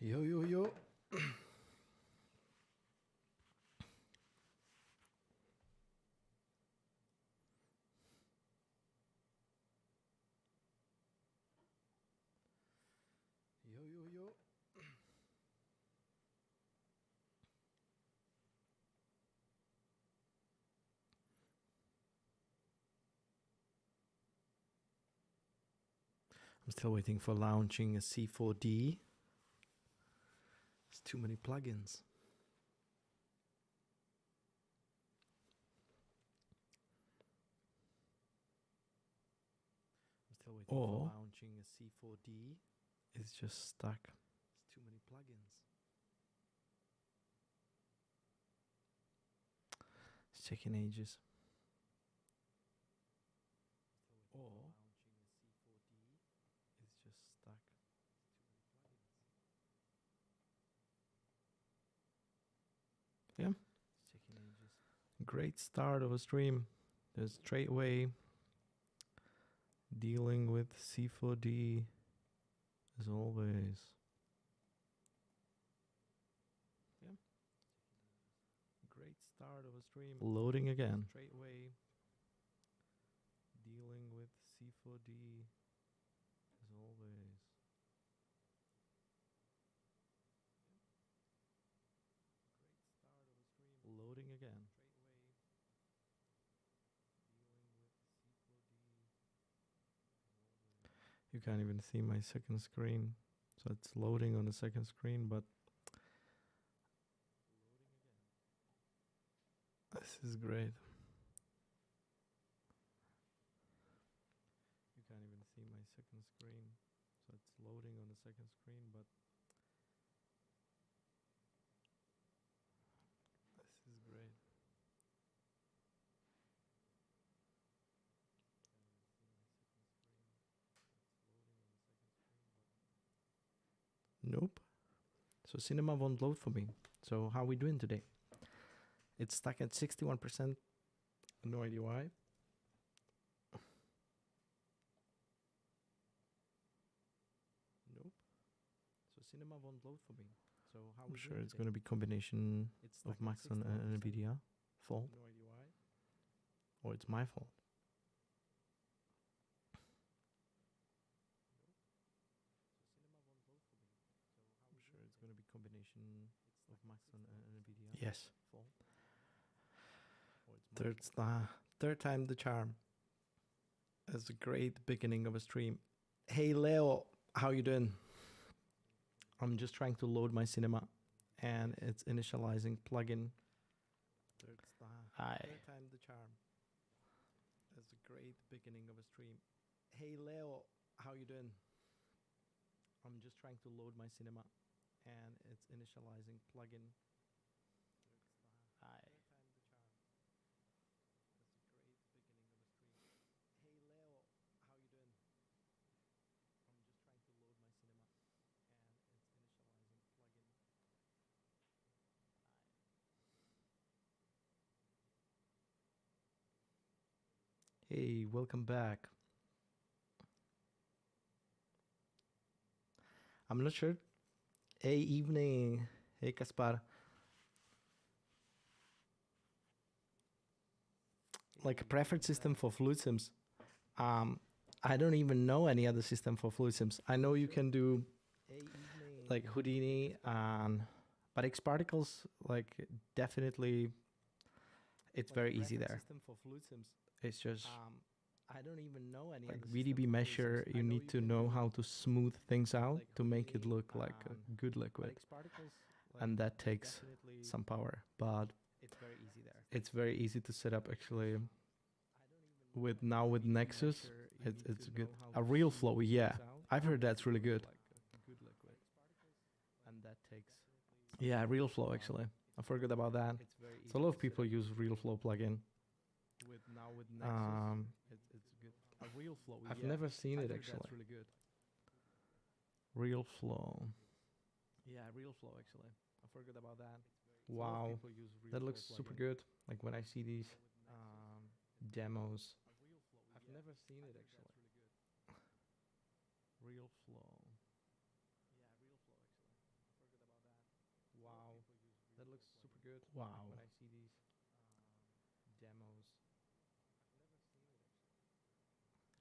Yo, yo, yo. Yo, yo, yo. I'm still waiting for launching a C4D. There's too many plugins. I'm still waiting for launching a C4D. It's just stuck. There's too many plugins. It's taking ages. Or it's just stuck. Yeah. It's taking ages. Great start of a stream. There's straight away dealing with C4D as always. Yeah. Great start of a stream. Loading again. Straight away dealing with C4D as always. Great start of a stream. Loading again. Straight away dealing with C4D as always. You can't even see my second screen. So it's loading on the second screen, but loading again. This is great. You can't even see my second screen. So it's loading on the second screen, but this is great. Nope. So cinema won't load for me. So how are we doing today? It's stuck at 61%. No idea why. Nope. So cinema won't load for me. So how? I'm sure it's going to be combination of Max and NVIDIA fault. No idea why. Or it's my fault. I'm sure it's going to be combination of Max and NVIDIA. Yes. Fault. Third time the charm. That's a great beginning of a stream. Hey Leo, how you doing? I'm just trying to load my cinema and it's initializing plugin. Third time the charm. That's a great beginning of a stream. Hey Leo, how you doing? I'm just trying to load my cinema and it's initializing plugin. Hi. Third time the charm. That's a great beginning of a stream. Hey Leo, how you doing? I'm just trying to load my cinema and it's initializing plugin. Hi. Hey, welcome back. I'm not sure. Hey, evening. Hey, Kaspar. Like a preferred system for fluid sims. I don't even know any other system for fluid sims. I know you can do like Houdini, but X particles, like definitely, it's very easy there. System for fluid sims. It's just I don't even know any like VDB measure. You need to know how to smooth things out to make it look like a good liquid, and that takes some power. But it's very easy there. It's very easy to set up actually. With Nexus, it's good. A real flow, yeah. I've heard that's really good. And that takes. Yeah, real flow actually. I forgot about that. So a lot of people use real flow plugin. With Nexus, it's good. A real flow. I've never seen it actually. That's really good. Real flow. Yeah, real flow actually. I forgot about that. Wow, that looks super good. Like when I see these demos. I've never seen it actually. Real flow. Yeah, real flow actually. I Wow.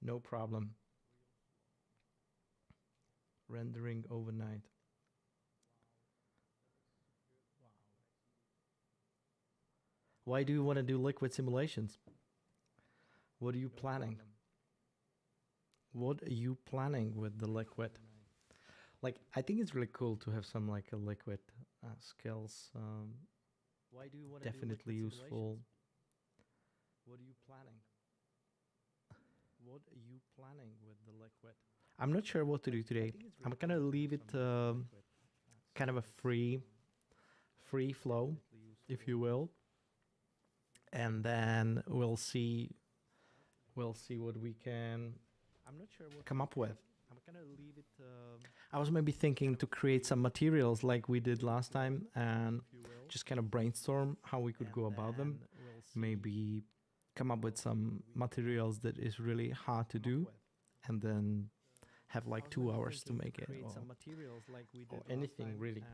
No problem. Rendering overnight. Why do you want to do liquid simulations? What are you planning? What are you planning with the liquid? Like, I think it's really cool to have some like a liquid skills. Why do you want to definitely useful. What are you planning? What are you planning with the liquid? I'm not sure what to do today. I'm gonna leave it kind of a free flow, if you will, and then we'll see what we can come up with. I was maybe thinking to create some materials like we did last time and just kind of brainstorm how we could go about them. Maybe come up with some materials that is really hard to do and then have like 2 hours to make it or anything really.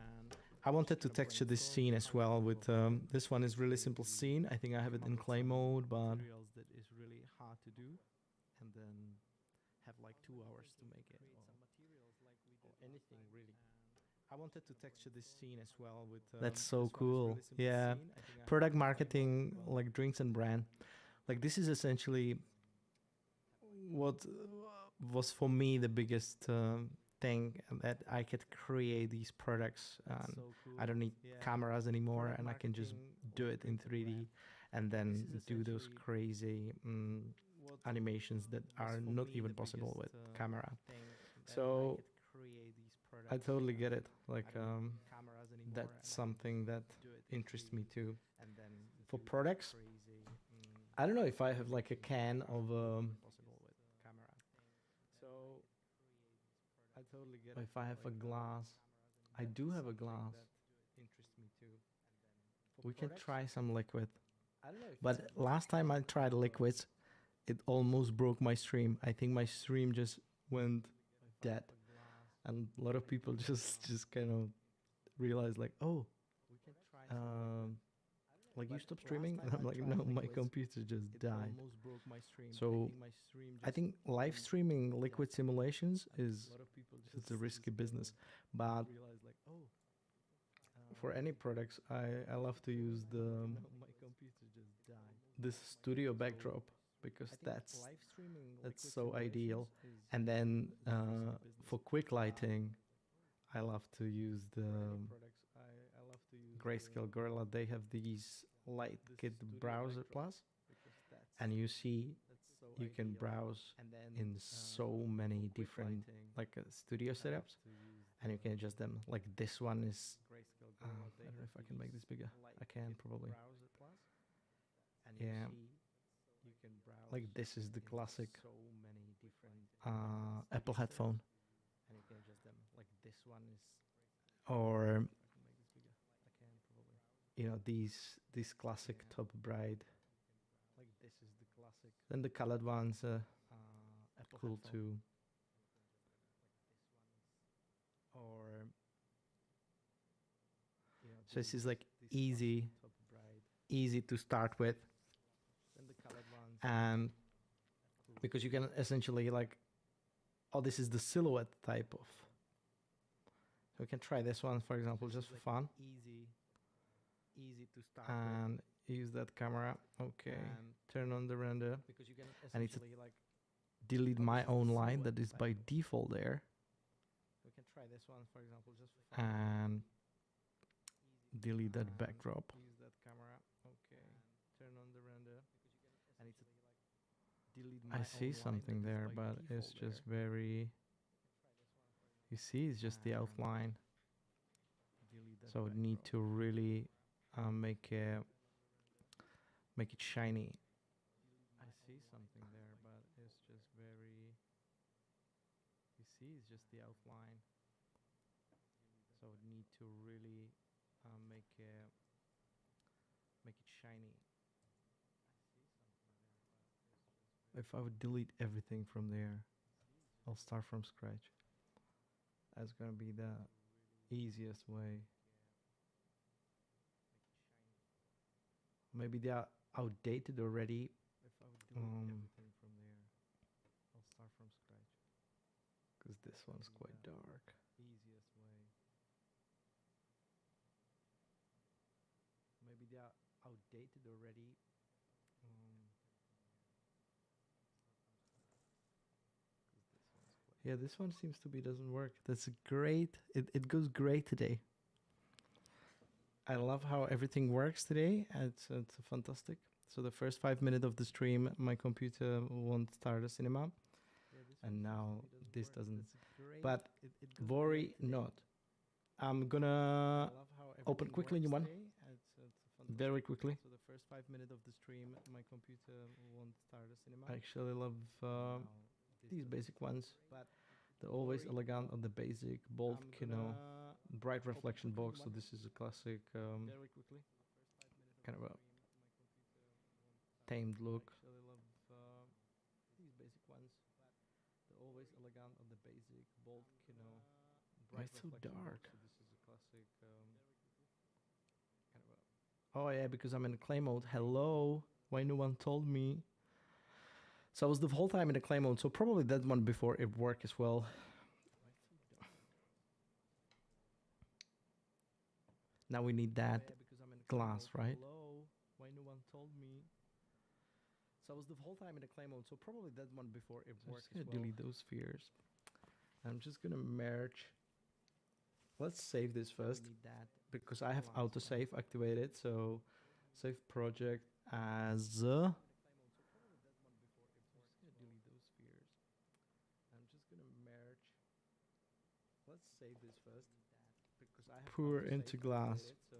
I wanted to texture this scene as well with this one is really simple scene. I think I have it in clay mode, but that is really hard to do and then have like 2 hours to make it or anything really. I wanted to texture this scene as well with that's so cool. Yeah, product marketing like drinks and brand. Like this is essentially what was for me the biggest thing that I could create these products. And I don't need cameras anymore, and I can just do it in 3D and then do those crazy animations that are not even possible with camera. So I totally get it. Like that's something that interests me too. For products, I don't know if I have like a can of if I have a glass. I do have a glass. We can try some liquid. But last time I tried liquids, it almost broke my stream. I think my stream just went dead. And a lot of people just kind of realized like, oh, like you stopped streaming? And I'm like, no, my computer just died. So I think live streaming liquid simulations is it's a risky business. But for any products, I love to use the this studio backdrop because that's so ideal. And then for quick lighting, I love to use the Grayscale Gorilla. They have these Light Kit Browser Plus, and you see you can browse in so many different like studio setups, and you can adjust them. Like this one is, I don't know if I can make this bigger. I can probably. Yeah, like this is the classic Apple headphone, or these classic top bright. Then the colored ones are cool too. So this is like easy to start with, and because you can essentially like, oh, this is the silhouette type of. So we can try this one, for example, just for fun. And use that camera. Okay, turn on the render. I need to delete my own line that is by default there. And delete that backdrop. I see something there, but it's just very. You see, it's just the outline. So need to really make it shiny. I see something there, but it's just very. You see, it's just the outline. So need to really make it shiny. If I would delete everything from there, I'll start from scratch. That's gonna be the easiest way. Maybe they are outdated already. If I would do everything from there, I'll start from scratch. Because this one's quite dark. Easiest way. Maybe they are outdated already. Yeah, this one seems to be doesn't work. That's great. It goes great today. I love how everything works today. It's fantastic. So the first 5 minutes of the stream, my computer won't start a cinema, and now this doesn't. But worry not. I'm gonna open quickly new one. Very quickly. So the first 5 minutes of the stream, my computer won't start a cinema. I actually love these basic ones. But they're always elegant on the basic, bold, bright reflection box. So this is a classic very quickly. kind of a tamed look. I actually love these basic ones. They're always elegant on the basic, bold, Why it's so dark? So this is a classic kind of a. Oh yeah, because I'm in clay mode. Hello. Why no one told me? So I was the whole time in the clay mode. So probably that one before it worked as well. Now we need that glass, right? Hello. Why no one told me? So I was the whole time in the clay mode. So probably that one before it I'm worked just gonna as well. delete those spheres. I'm just gonna merge. Let's save this first We need that. because I have glass, autosave activated. So save project as Just gonna delete those spheres. I'm just gonna merge. Let's save this first because I have pour autosave into glass. activated, so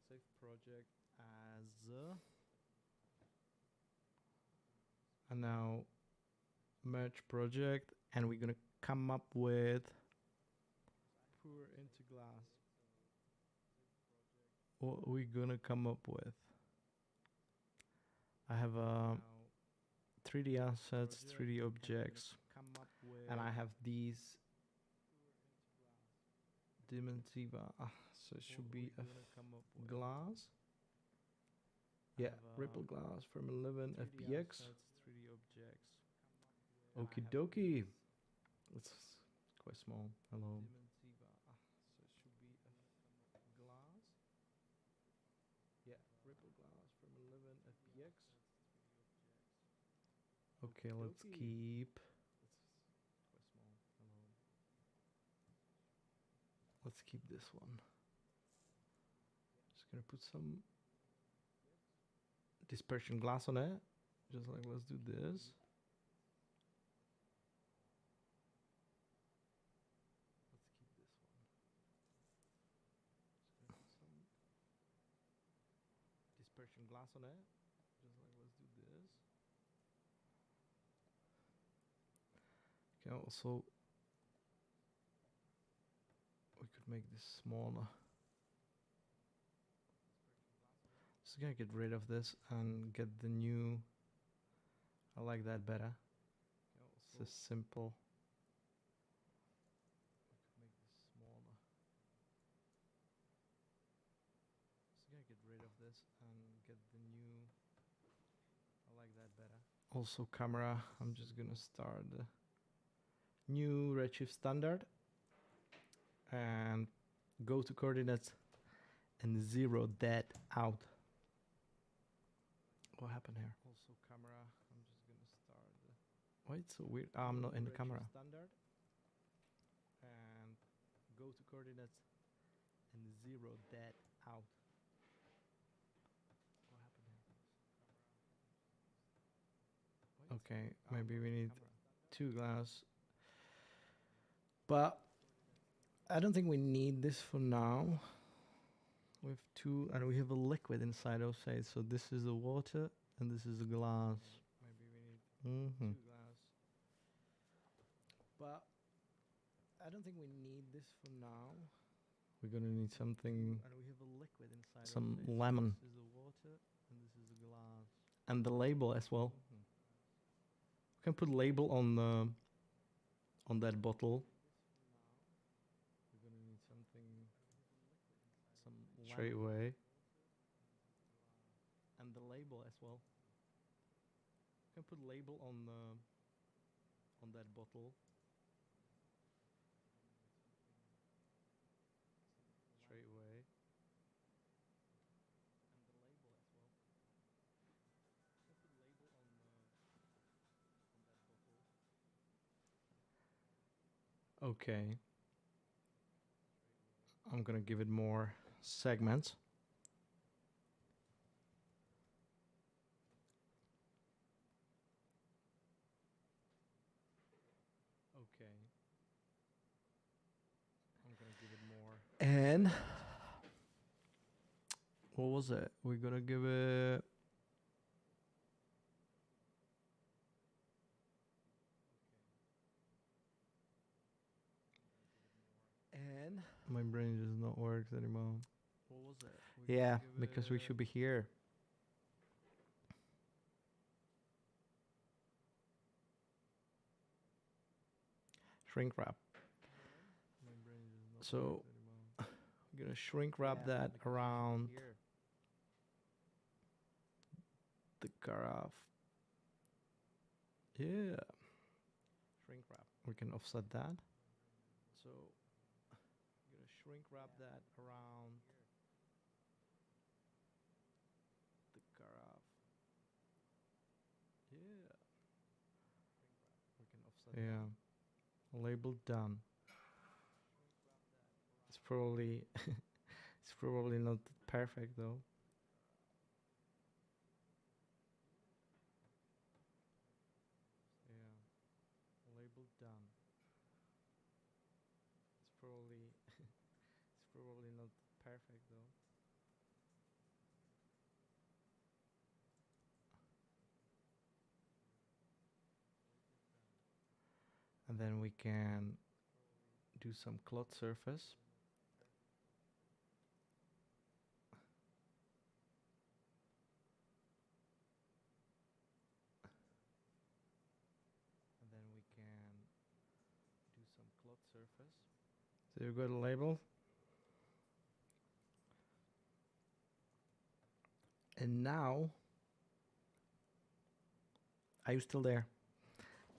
save project as And now merge project, and we're gonna come up with pour into glass. what we're gonna come up with. I have Now, 3D assets, project, 3D and we're objects, gonna come up with and I have these dimensiva. So it should be a glass. Yeah, ripple glass from 11 FPX. 3D objects. Okie dokie. It's quite small. Hello. Dimensiva. So it should be a glass. Yeah, ripple glass from 11 FPX. Okay, let's Okey-dokey. keep. It's quite small. Hello. Let's keep this one. Just gonna put some dispersion glass on it. Just like let's do this. Let's keep this one. Just gonna put some dispersion glass on it. Just like let's do this. Okay, also we could make this smaller. Just gonna get rid of this and get the new. I like that better. It's just simple. We could make this smaller. Just gonna get rid of this and get the new. I like that better. Also camera, I'm just gonna start the new Redshift standard and go to coordinates and zero that out. What happened here? Also camera, I'm just gonna start the Why it's so weird? I'm not in the Redshift camera. standard and go to coordinates and zero that out. What happened here? Why it's Okay, so- maybe not we in the need camera. 2 glass. But I don't think we need this for now. We have 2, and we have a liquid inside outside. So this is the water, and this is the glass. Maybe we need Mm-hmm. 2 glass. But I don't think we need this for now. We're gonna need something, And we have a liquid inside. some our face. lemon, This is the water, and this is the glass. and the label as well. Mhm. We can put label on that bottle We're gonna need something. Some straight lemon. away. put label on that bottle straight away. And the label as well. I put label on that bottle. Okay. I'm gonna give it more segments. Okay. I'm gonna give it more. And what was it? We're gonna give it. And my brain does not work anymore. What was it? Yeah, because we should be here. Shrink wrap. So we're gonna shrink wrap that around the graph. Yeah. Shrink wrap. We can offset that. So we're gonna shrink wrap that around the graph. Yeah. We can offset that. Yeah. Label done. It's probably it's probably not perfect though. Yeah. Label done. It's probably it's probably not perfect though. And then we can do some cloth surface. And then we can do some cloth surface. So you've got a label. And now, are you still there?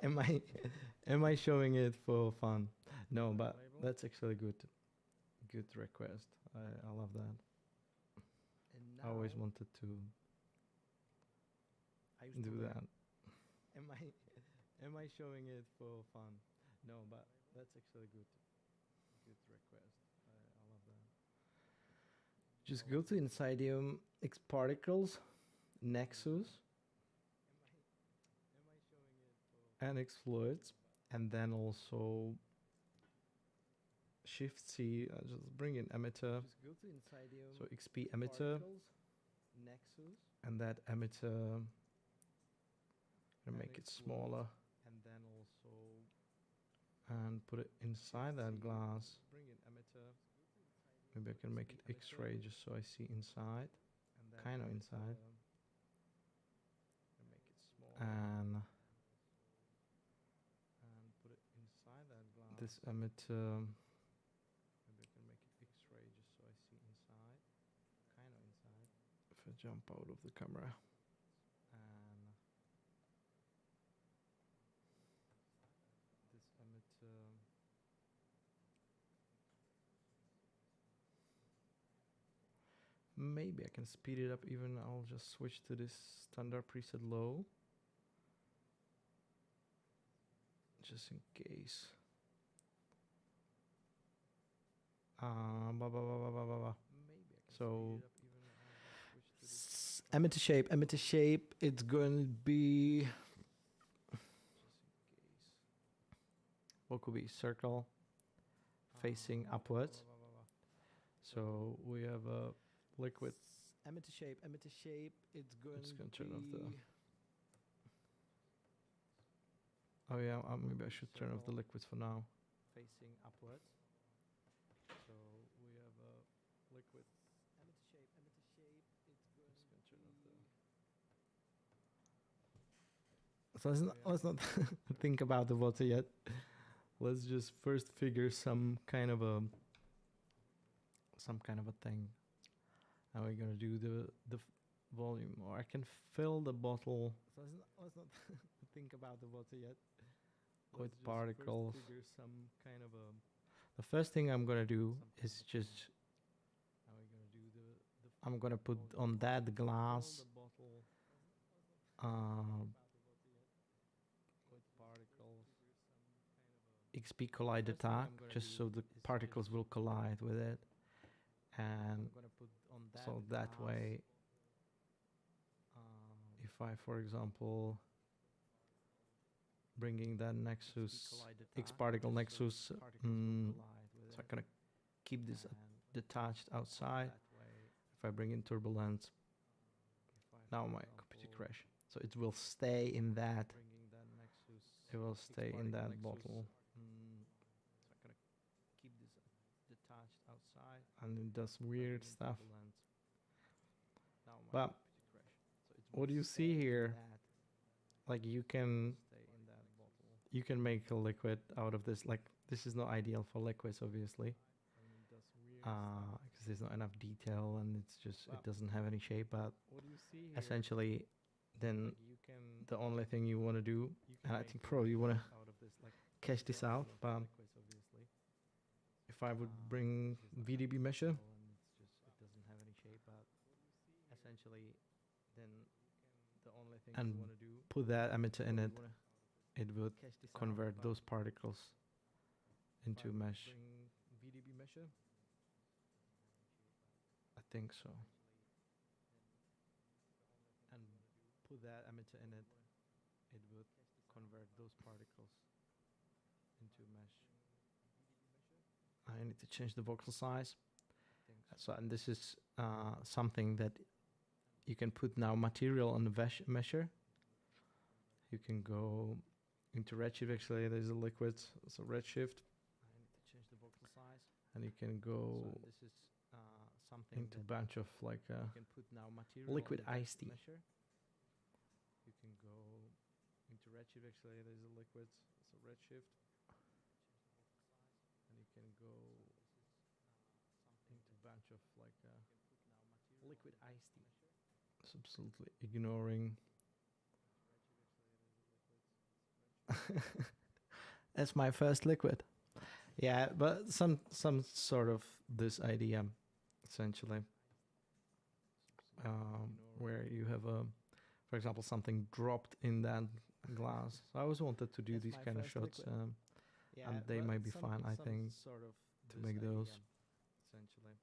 Am I am I showing it for fun? No, but that's actually good request. I love that. I always wanted to do that. Am I showing it for fun? No, but that's actually good request. I love that. Just go to Insidium X Particles, Nexus, and X Fluids, and then also Shift C. Just bring in emitter. Just go to Insidium. So XP emitter, Nexus, and that emitter. Gonna make it smaller, and then also and put it inside that glass. Bring in emitter. Maybe I can make it X-ray just so I see inside, kind of inside. And put it inside that glass. This emitter. Maybe I can make it X-ray just so I see inside, kind of inside. If I jump out of the camera. And this emitter. Maybe I can speed it up even. I'll just switch to this standard preset low. Just in case. So emitter shape, it's going to be, what could be, circle facing upwards. So we have a liquid. Emitter shape, it's going to turn off the. Oh yeah, maybe I should turn off the liquids for now. Facing upwards. So we have a liquid. Emitter shape, it's going to turn off the. So let's not think about the water yet. Let's just first figure some kind of a thing. And we're gonna do the volume, or I can fill the bottle. So let's not think about the water yet. With Let's just particles. first figure some kind of a. The first thing I'm gonna do some is kind of just How are we gonna do the I'm gonna put volume? on that Fill glass the bottle um, with particles. XP collide First thing attack, I'm gonna just do so the is particles just- will collide with it, and I'm gonna put on that so that glass, way, um, if I, for example, bringing that nexus collide X attack, particle just so nexus, particles will collide with so I'm it, gonna keep this and detached outside. that way, If I bring in turbulence, if I, now for my example, computer crash. So it will stay in that. bringing that nexus, It will X stay in particle that nexus, bottle, so I'm gonna keep this detached outside. and it does If I weird bring in stuff. turbulence, now my But computer crash. So it what will you stay see in here, that, like you can stay in that bottle. make a liquid out of this. Like this is not ideal for liquids, obviously, And it does weird stuff. because there's not enough detail and it's just Wow. it doesn't have any shape. But What do you see here? essentially, then Like you can, the only thing you want to do, you can and I make think a probably you want to liquid out of this, like cache this not out. ideal for But liquids, obviously. if I would Um, bring there's not VDB enough measure, detail and it's just it doesn't have any shape. But essentially, then the only thing and you want to do, put that emitter in probably it, wanna it would cache this out, convert but those particles if into I would mesh. bring VDB measure, I think so. and put that emitter in it, it would convert those particles into mesh. I need to change the voxel size. I think So, and this is something that you can put now material on the measure. You can go into Redshift. Actually, there's a liquid, so Redshift, I need to change the voxel size. and you can So go and this is something into that bunch of like you can put now material liquid on the iced tea. measure. You can go into Redshift. Actually, there's a liquid, so Redshift, and you can go into bunch of like liquid iced tea. It's absolutely ignoring. That's my first liquid. Yeah, but some sort of this idea, essentially, where you have a, for example, something dropped in that glass. So I always wanted to do That's these my kind of first shots, liquid. and they but might be fun, I think, sort of to this make idea, those. essentially,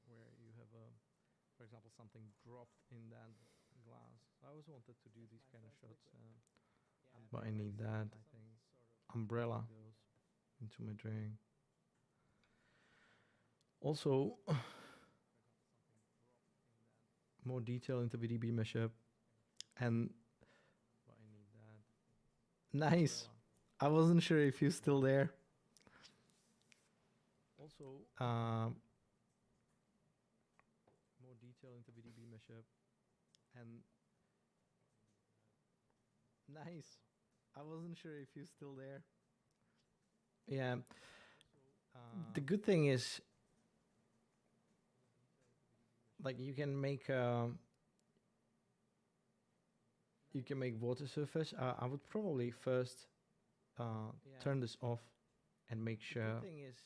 where you have a, for example, something dropped in that glass. I always wanted to do these kind of shots, and But I they need might be that fun, I think, umbrella those. into my drink. Also, more detail into VDB mashup, and But I need that. nice. umbrella. I wasn't sure if you're still there. Also, more detail into VDB mashup, and nice. I wasn't sure if you're still there. Yeah, the Um, good thing is, like, you can make water surface. I would probably first turn this off and make the sure good thing is,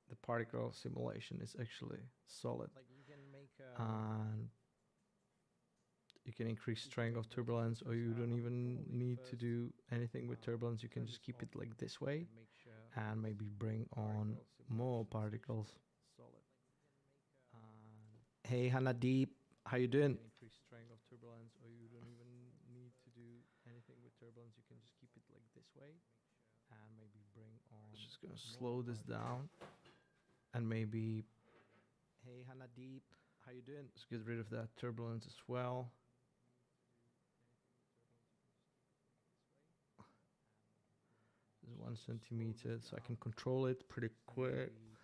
the particle simulation is actually solid. like, you can make And you can increase strength of turbulence, or you don't even need to do anything with turbulence. You can just keep it like this way and make sure and maybe bring on more particles. solid. Hey Hanadeep, how you doing? You can increase strength of turbulence, or you don't even need to do anything with turbulence. You can just keep it like this way, and maybe bring on. Just gonna more slow this particles. down, and maybe Hey Hanadeep, how you doing? let's get rid of that turbulence as well. There's 1 centimeter, so I can control it pretty quick. Maybe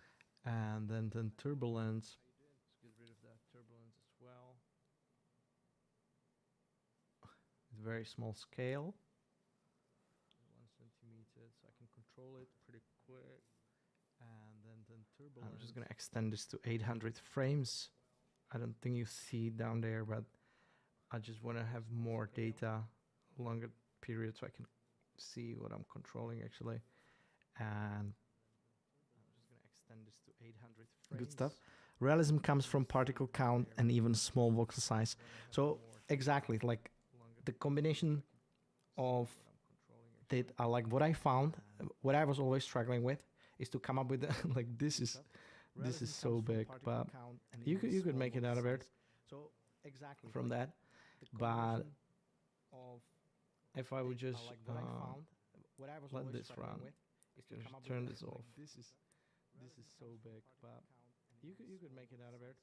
And then turbulence. let's get rid of that turbulence as well. It's very small scale. 1 centimeter, so I can control it pretty quick. And then turbulence. I'm just gonna extend this to 800 frames I don't think you see it down there, but I just want to have more data, longer period, so I can see what I'm controlling actually. And I'm just gonna extend this to 800 frames. Good stuff. Realism comes from particle count and even small voxel size. So exactly, like the combination of that, like what I found, what I was always struggling with, is to come up with like this is so big, but you could make it out of it. So exactly from that, but if I would just let this run, just turn this off. This is so big, but you could make it out of it.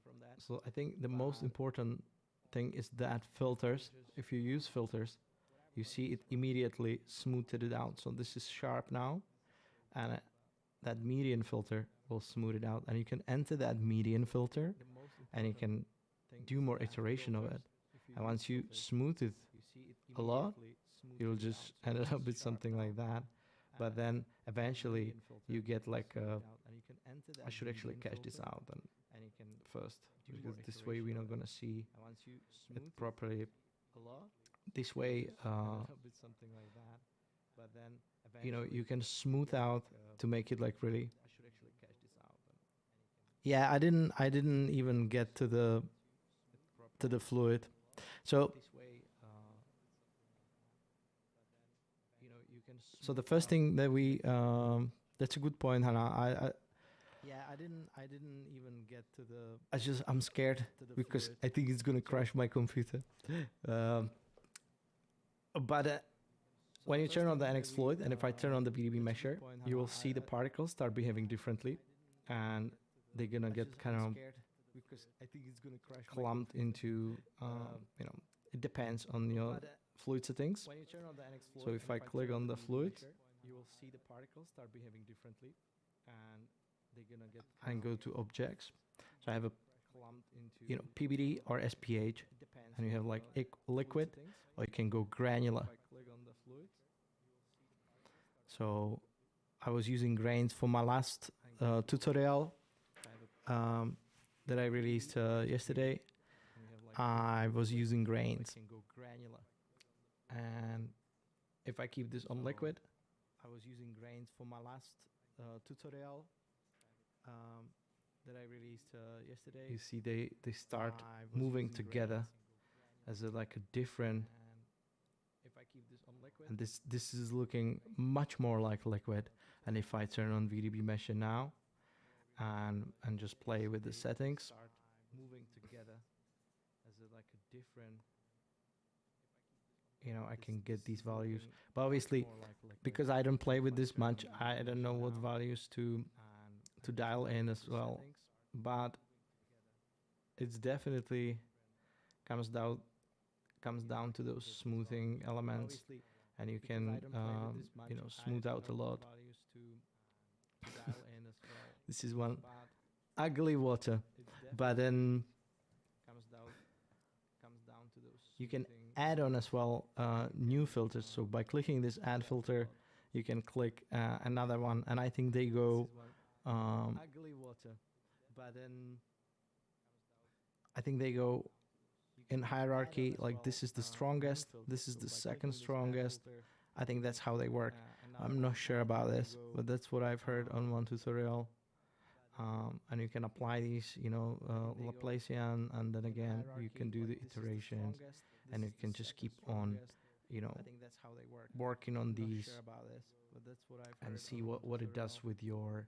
From that. So I think the most important thing is that filters. If you use filters, you see it immediately smoothed it out. So this is sharp now, and that median filter will smooth it out. And you can enter that median filter, and you can do more iteration of it. And once you smooth it a lot, you'll just end up with something like that. But then eventually you get like a, I should actually cache this out and first, because this way we're not gonna see it properly. This way, you know, you can smooth out to make it like really. Yeah, I didn't even get to the fluid. So so the first thing that we that's a good point, Hannah. Yeah, I didn't even get to the. I'm scared because I think it's gonna crash my computer. But when you turn on the NX Fluid, and if I turn on the BDB Mesher, you will see the particles start behaving differently, and they're gonna get kind of clumped into. You know, it depends on your fluid settings. So if I click on the fluid, you will see the particles start behaving differently, and they're gonna get. And go to objects. So I have a, you know, PBD or SPH, and you have like liquid, or you can go granular. So I was using grains for my last tutorial that I released yesterday. I was using grains, and if I keep this on liquid, I was using grains for my last tutorial that I released yesterday. You see, they start moving together as a, like a different. If I keep this on liquid, and this is looking much more like liquid. And if I turn on VDB Mesher now, and just play with the settings, moving together as a, like a different. You know, I can get these values, but obviously, because I don't play with this much, I don't know what values to dial in as well. But it's definitely comes down to those smoothing elements, and you can you know, smooth out a lot. This is one ugly water, but then you can add on as well new filters. So by clicking this add filter, you can click another one, and I think they go ugly water, but then I think they go in hierarchy. Like this is the strongest, this is the second strongest. I think that's how they work. I'm not sure about this, but that's what I've heard on one tutorial. And you can apply these, you know, Laplacian, and then again you can do the iterations, and you can just keep on, you know, working on these and see what it does with your.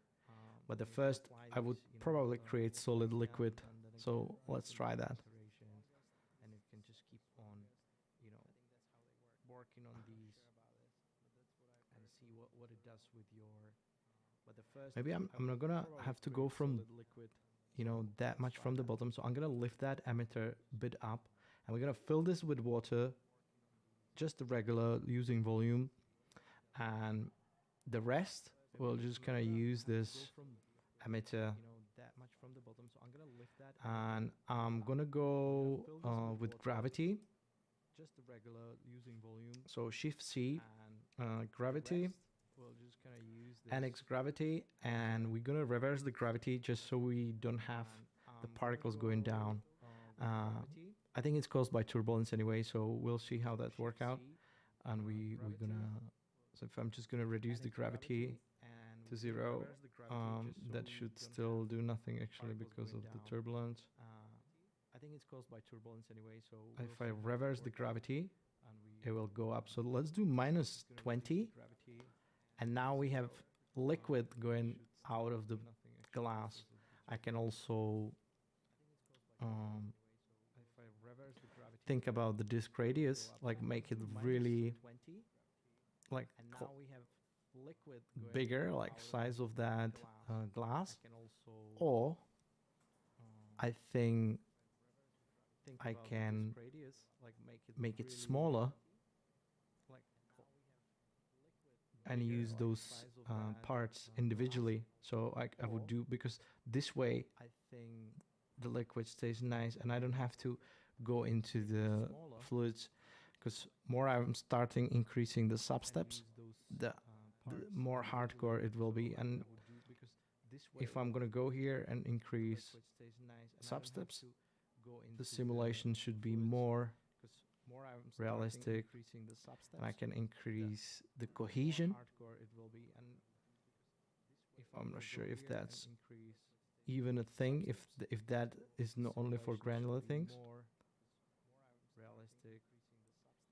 But the first, I would probably create solid liquid. So let's try that. And you can just keep on, you know, working on these and see what it does with your. But the first, maybe I'm not gonna have to go from, you know, that much from the bottom. So I'm gonna lift that emitter bit up, and we're gonna fill this with water, just the regular using volume, and the rest we'll just kind of use this emitter. And I'm gonna go with gravity. Just the regular using volume. So Shift C, gravity, NX gravity, and we're gonna reverse the gravity just so we don't have the particles going down. I think it's caused by turbulence anyway, so we'll see how that work out. And we're gonna, so if I'm just gonna reduce the gravity to 0, that should still do nothing actually because of the turbulence. I think it's caused by turbulence anyway, so if I reverse the gravity, it will go up. So let's do minus 20, and now we have liquid going out of the glass. I can also think about the disk radius, like make it really like bigger, like size of that glass, or I think I can make it smaller and use those parts individually. So I would do, because this way the liquid stays nice and I don't have to go into the fluids, because more I'm starting increasing the substeps, the more hardcore it will be. And if I'm going to go here and increase substeps, the simulation should be more realistic, and I can increase the cohesion. I'm not sure if that's even a thing, if that is not only for granular things.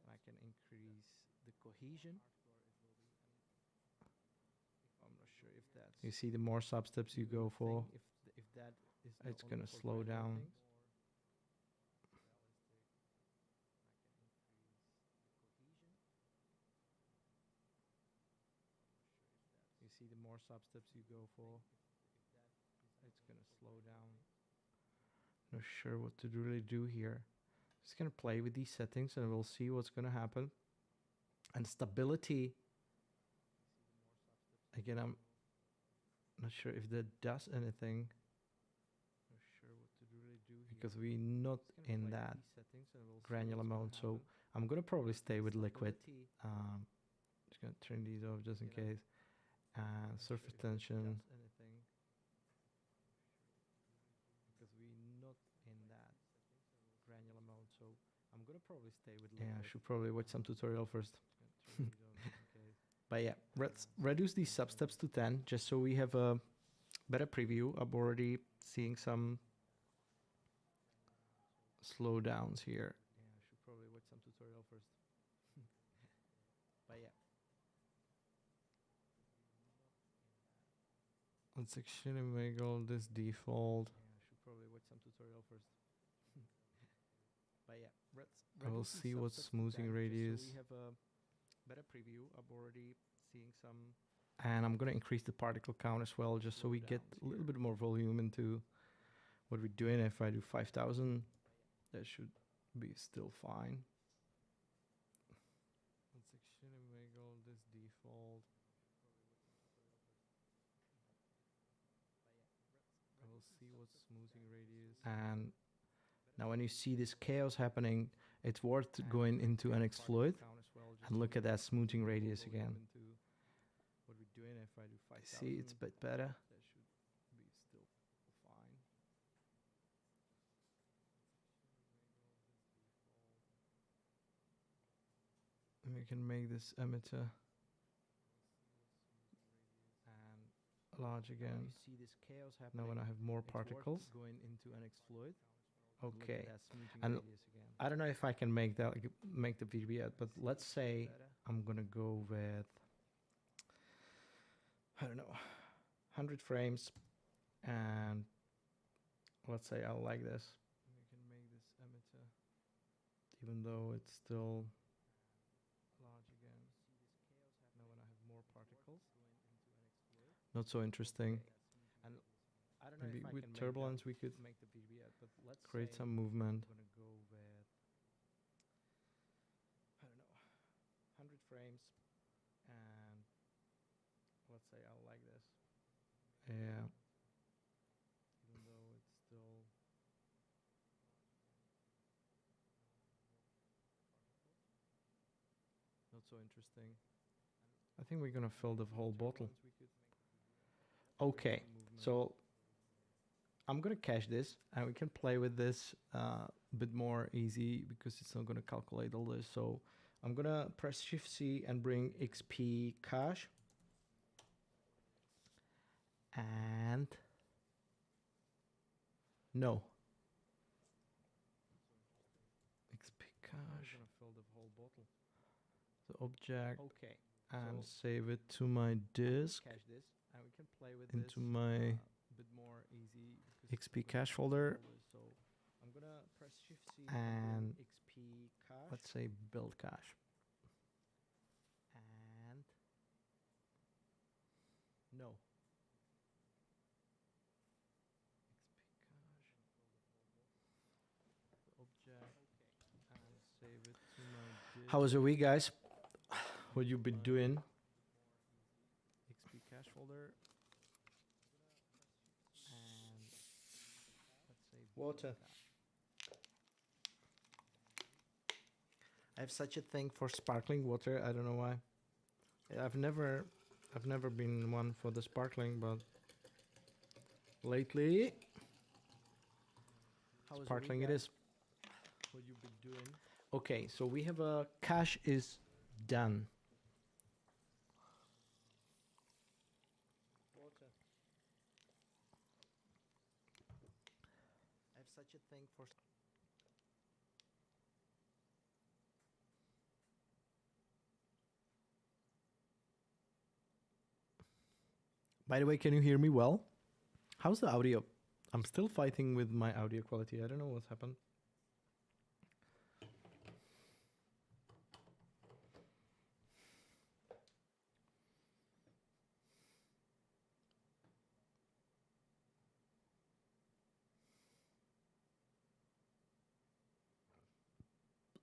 I can increase the cohesion. I'm not sure if that's, you see, the more substeps you go for, it's going to slow down. You see, the more substeps you go for, it's going to slow down. Not sure what to really do here. Just going to play with these settings and we'll see what's going to happen. And stability, again, I'm not sure if that does anything. Not sure what to really do here, because we're not in that granular mode. So I'm going to probably stay with liquid. Just going to turn these off just in case. Surface tension. Because we're not in that granular mode. So I'm going to probably stay with liquid. Yeah, I should probably watch some tutorial first. But yeah, let's reduce these substeps to 10 just so we have a better preview. I'm already seeing some slowdowns here. Yeah, I should probably watch some tutorial first. But yeah. Let's actually make all this default. Yeah, I should probably watch some tutorial first. But yeah, I will see what smoothing radius. So we have a better preview. I'm already seeing some. And I'm going to increase the particle count as well, just so we get a little bit more volume into what we're doing. If I do 5,000, that should be still fine. Let's actually make all this default. I will see what smoothing radius. And now when you see this chaos happening, it's worth going into NX Fluid and look at that smoothing radius again. What we're doing, if I do 5,000, see, it's a bit better. That should be still fine. And we can make this emitter and large again. You see this chaos happening. Now when I have more particles going into NX Fluid. Okay, and I don't know if I can make that, like, make the video yet, but let's say I'm gonna go with, I don't know, 100 frames, and let's say I'll like this. We can make this emitter, even though it's still large again. Now when I have more particles, not so interesting. And I don't know, maybe with turbulence we could make the video yet, but let's create some movement. I'm gonna go with, I don't know, 100 frames, and let's say I'll like this. Yeah. Even though it's still not so interesting. I think we're gonna fill the whole bottle. Okay, so I'm gonna cache this and we can play with this a bit more easy because it's not gonna calculate all this. So I'm gonna press Shift C and bring XP cache. And no. XP I'm cache, gonna fill the whole bottle. the object, Okay. and so save it to my disk cache this and we can play with into this my a bit more easy because it's XP not gonna cache calculate folder. all this. So I'm gonna press Shift C And bring XP cache. let's say build cache. And no. XP cache, object, and save it to my disk. How was your week, guys? What you been doing? XP cache folder. And let's say Water. I have such a thing for sparkling water. I don't know why. I've never been one for the sparkling, but lately sparkling it is. What you been doing? Okay, so we have a cache is done. Water. I have such a thing for. By the way, can you hear me well? How's the audio? I'm still fighting with my audio quality. I don't know what's happened.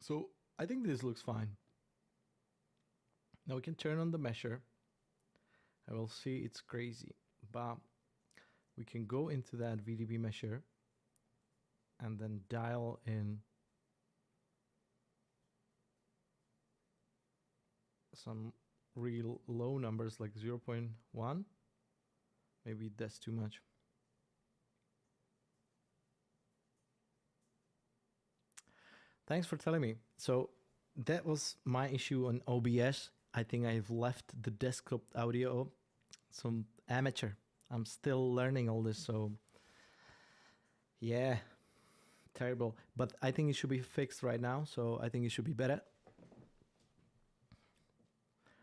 So I think this looks fine. Now we can turn on the measure. I will see it's crazy, but we can go into that VDB measure and then dial in some real low numbers like 0.1. Maybe that's too much. Thanks for telling me. So that was my issue on OBS. I think I've left the desktop audio. Some amateur. I'm still learning all this, so yeah, terrible. But I think it should be fixed right now, so I think it should be better.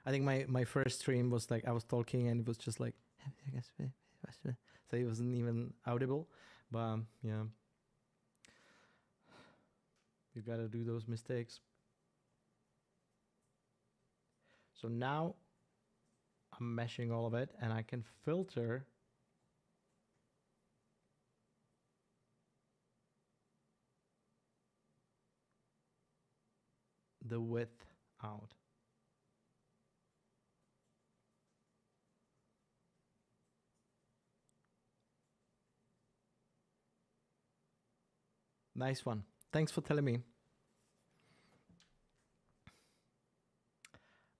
I think my first stream was like I was talking and it was just like so it wasn't even audible. But yeah, you gotta do those mistakes. So now I'm meshing all of it and I can filter the width out. Nice one. Thanks for telling me.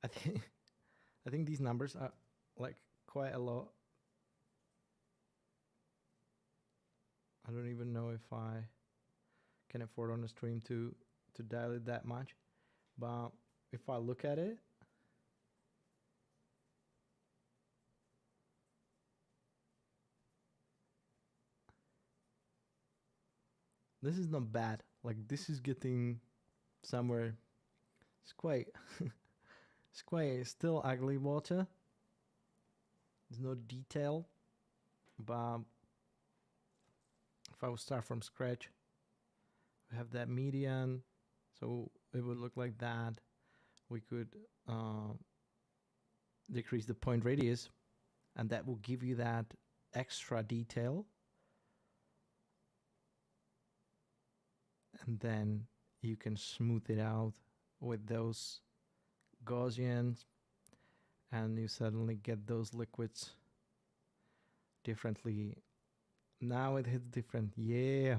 I think these numbers are like quite a lot. I don't even know if I can afford on the stream to dial it that much. But if I look at it, this is not bad. Like this is getting somewhere. It's quite it's quite still ugly water. There's no detail. But if I would start from scratch, we have that median, so it would look like that. We could decrease the point radius, and that will give you that extra detail. And then you can smooth it out with those Gaussians, and you suddenly get those liquids differently. Now it hits different. Yeah.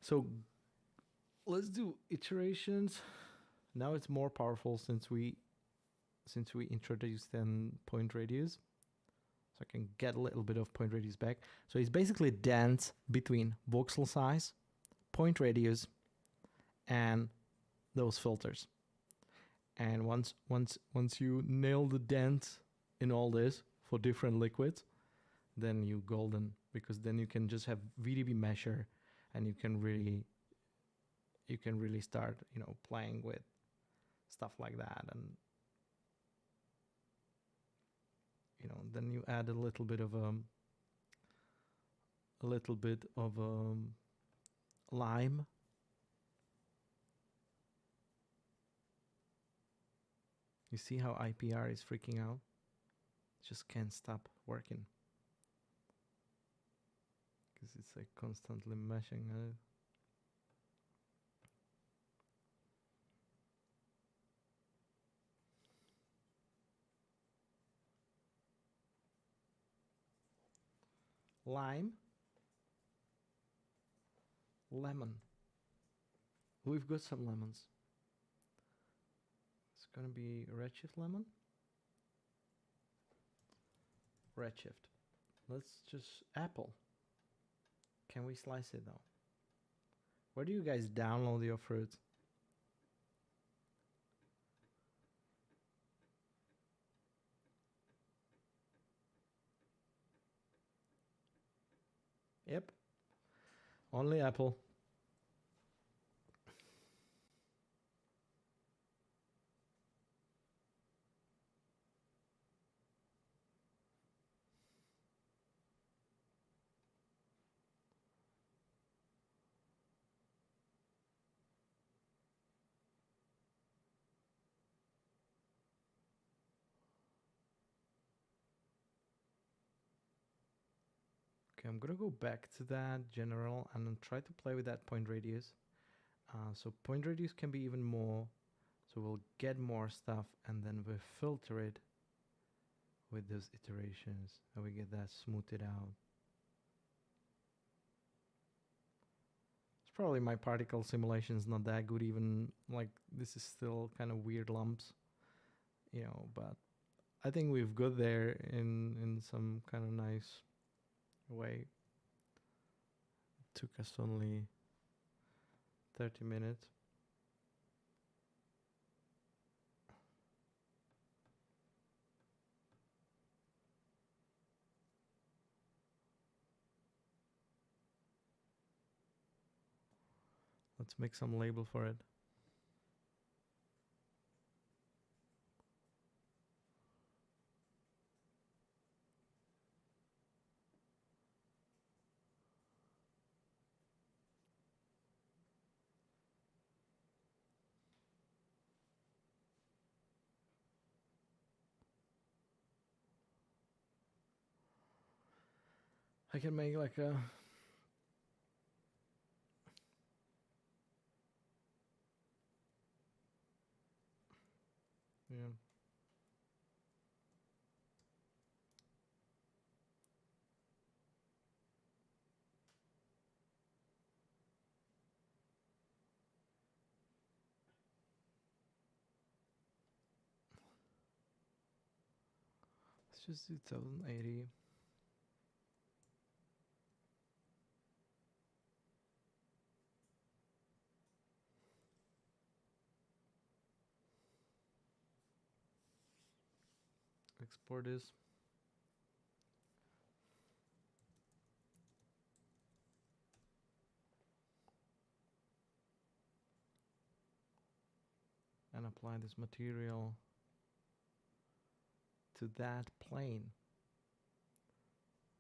So let's do iterations. Now it's more powerful since we introduced then point radius. So I can get a little bit of point radius back. So it's basically dance between voxel size, point radius, and those filters. And once you nail the dent in all this for different liquids, then you golden, because then you can just have VDB measure, and you can really start, you know, playing with stuff like that. And you know, then you add a little bit of lime. You see how IPR is freaking out? Just can't stop working because it's like constantly meshing. Lime, lemon. We've got some lemons. It's gonna be Redshift lemon. Redshift. Let's just apple. Can we slice it though? Where do you guys download your fruits? Yep. Only Apple. Okay, I'm gonna go back to that general and then try to play with that point radius. So point radius can be even more. So we'll get more stuff and then we'll filter it with those iterations and we get that smoothed out. It's probably my particle simulation is not that good, even like this is still kind of weird lumps, you know, but I think we've got there in some kind of nice way. It took us only 30 minutes. Let's make some label for it. I can make like a yeah. Let's just do 1080. Export this. And apply this material to that plane.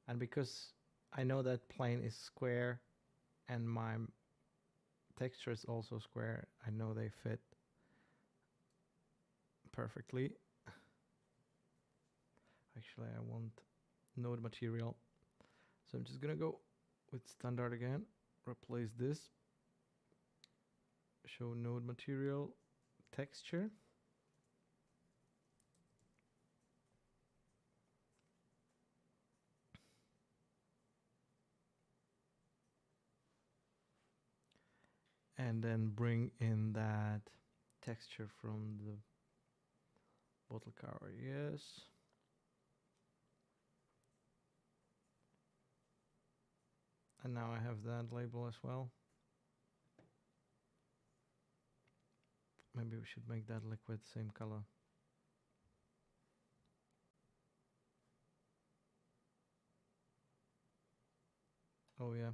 And because I know that plane is square and my texture is also square, I know they fit perfectly. Actually, I want node material. So I'm just gonna go with standard again, replace this, show node material, texture. And then bring in that texture from the bottle cover, yes. And now I have that label as well. Maybe we should make that liquid same color. Oh yeah,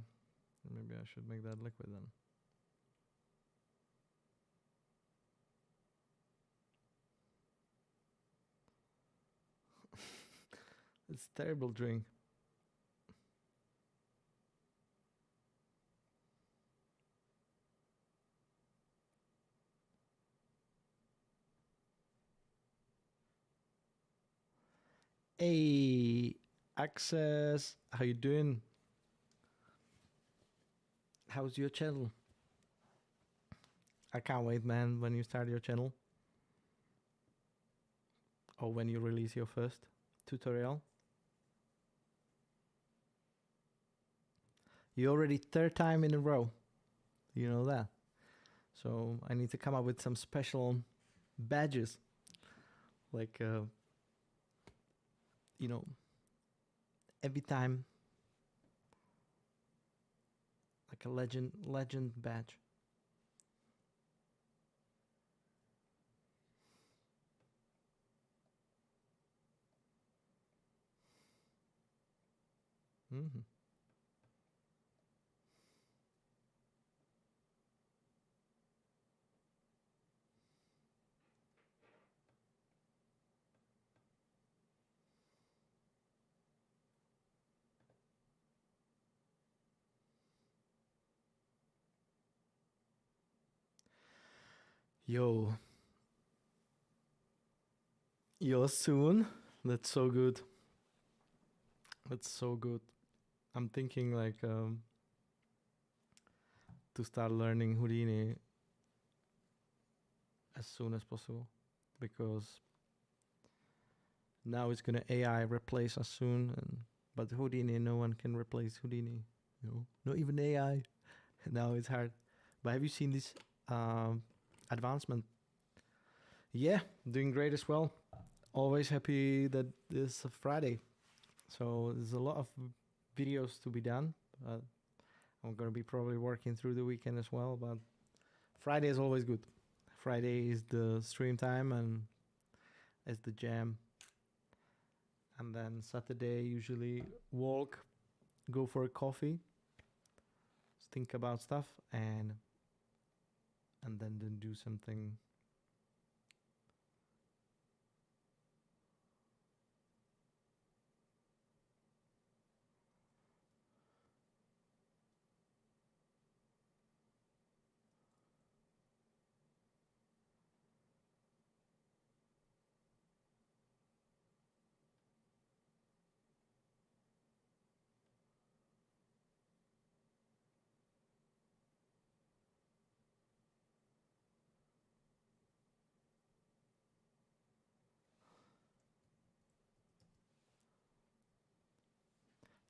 maybe I should make that liquid then. It's a terrible drink. Hey, Access, how you doing? How's your channel? I can't wait, man, when you start your channel. Or when you release your first tutorial. You already third time in a row. You know that. So I need to come up with some special badges. Like, you know, every time, like a legend badge. Mm-hmm. Yo, soon. That's so good. That's so good. I'm thinking like to start learning Houdini as soon as possible, because now it's gonna AI replace us soon, and but Houdini, no one can replace Houdini. You know, not even AI. Now it's hard. But have you seen this advancement? Yeah, doing great as well. Always happy that this Friday. So there's a lot of videos to be done. I'm gonna be probably working through the weekend as well, but Friday is always good. Friday is the stream time and it's the jam. And then Saturday usually walk, go for a coffee, think about stuff, and then do something.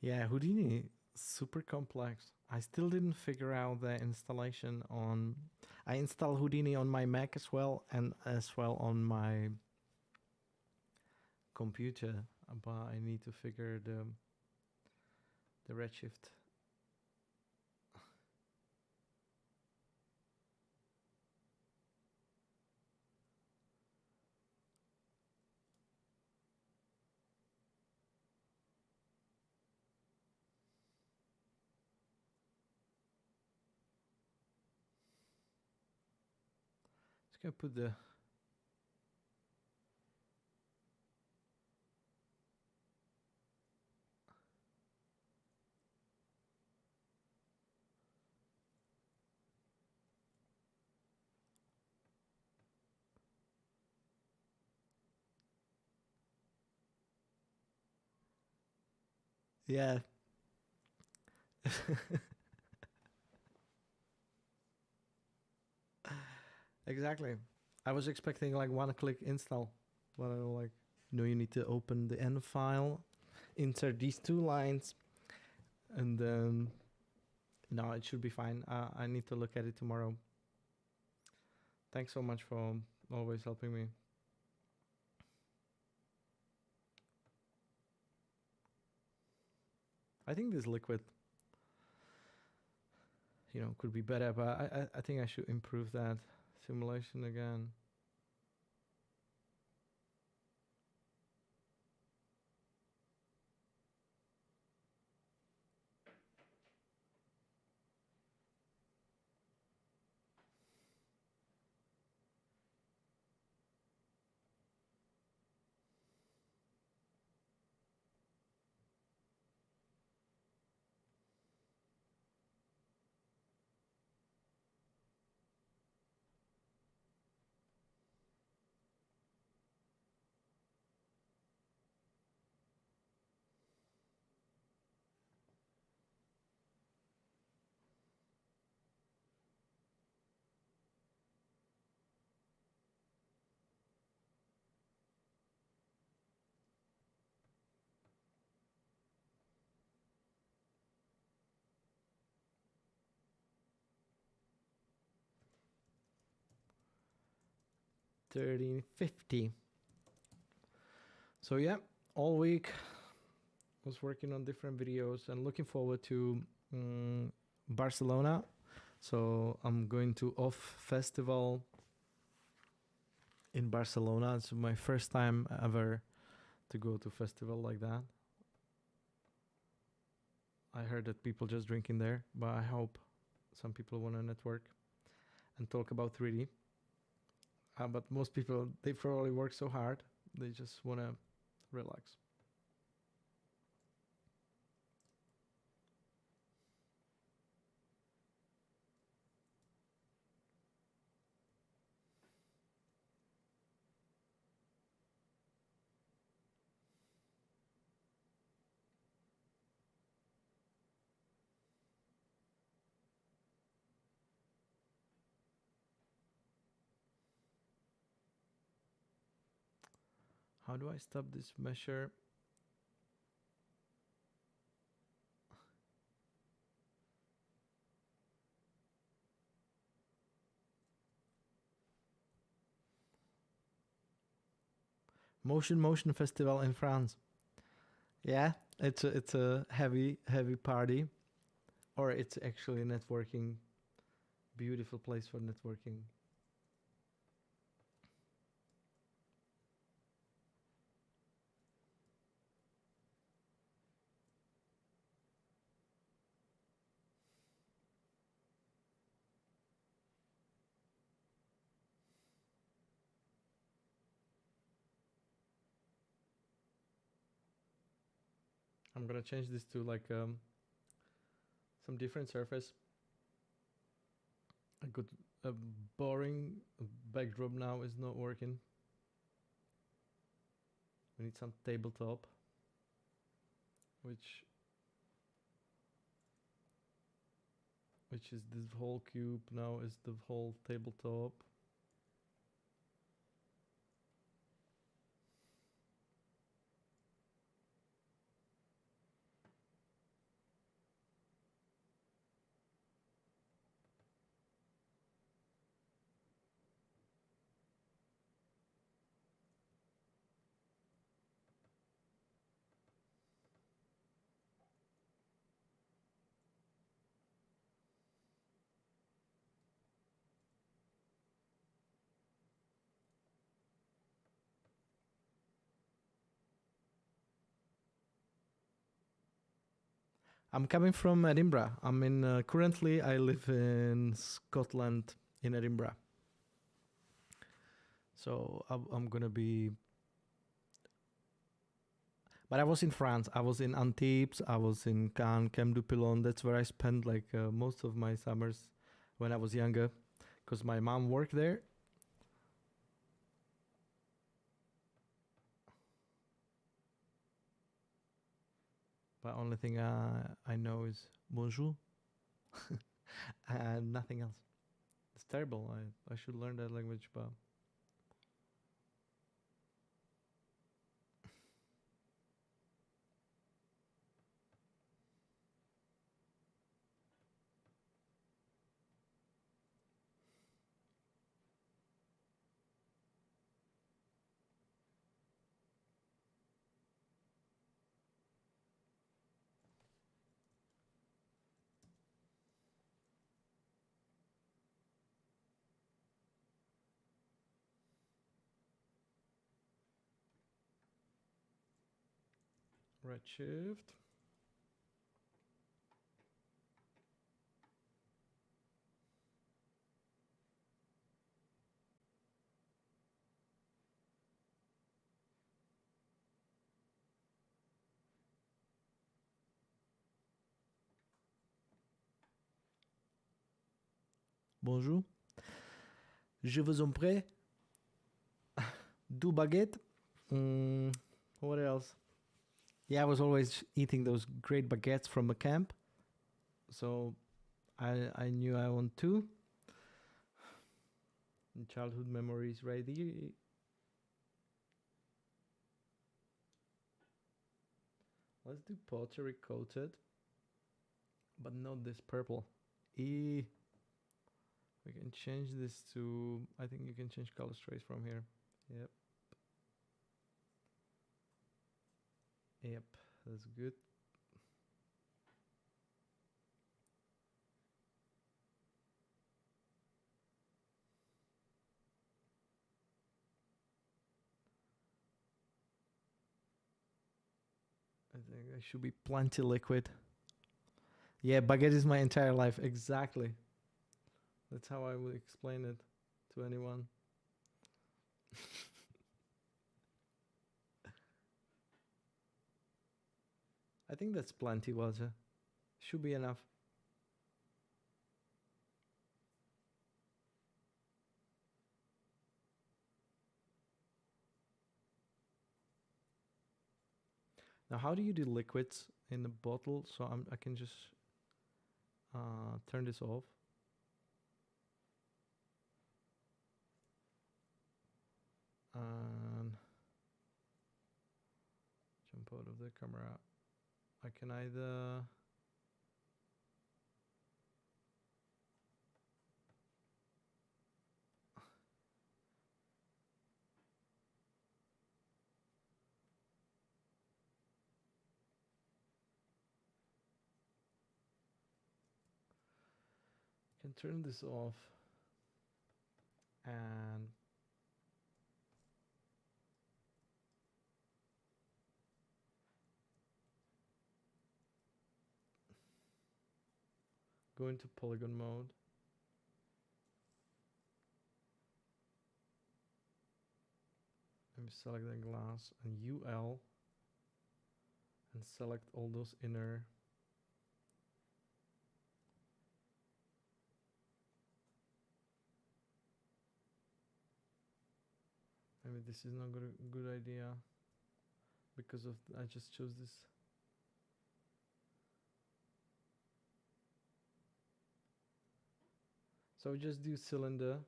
Yeah, Houdini, super complex. I still didn't figure out the installation on. I install Houdini on my Mac as well, and as well on my computer, but I need to figure the Redshift. Just gonna put the. Yeah. Exactly. I was expecting like one click install, but I like, no, you need to open the end file, insert these two lines, and then no, it should be fine. I need to look at it tomorrow. Thanks so much for always helping me. I think this liquid could be better. But I think I should improve that simulation again. $13.50. So yeah, all week was working on different videos and looking forward to Barcelona. So I'm going to Off Festival in Barcelona. It's my first time ever to go to festival like that. I heard that people just drinking there, but I hope some people want to network and talk about 3D. But most people, they probably work so hard, they just want to relax. How do I stop this measure? Motion Festival in France. Yeah, it's a heavy party, or it's actually a networking, beautiful place for networking. I'm gonna change this to like some different surface. A good boring backdrop now is not working. We need some tabletop, which is this whole cube now is the whole tabletop. I'm coming from Edinburgh. I'm in currently I live in Scotland in Edinburgh. So I'm gonna be. But I was in France. I was in Antibes. I was in Cannes, Cam du Pilon. That's where I spent like most of my summers when I was younger, because my mom worked there. But only thing I know is bonjour and nothing else. It's terrible. I should learn that language, but Redshift. Bonjour. Je vous en prie. Du baguette. What else? Yeah, I was always eating those great baguettes from a camp. So I knew I want two. Childhood memories right there. Let's do pottery coated. But not this purple. We can change this to, I think you can change color trace from here. Yep. Yep, that's good. I think there should be plenty liquid. Yeah, baguette is my entire life. Exactly. That's how I would explain it to anyone. I think that's plenty water. Should be enough. Now, how do you do liquids in the bottle? So I can just turn this off. And jump out of the camera. I can either can turn this off and go into polygon mode. Let me select the glass and UL and select all those inner. Maybe this is not a good idea because of I just chose this. So just do cylinder.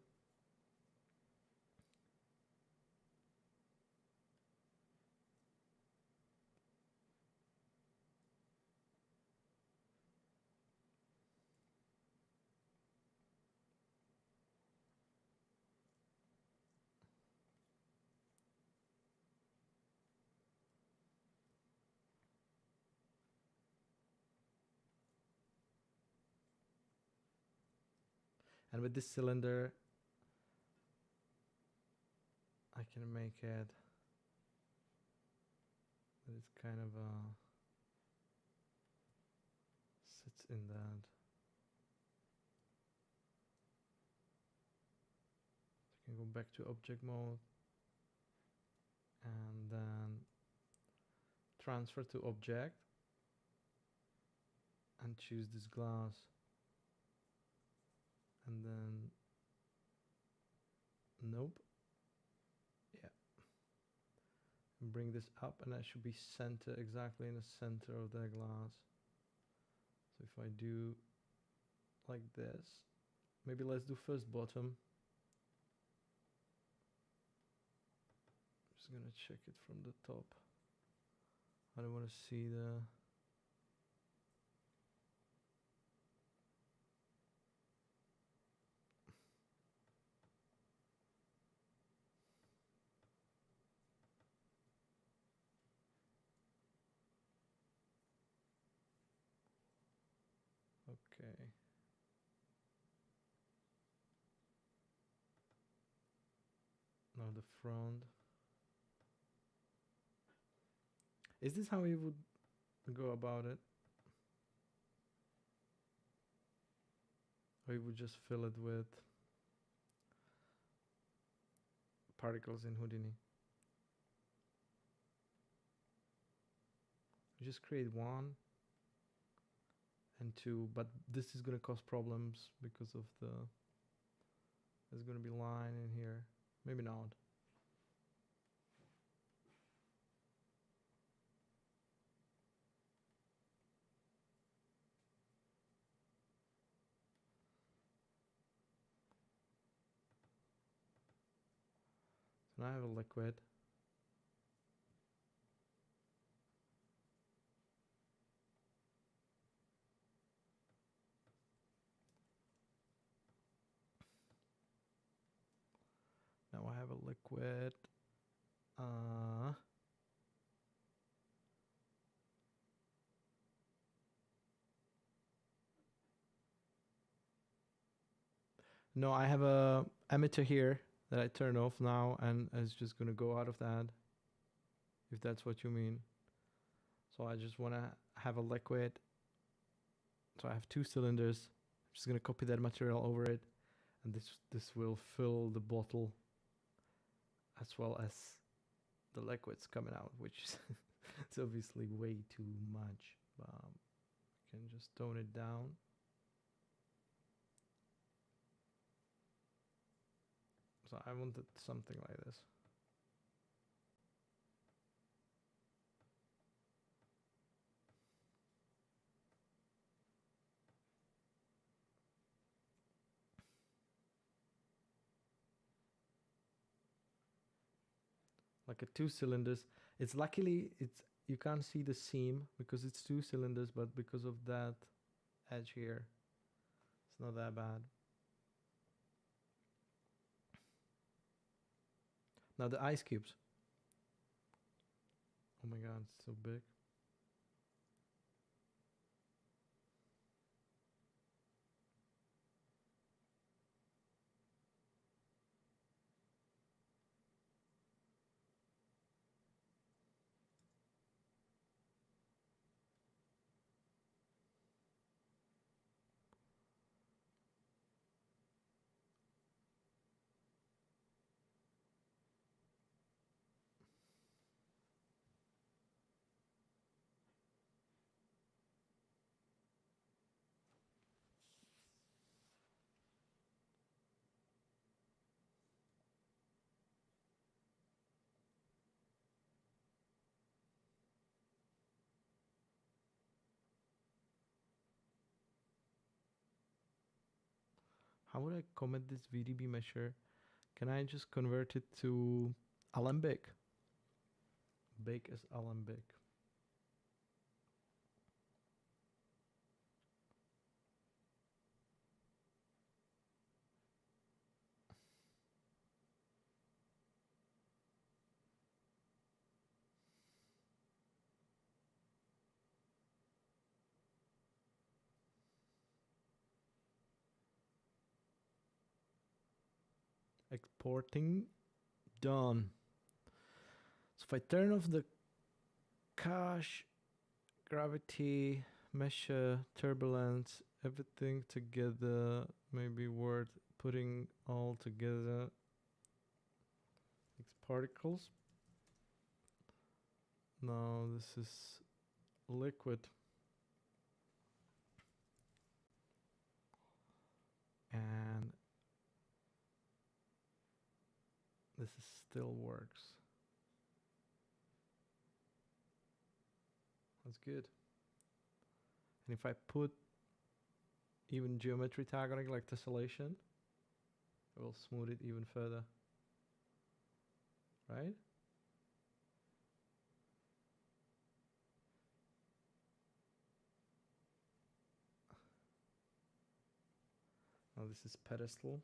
And with this cylinder, I can make it that it's kind of sits in that. So you can go back to object mode and then transfer to object and choose this glass. And then, nope. Yeah. And bring this up and that should be center, exactly in the center of the glass. So if I do like this, maybe let's do first bottom. Just gonna check it from the top. I don't want to see the okay. Now the front. Is this how you would go about it. Or you would just fill it with particles in Houdini. You just create 1 and 2, but this is gonna cause problems because of the, there's gonna be line in here. Maybe not. So now I have a liquid. Now I have a liquid. No, I have a emitter here that I turn off now, and it's just gonna go out of that, if that's what you mean. So I just wanna have a liquid. So I have 2 cylinders. I'm just gonna copy that material over it, and this will fill the bottle as well as the liquids coming out, which is it's obviously way too much. I can just tone it down. So I wanted something like this. Like a 2 cylinders. It's luckily you can't see the seam because it's 2 cylinders, but because of that edge here, it's not that bad. Now the ice cubes. Oh my god, it's so big. How would I commit this VDB measure? Can I just convert it to alembic? Bake as alembic. Exporting. Done. So if I turn off the cache, gravity, measure, turbulence, everything together, maybe worth putting all together. X particles. Now this is liquid. And this is still works. That's good. And if I put even geometry tag on it, like tessellation, it will smooth it even further. Right? Now this is pedestal.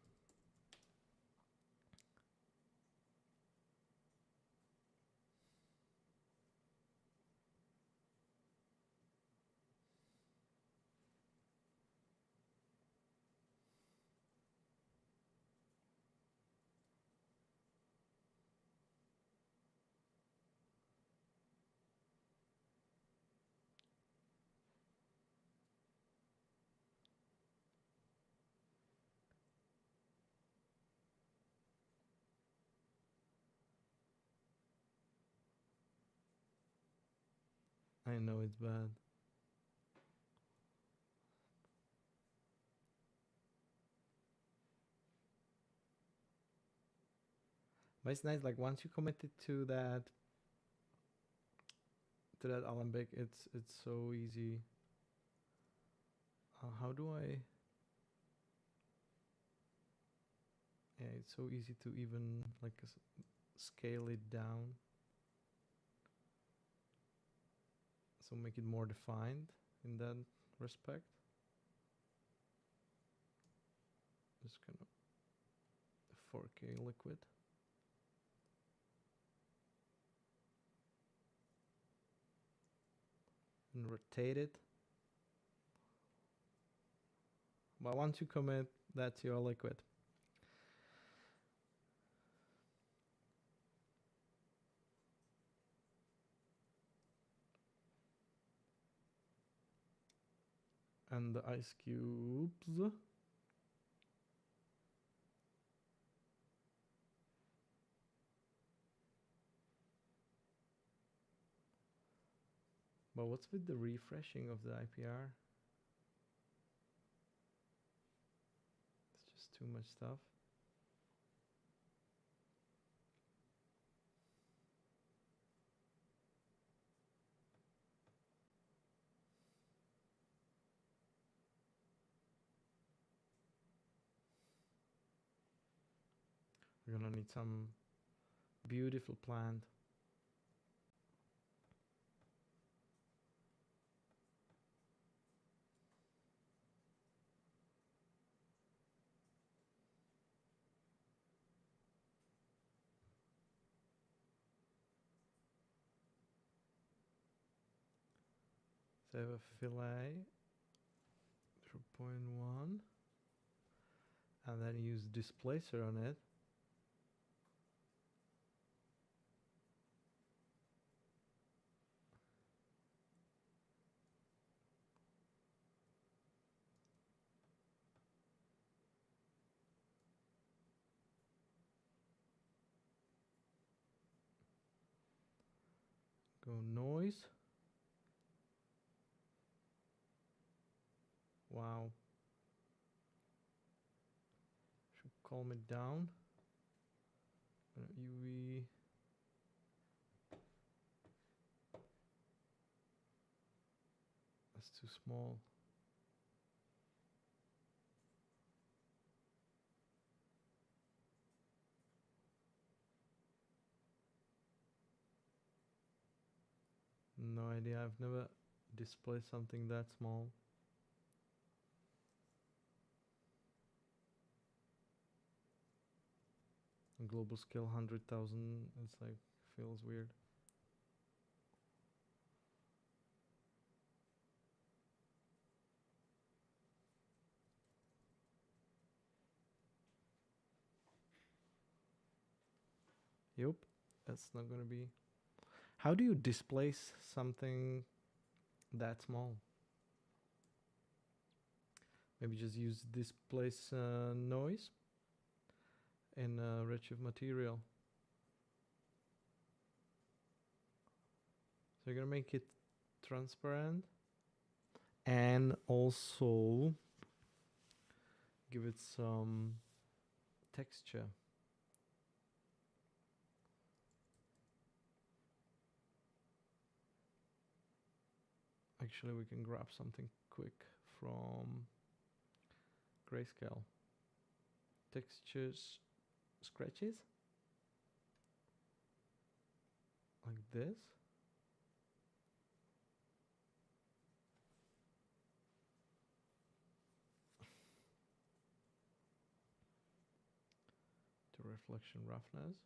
I know it's bad. But it's nice, like once you commit it to that Alembic, it's so easy. How do I? Yeah, it's so easy to even like scale it down. So make it more defined in that respect. Just kind of 4K liquid. And rotate it. But once you commit, that's your liquid. And the ice cubes. But what's with the refreshing of the IPR? It's just too much stuff. We're gonna need some beautiful plant. So I have a fillet, 0.1, and then use displacer on it. Go noise. Wow. Should calm it down. UV. That's too small. No idea. I've never displayed something that small. Global scale 100,000. It's like feels weird. Yep, that's not gonna be. How do you displace something that small? Maybe just use displace noise in Redshift material. So you're gonna make it transparent and also give it some texture. Actually, we can grab something quick from Grayscale. Textures, scratches, like this. To reflection roughness.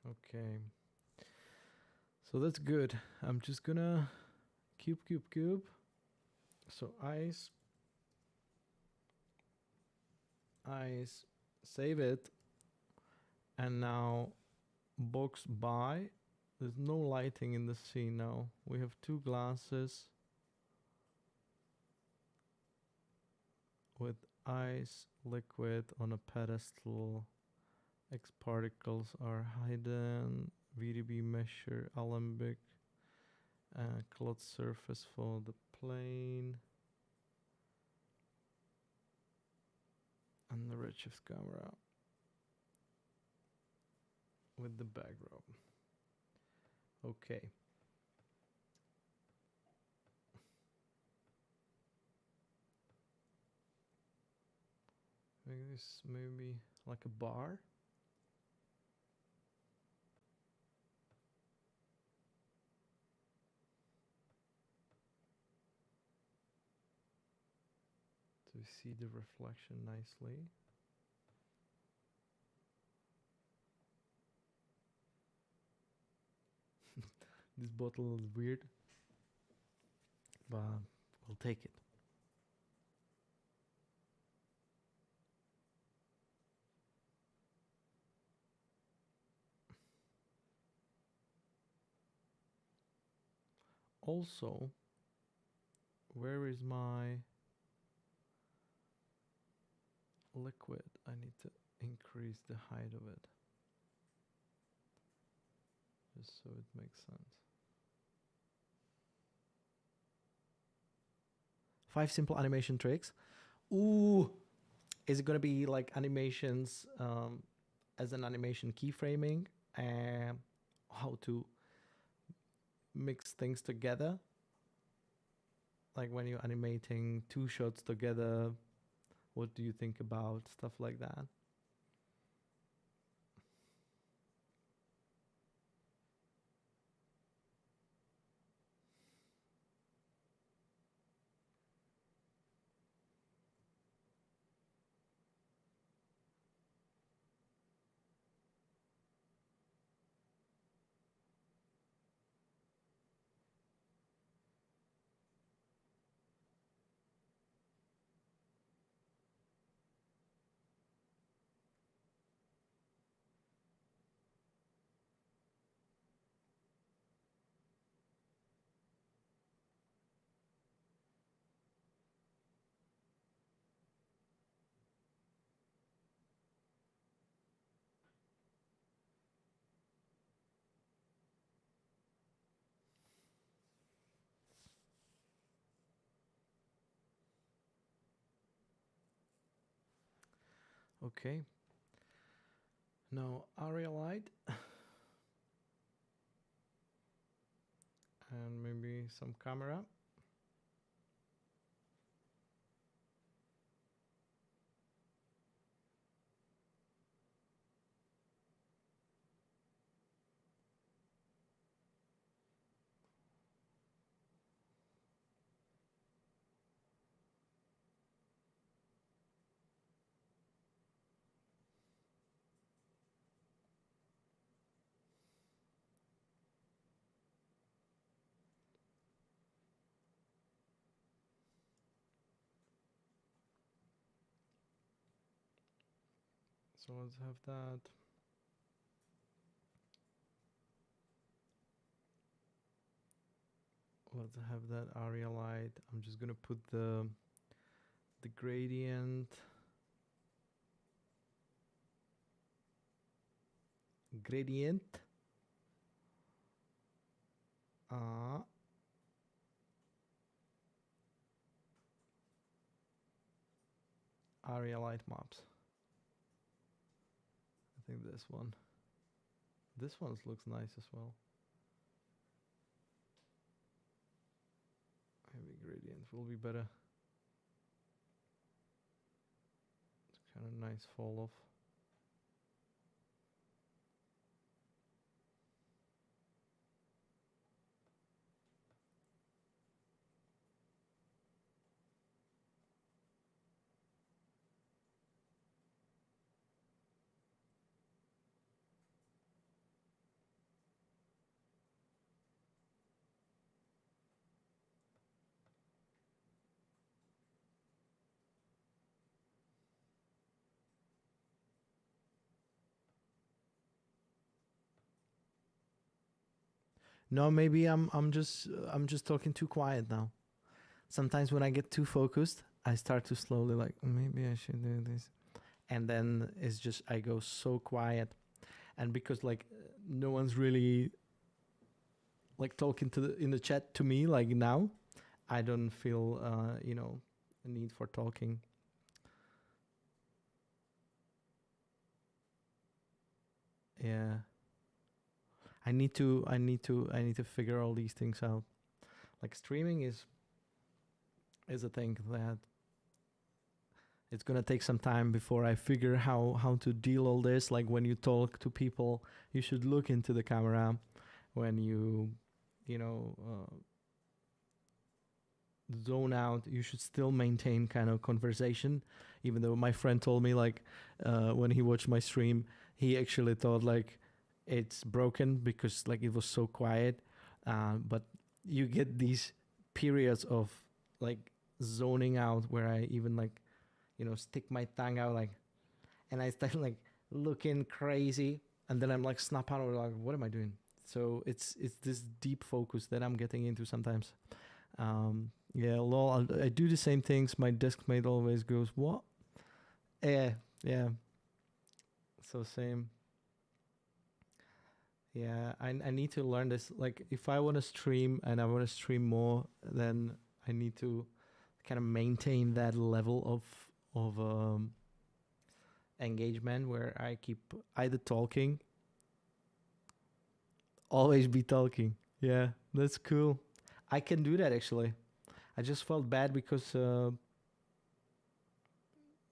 Okay. So that's good. I'm just gonna cube. So ice, save it. And now box by. There's no lighting in the scene now. We have two glasses with ice liquid on a pedestal. X particles are hidden. VDB measure alembic. Cloth surface for the plane. And the Redshift camera with the backdrop. Okay. Make this maybe like a bar. To see the reflection nicely. This bottle is weird, but we'll take it. Also, where is my liquid? I need to increase the height of it, just so it makes sense. 5 simple animation tricks. Ooh, is it gonna be like animations as an animation keyframing and how to mix things together? Like when you're animating 2 shots together, what do you think about stuff like that? Okay. Now area light and maybe some camera. So let's have that. Let's have that area light. I'm just gonna put the gradient. Uh, Area light maps. I think this one. This one looks nice as well. Maybe gradient will be better. It's kind of nice fall off. No, maybe I'm just talking too quiet now. Sometimes when I get too focused, I start to slowly like maybe I should do this, and then it's just I go so quiet, and because like no one's really like talking to in the chat to me like now, I don't feel a need for talking. Yeah, I need to figure all these things out. Like streaming is a thing that it's gonna take some time before I figure how to deal all this. Like when you talk to people, you should look into the camera. When you know zone out, you should still maintain kind of conversation. Even though my friend told me like when he watched my stream, he actually thought like it's broken because like it was so quiet. But you get these periods of like zoning out where I even like stick my tongue out like, and I start like looking crazy, and then I'm like snap out of like, what am I doing? So it's this deep focus that I'm getting into sometimes. Yeah, lol. I do the same things. My deskmate always goes, "What?" Yeah, yeah. So same. Yeah, I need to learn this. Like, if I want to stream and I want to stream more, then I need to kind of maintain that level of engagement where I keep either talking, always be talking. Yeah, that's cool. I can do that actually. I just felt bad because you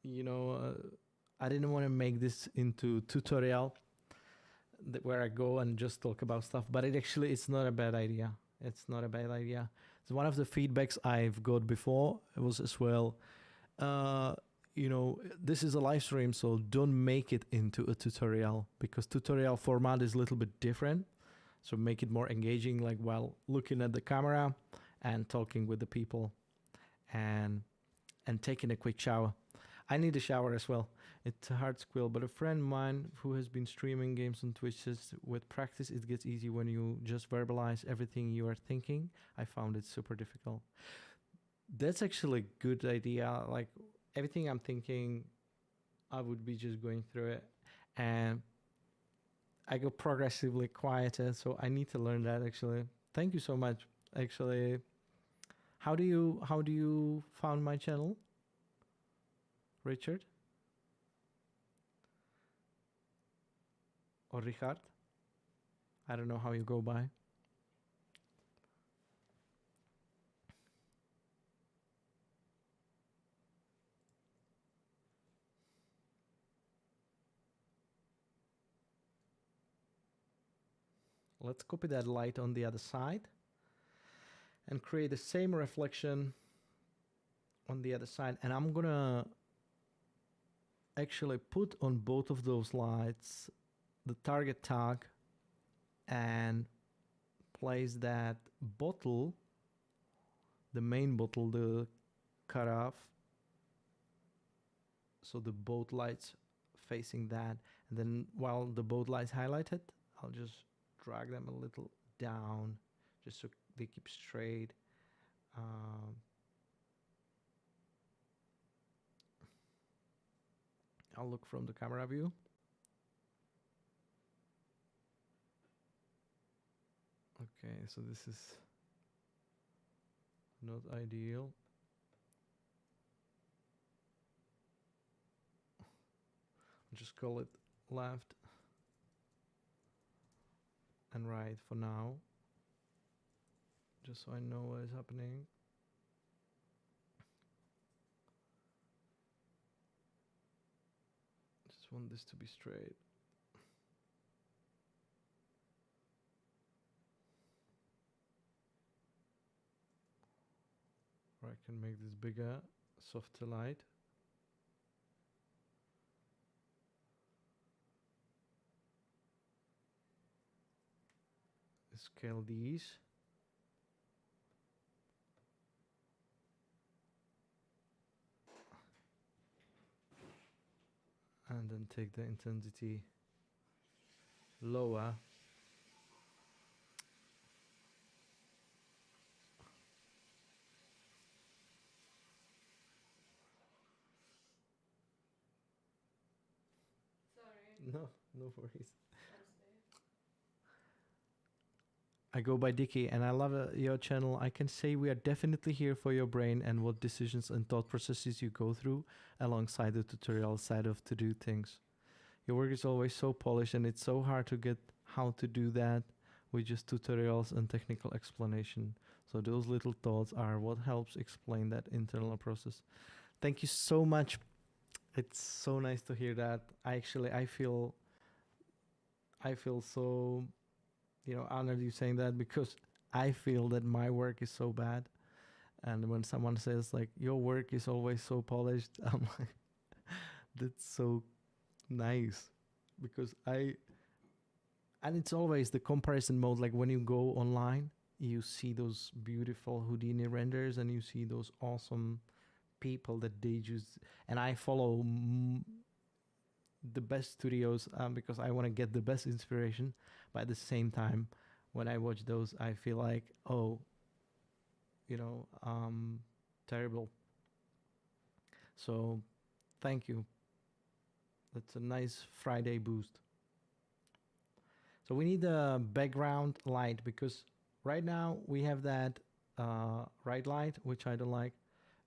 know uh, I didn't want to make this into tutorial where I go and just talk about stuff, but it's not a bad idea. It's not a bad idea. So one of the feedbacks I've got before was as well, uh, this is a live stream, so don't make it into a tutorial because tutorial format is a little bit different. So make it more engaging, like while looking at the camera and talking with the people, and taking a quick shower. I need a shower as well. It's a hard skill, but a friend of mine who has been streaming games on Twitch says with practice it gets easy when you just verbalize everything you are thinking. I found it super difficult. That's actually a good idea. Like everything I'm thinking, I would be just going through it, and I go progressively quieter. So I need to learn that actually. Thank you so much. Actually, how do you found my channel, Richard or Richard? I don't know how you go by. Let's copy that light on the other side and create the same reflection on the other side. And I'm gonna actually put on both of those lights the target tag and place that bottle, the main bottle, the cutoff, so the both lights facing that. And then while the both lights highlighted, I'll just drag them a little down just so they keep straight. Um, I'll look from the camera view. Okay, so this is not ideal. I'll just call it left and right for now, just so I know what is happening. Just want this to be straight. Or I can make this bigger, softer light. Scale these. And then take the intensity lower. No, no worries. I go by Dicky, and I love your channel. I can say we are definitely here for your brain and what decisions and thought processes you go through alongside the tutorial side of to do things. Your work is always so polished, and it's so hard to get how to do that with just tutorials and technical explanation. So those little thoughts are what helps explain that internal process. Thank you so much. It's so nice to hear that. I feel so, honored you saying that, because I feel that my work is so bad. And when someone says like your work is always so polished, I'm like, that's so nice, because and it's always the comparison mode. Like when you go online, you see those beautiful Houdini renders, and you see those awesome people that they just, and I follow the best studios, because I want to get the best inspiration. But at the same time, when I watch those, I feel like, oh, terrible. So thank you. That's a nice Friday boost. So we need a background light, because right now we have that right light, which I don't like,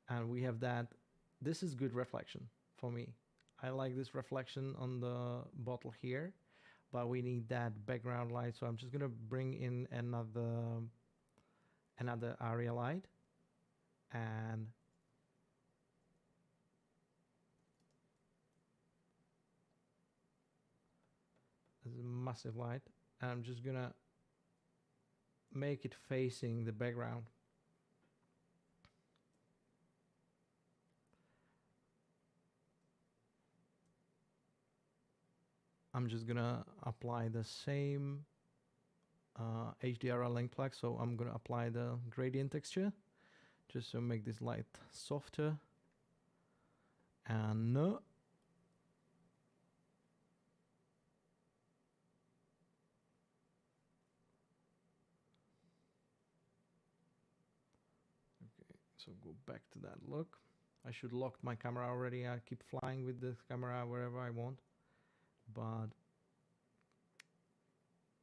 and we have that. This is good reflection for me. I like this reflection on the bottle here, but we need that background light. So I'm just gonna bring in another area light, and there's a massive light, and I'm just gonna make it facing the background. I'm just gonna apply the same HDRI link plug. So I'm gonna apply the gradient texture just to make this light softer. And no. Okay, so go back to that look. I should lock my camera already. I keep flying with the camera wherever I want, but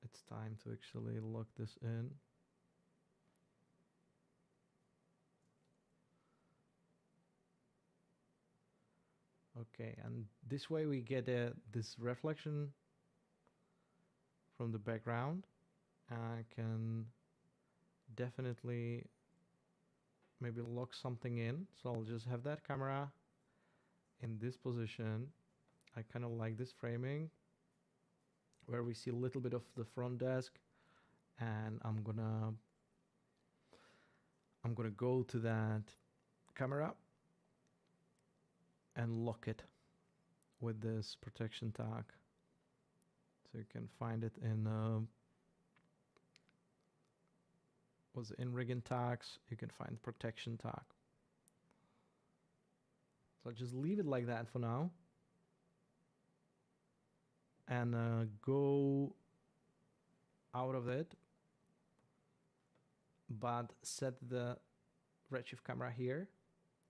it's time to actually lock this in. Okay, and this way we get this reflection from the background. I can definitely maybe lock something in. So I'll just have that camera in this position. I kind of like this framing where we see a little bit of the front desk, and I'm gonna go to that camera and lock it with this protection tag. So you can find it in was in rigging tags. You can find protection tag. So just leave it like that for now, and go out of it, but set the Redshift camera here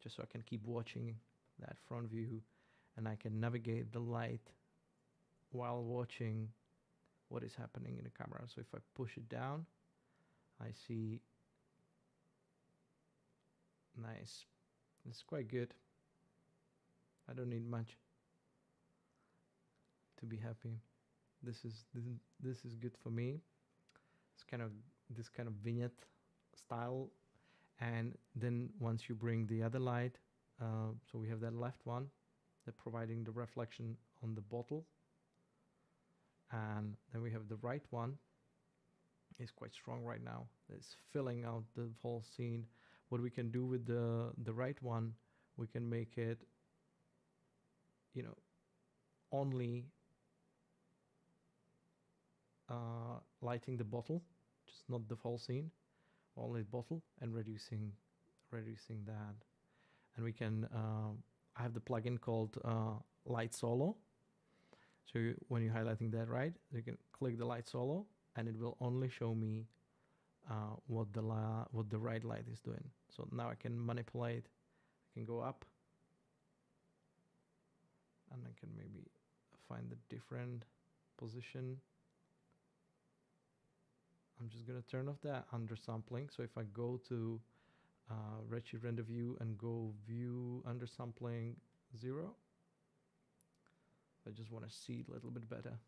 just so I can keep watching that front view, and I can navigate the light while watching what is happening in the camera. So if I push it down, I see nice. It's quite good. I don't need much to be happy. This is good for me. It's kind of this kind of vignette style. And then once you bring the other light, so we have that left one, that providing the reflection on the bottle, and then we have the right one. Is quite strong right now. It's filling out the whole scene. What we can do with the right one, we can make it, only lighting the bottle, just not the whole scene, only bottle, and reducing that. And we can I have the plugin called Light Solo. So when you're highlighting that, right, you can click the Light Solo, and it will only show me what the right light is doing. So now I can manipulate. I can go up, and I can maybe find the different position. I'm just gonna turn off that undersampling. So if I go to Redshift render view and go view undersampling 0, I just want to see it a little bit better.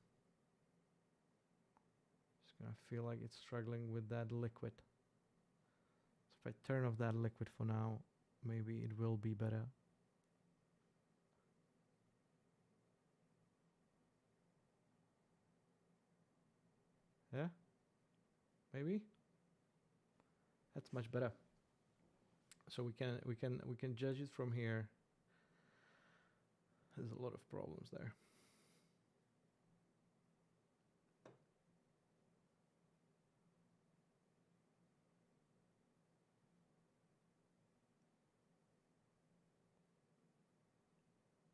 Just gonna feel like it's struggling with that liquid. So if I turn off that liquid for now, maybe it will be better. Yeah, maybe that's much better. So we can judge it from here. There's a lot of problems there.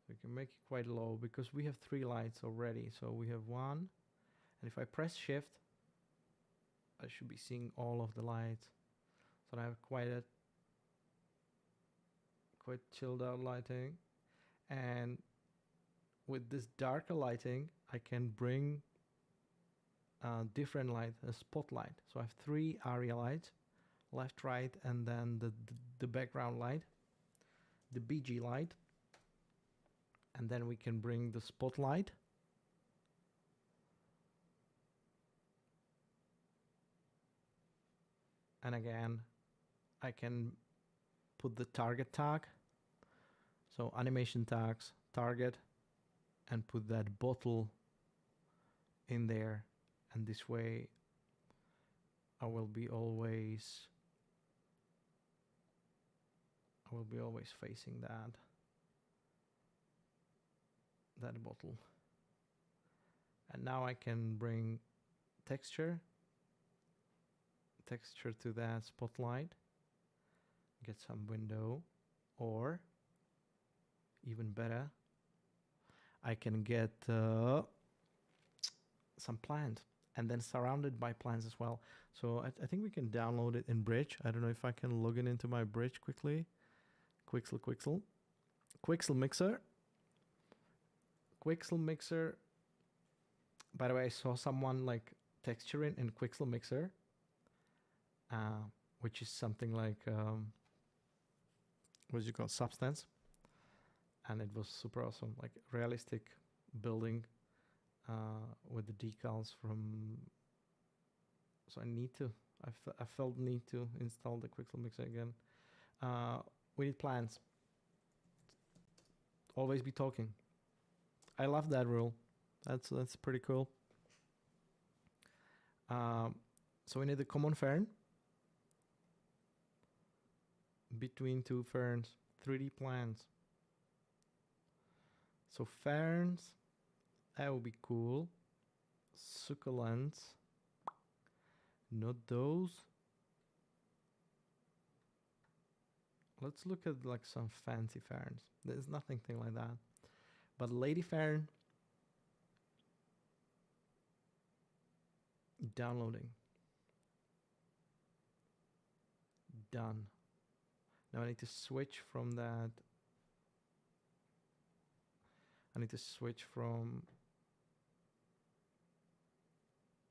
We can make it quite low because we have 3 lights already. So we have 1, and if I press shift, I should be seeing all of the lights. So I have quite chilled out lighting, and with this darker lighting I can bring different light, a spotlight. So I have 3 area lights, left, right, and then the background light, the BG light, and then we can bring the spotlight. And again, I can put the target tag. So animation tags, target, and put that bottle in there. And this way I will be always facing that bottle. And now I can bring texture to that spotlight, get some window, or even better, I can get some plant and then surrounded by plants as well. So I think we can download it in Bridge. I don't know if I can log in into my Bridge quickly. Quixel Mixer. Quixel Mixer. By the way, I saw someone like texturing in Quixel Mixer, which is something like what is it called, Substance, and it was super awesome, like realistic building with the decals from. So I felt need to install the Quixel Mixer again. We need plans. Always be talking. I love that rule. That's pretty cool. So we need a common fern between 2 ferns, 3D plants. So ferns, that would be cool. Succulents, not those. Let's look at like some fancy ferns. There's nothing like that. But lady fern, downloading. Done. Now I need to switch from that. I need to switch from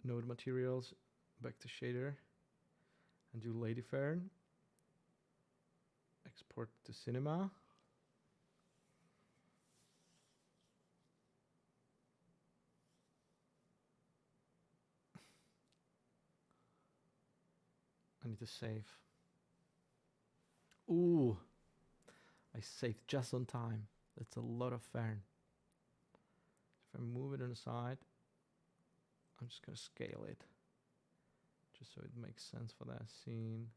node materials back to shader and do lady fern. Export to cinema. I need to save. Ooh, I saved just on time. That's a lot of fern. If I move it on the side, I'm just gonna scale it just so it makes sense for that scene.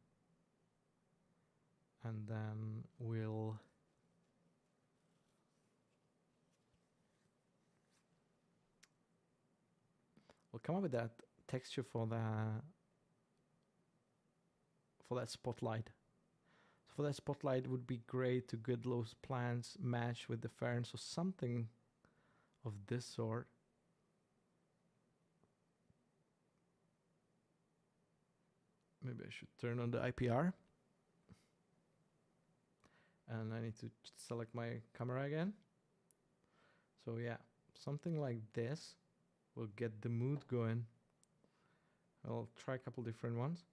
And then we'll come up with that texture for that spotlight. So for that spotlight, it would be great to get those plants match with the fern, so something of this sort. Maybe I should turn on the IPR. And I need to select my camera again. So yeah, something like this will get the mood going. I'll try a couple different ones.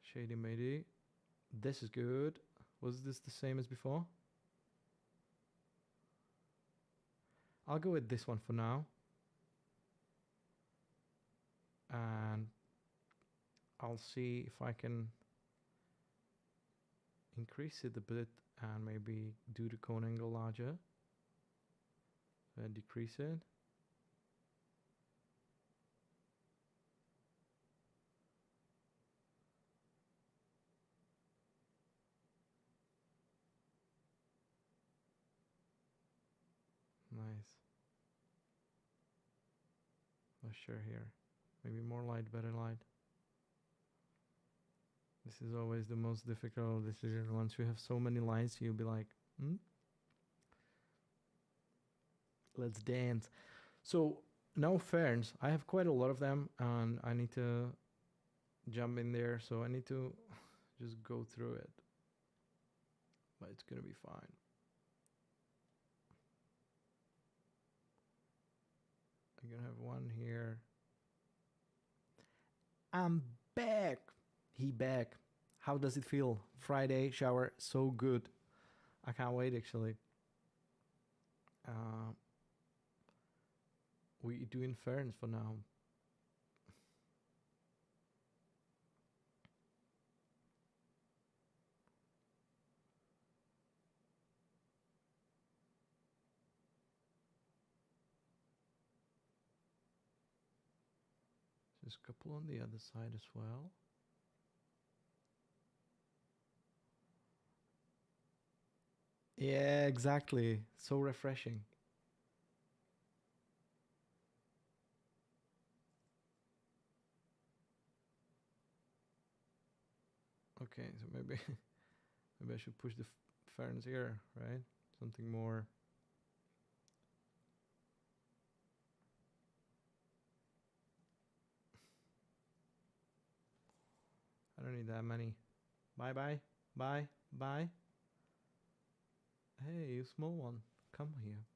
Shady Mady. This is good. Was this the same as before? I'll go with this one for now. And I'll see if I can increase it a bit and maybe do the cone angle larger. So I decrease it. Nice. Not sure here. Maybe more light, better light. This is always the most difficult decision. Once you have so many lights, you'll be like, let's dance. So now ferns, I have quite a lot of them and I need to jump in there. So I need to just go through it. But it's gonna be fine. I'm gonna have one here. I'm back. He back. How does it feel? Friday shower, so good. I can't wait actually. We doing ferns for now. There's a couple on the other side as well. Yeah, exactly. So refreshing. Okay, so maybe maybe I should push the ferns here, right? Something more. I don't need that many. Bye bye. Bye. Bye. Hey, you small one. Come here.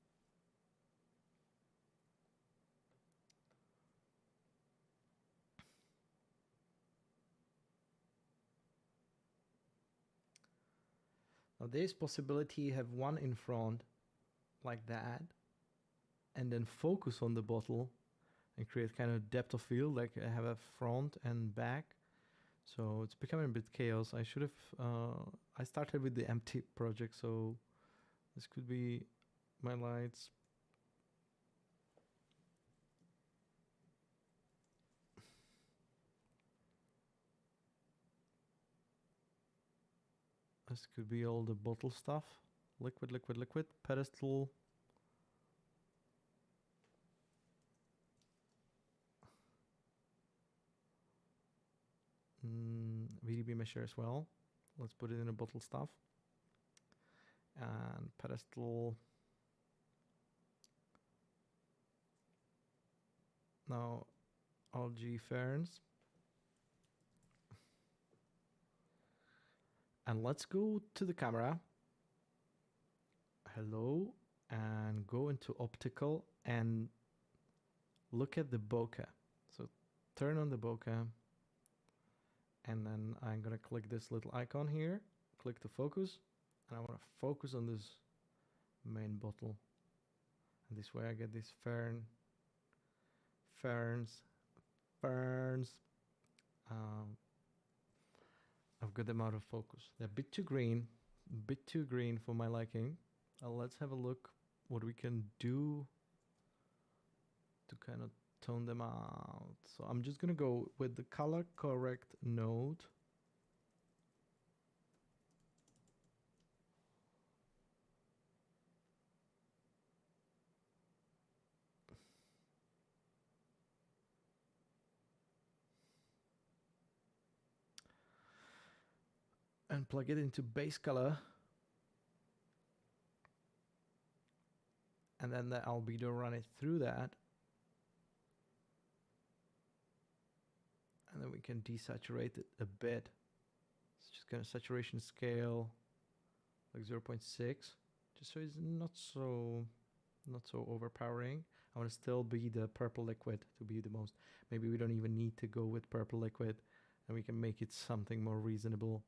Now there's possibility have one in front like that and then focus on the bottle and create kind of depth of field, like I have a front and back. So it's becoming a bit chaos. I should have, I started with the empty project, so this could be my lights. This could be all the bottle stuff. Liquid, liquid, liquid, pedestal. VDB measure as well. Let's put it in a bottle stuff. And pedestal. Now, algae ferns. And let's go to the camera. Hello. And go into optical and look at the bokeh. So turn on the bokeh. And then I'm going to click this little icon here. Click the focus. And I want to focus on this main bottle. And this way I get this ferns. I've got them out of focus. They're a bit too green for my liking. Let's have a look what we can do to kind of tone them out. So I'm just gonna go with the color correct node. And plug it into base color. And then the albedo run it through that. And then we can desaturate it a bit. It's just gonna saturation scale like 0.6, just so it's not so overpowering. I want to still be the purple liquid to be the most. Maybe we don't even need to go with purple liquid, and we can make it something more reasonable.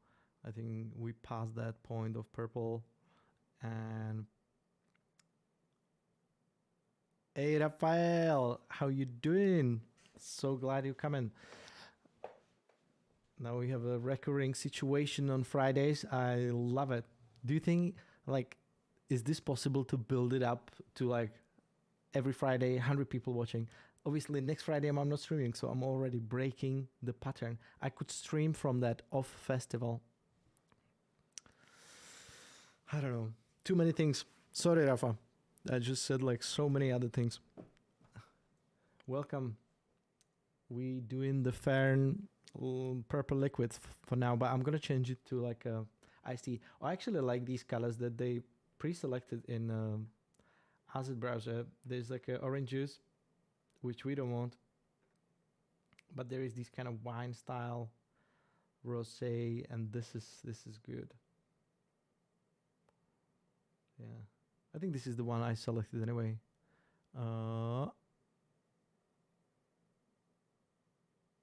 I think we passed that point of purple. And hey, Rafael, how you doing? So glad you come in. Now we have a recurring situation on Fridays. I love it. Do you think, like, is this possible to build it up to like every Friday, 100 people watching? Obviously, next Friday I'm not streaming, so I'm already breaking the pattern. I could stream from that off festival. I don't know. Too many things. Sorry, Rafa. I just said like so many other things. Welcome. We doing the Fern purple liquid for now, but I'm gonna change it to like a iced tea. I actually like these colors that they pre-selected in Acid browser. There's like a orange juice, which we don't want, but there is this kind of wine style rosé, and this is good. Yeah, I think this is the one I selected anyway.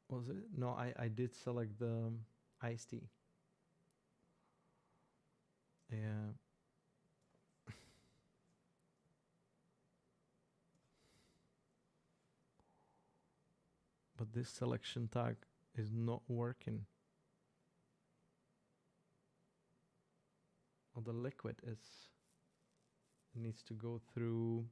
Was it? No, I did select the iced tea. Yeah. But this selection tag is not working. Or the liquid needs to go through.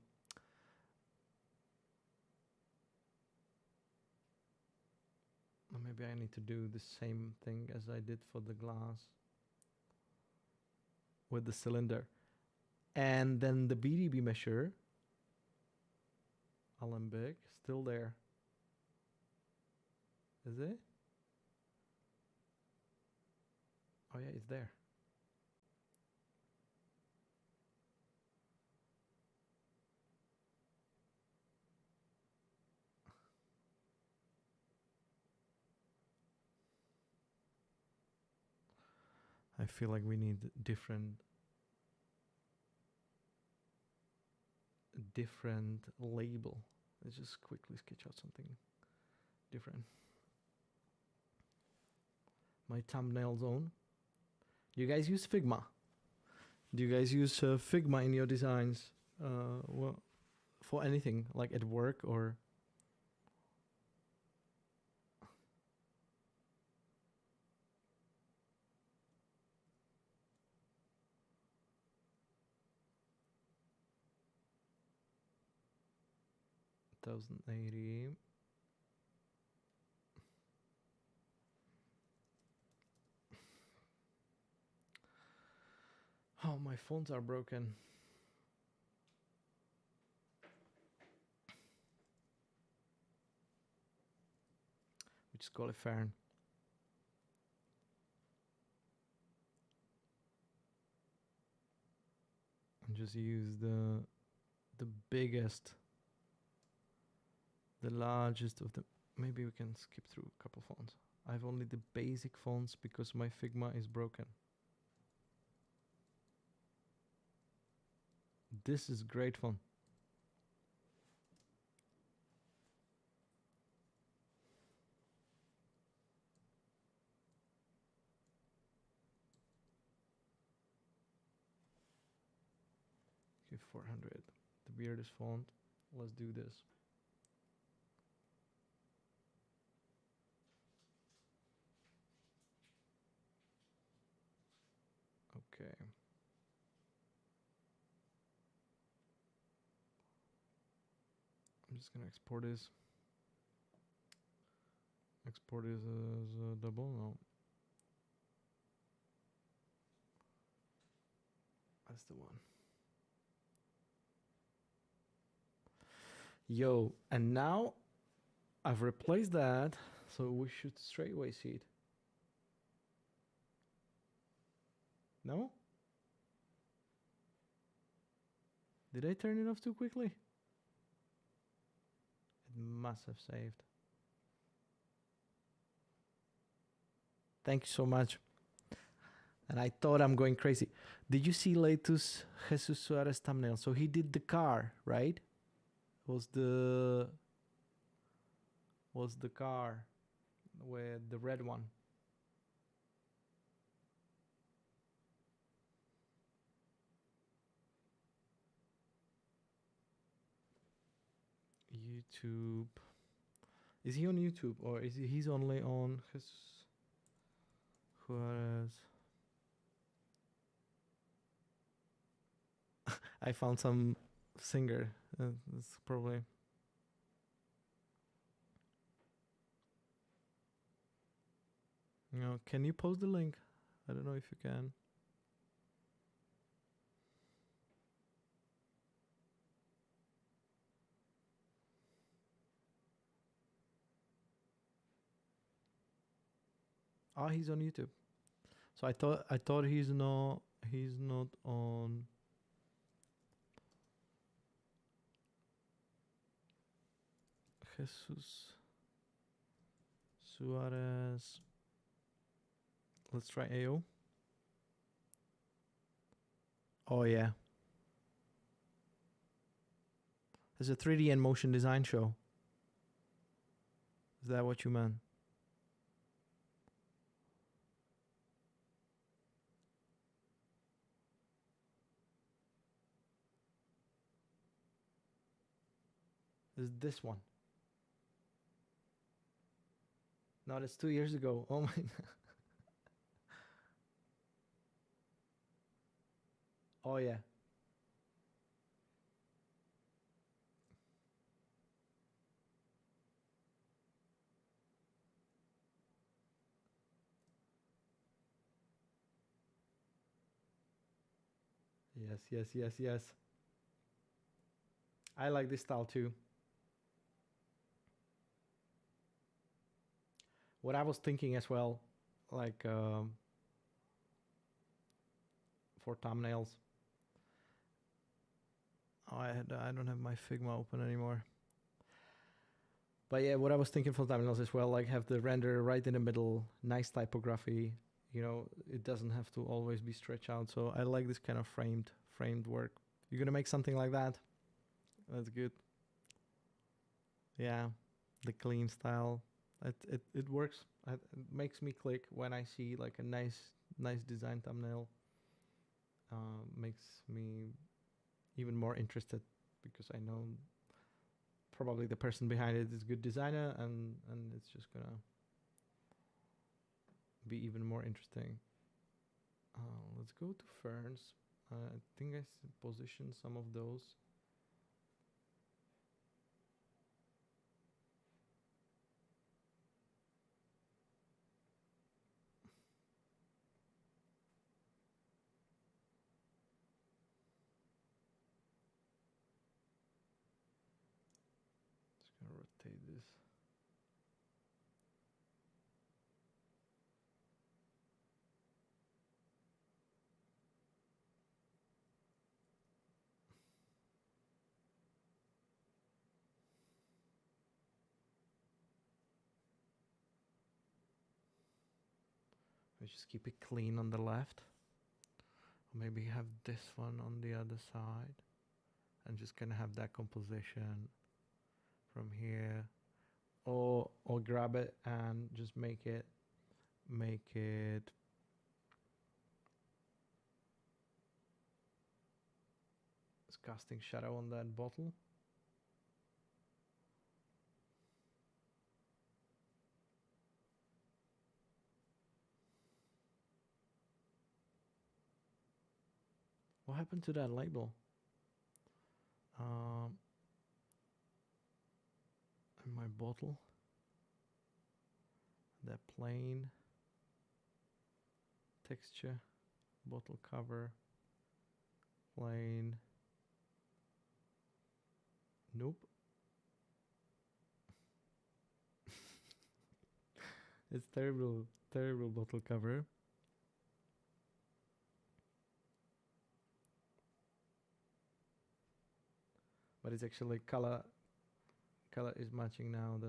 Or maybe I need to do the same thing as I did for the glass with the cylinder. And then the BDB measure, Alembic, still there. Is it? Oh yeah, it's there. I feel like we need different label. Let's just quickly sketch out something different. My thumbnail zone. Do you guys use Figma? Do you guys use Figma in your designs? Well, for anything, like at work or? $1,080. Oh, my phones are broken. We just call it Fern. And just use the biggest, the largest of the. Maybe we can skip through a couple fonts. I have only the basic fonts because my Figma is broken. This is great fun. Okay, 400. The weirdest font. Let's do this. Okay. I'm just gonna export this. Export this as a double. No. That's the one. Yo, and now I've replaced that, so we should straight away see it. No? Did I turn it off too quickly? It must have saved. Thank you so much. And I thought I'm going crazy. Did you see latest Jesus Suarez thumbnail? So he did the car, right? Was the car with the red one? YouTube. Is he on YouTube or is he's only on Jesus Suarez? I found some singer. It's probably. No, can you post the link? I don't know if you can. Ah, he's on YouTube. So I thought he's not on. Jesus Suarez. Let's try AO. Oh yeah. It's a 3D and motion design show. Is that what you meant? Is this one? No, that's 2 years ago. Oh my. Oh yeah. Yes, yes, yes, yes. I like this style too. What I was thinking as well, like for thumbnails. Oh, I don't have my Figma open anymore. But yeah, what I was thinking for thumbnails as well, like have the render right in the middle, nice typography. You know, it doesn't have to always be stretched out. So I like this kind of framed work. You're gonna make something like that? That's good. Yeah, the clean style. It works. It makes me click when I see like a nice design thumbnail. Makes me even more interested because I know probably the person behind it is a good designer, and it's just gonna be even more interesting. Let's go to ferns. I think I positioned some of those. Just gonna rotate this. We just keep it clean on the left. Or maybe have this one on the other side. And just gonna have that composition from here. Or grab it and just make it it's casting shadow on that bottle. What happened to that label? In my bottle, that plain texture, bottle cover, plain. Nope. It's terrible bottle cover. But it's actually color is matching now.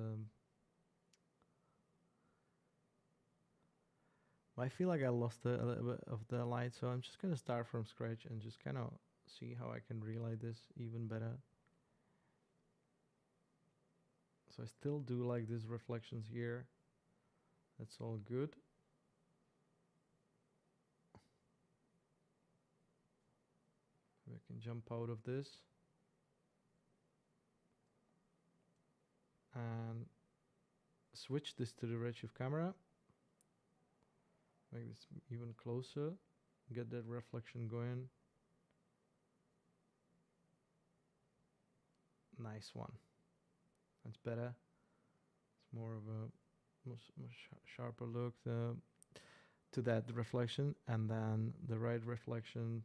I feel like I lost a little bit of the light, so I'm just gonna start from scratch and just kind of see how I can relight this even better. So I still do like these reflections here. That's all good. We can jump out of this and switch this to the Redshift camera. Make this even closer. Get that reflection going. Nice one. That's better. It's more of a much sharper look to that reflection, and then the right reflection.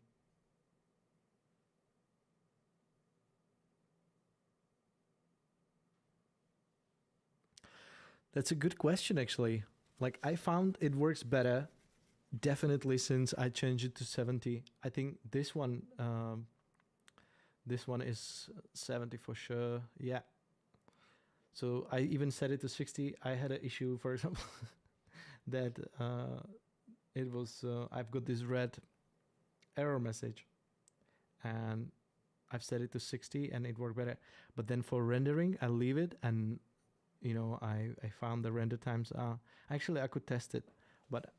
That's a good question, actually. Like, I found it works better, definitely, since I changed it to 70. I think this one is 70 for sure. Yeah. So I even set it to 60. I had an issue, for example, that it was I've got this red error message, and I've set it to 60 and it worked better. But then for rendering, I leave it, and I found the render times are actually, I could test it, but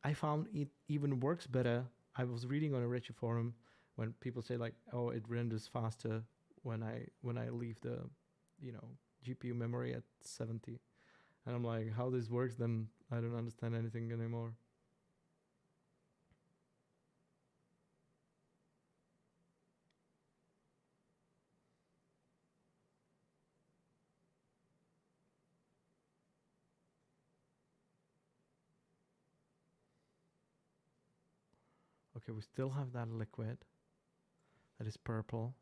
I found it even works better. I was reading on a Redshift forum when people say like, oh, it renders faster when I leave the GPU memory at 70, and I'm like, how this works, then I don't understand anything anymore. Okay, we still have that liquid that is purple,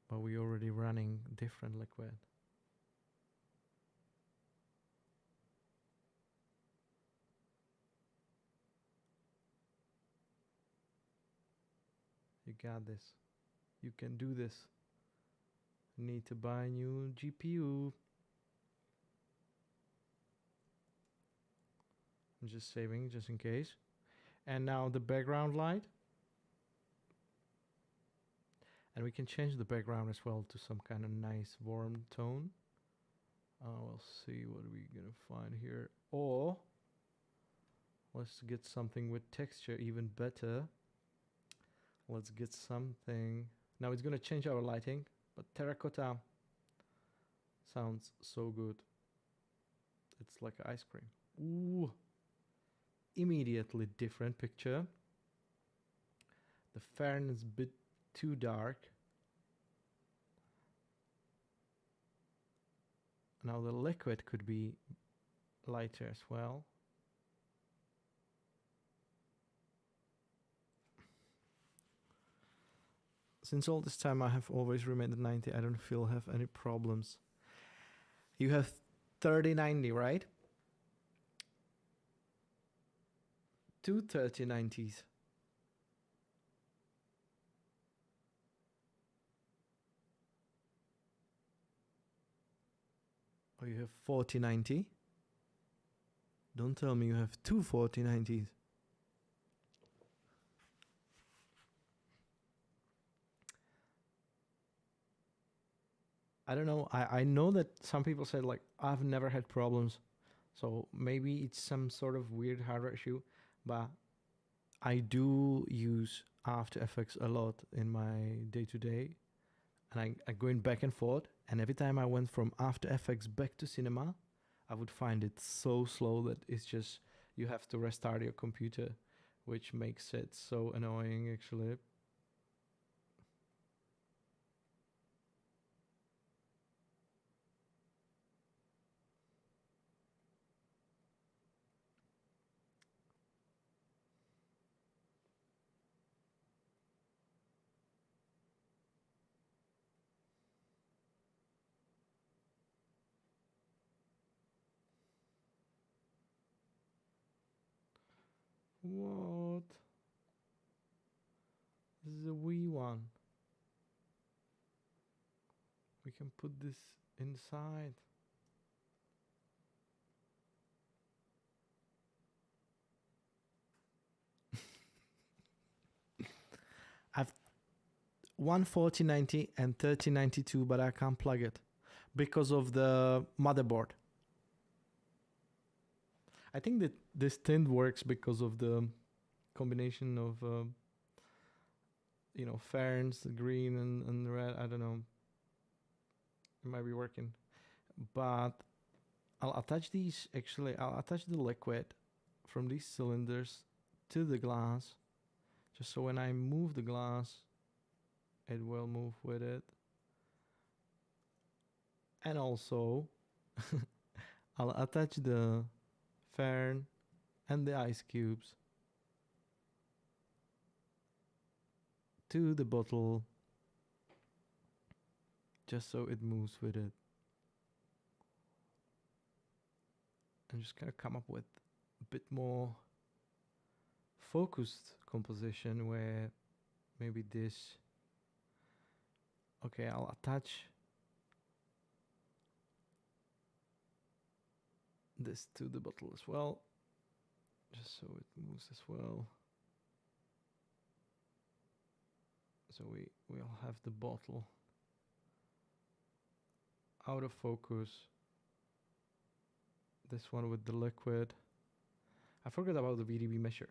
but we're already running different liquid. You got this. You can do this. Need to buy a new GPU. I'm just saving just in case. And now the background light. And we can change the background as well to some kind of nice warm tone. We'll see what we're gonna find here. Or let's get something with texture, even better. Let's get something. Now it's gonna change our lighting, but terracotta sounds so good. It's like ice cream. Ooh. Immediately different picture. The fern is a bit too dark. Now the liquid could be lighter as well. Since all this time I have always remained at 90, I don't feel have any problems. You have 3090, right? Two 3090s. Or you have 4090? Don't tell me you have two 4090s. I don't know. I know that some people said like, I've never had problems. So maybe it's some sort of weird hardware issue, but I do use After Effects a lot in my day-to-day, and I going back and forth, and every time I went from After Effects back to Cinema, I would find it so slow that it's just, you have to restart your computer, which makes it so annoying actually. What? This is a wee one. We can put this inside. I've one 4090 and 3092, but I can't plug it because of the motherboard. I think that this tint works because of the combination of ferns, green and red. I don't know. It might be working, but I'll attach these. Actually, I'll attach the liquid from these cylinders to the glass, just so when I move the glass, it will move with it. And also, I'll attach the fern and the ice cubes to the bottle, just so it moves with it. And just kind of come up with a bit more focused composition where maybe this. Okay, I'll attach this to the bottle as well, just so it moves as well. So we'll have the bottle out of focus. This one with the liquid. I forgot about the VDB measure.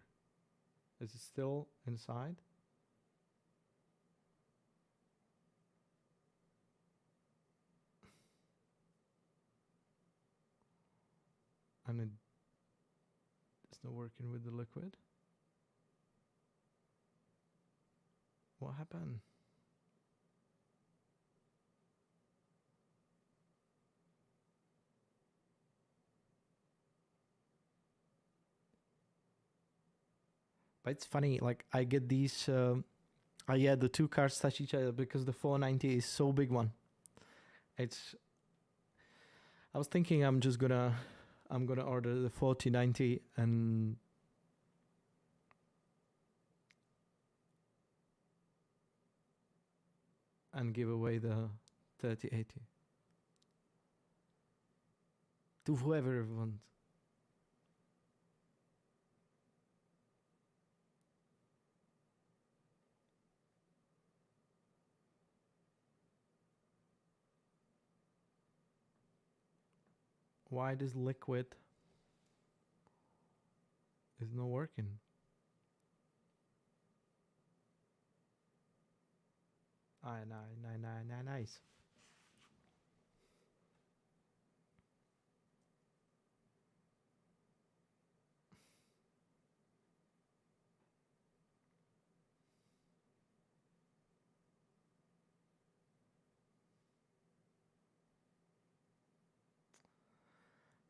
Is it still inside? And it's not working with the liquid. What happened? But it's funny, like I get these, yeah, the two cards touch each other because the 490 is so big one. I was thinking I'm gonna order the 4090 and give away the 3080 to whoever wants. Why this liquid is not working? Nice.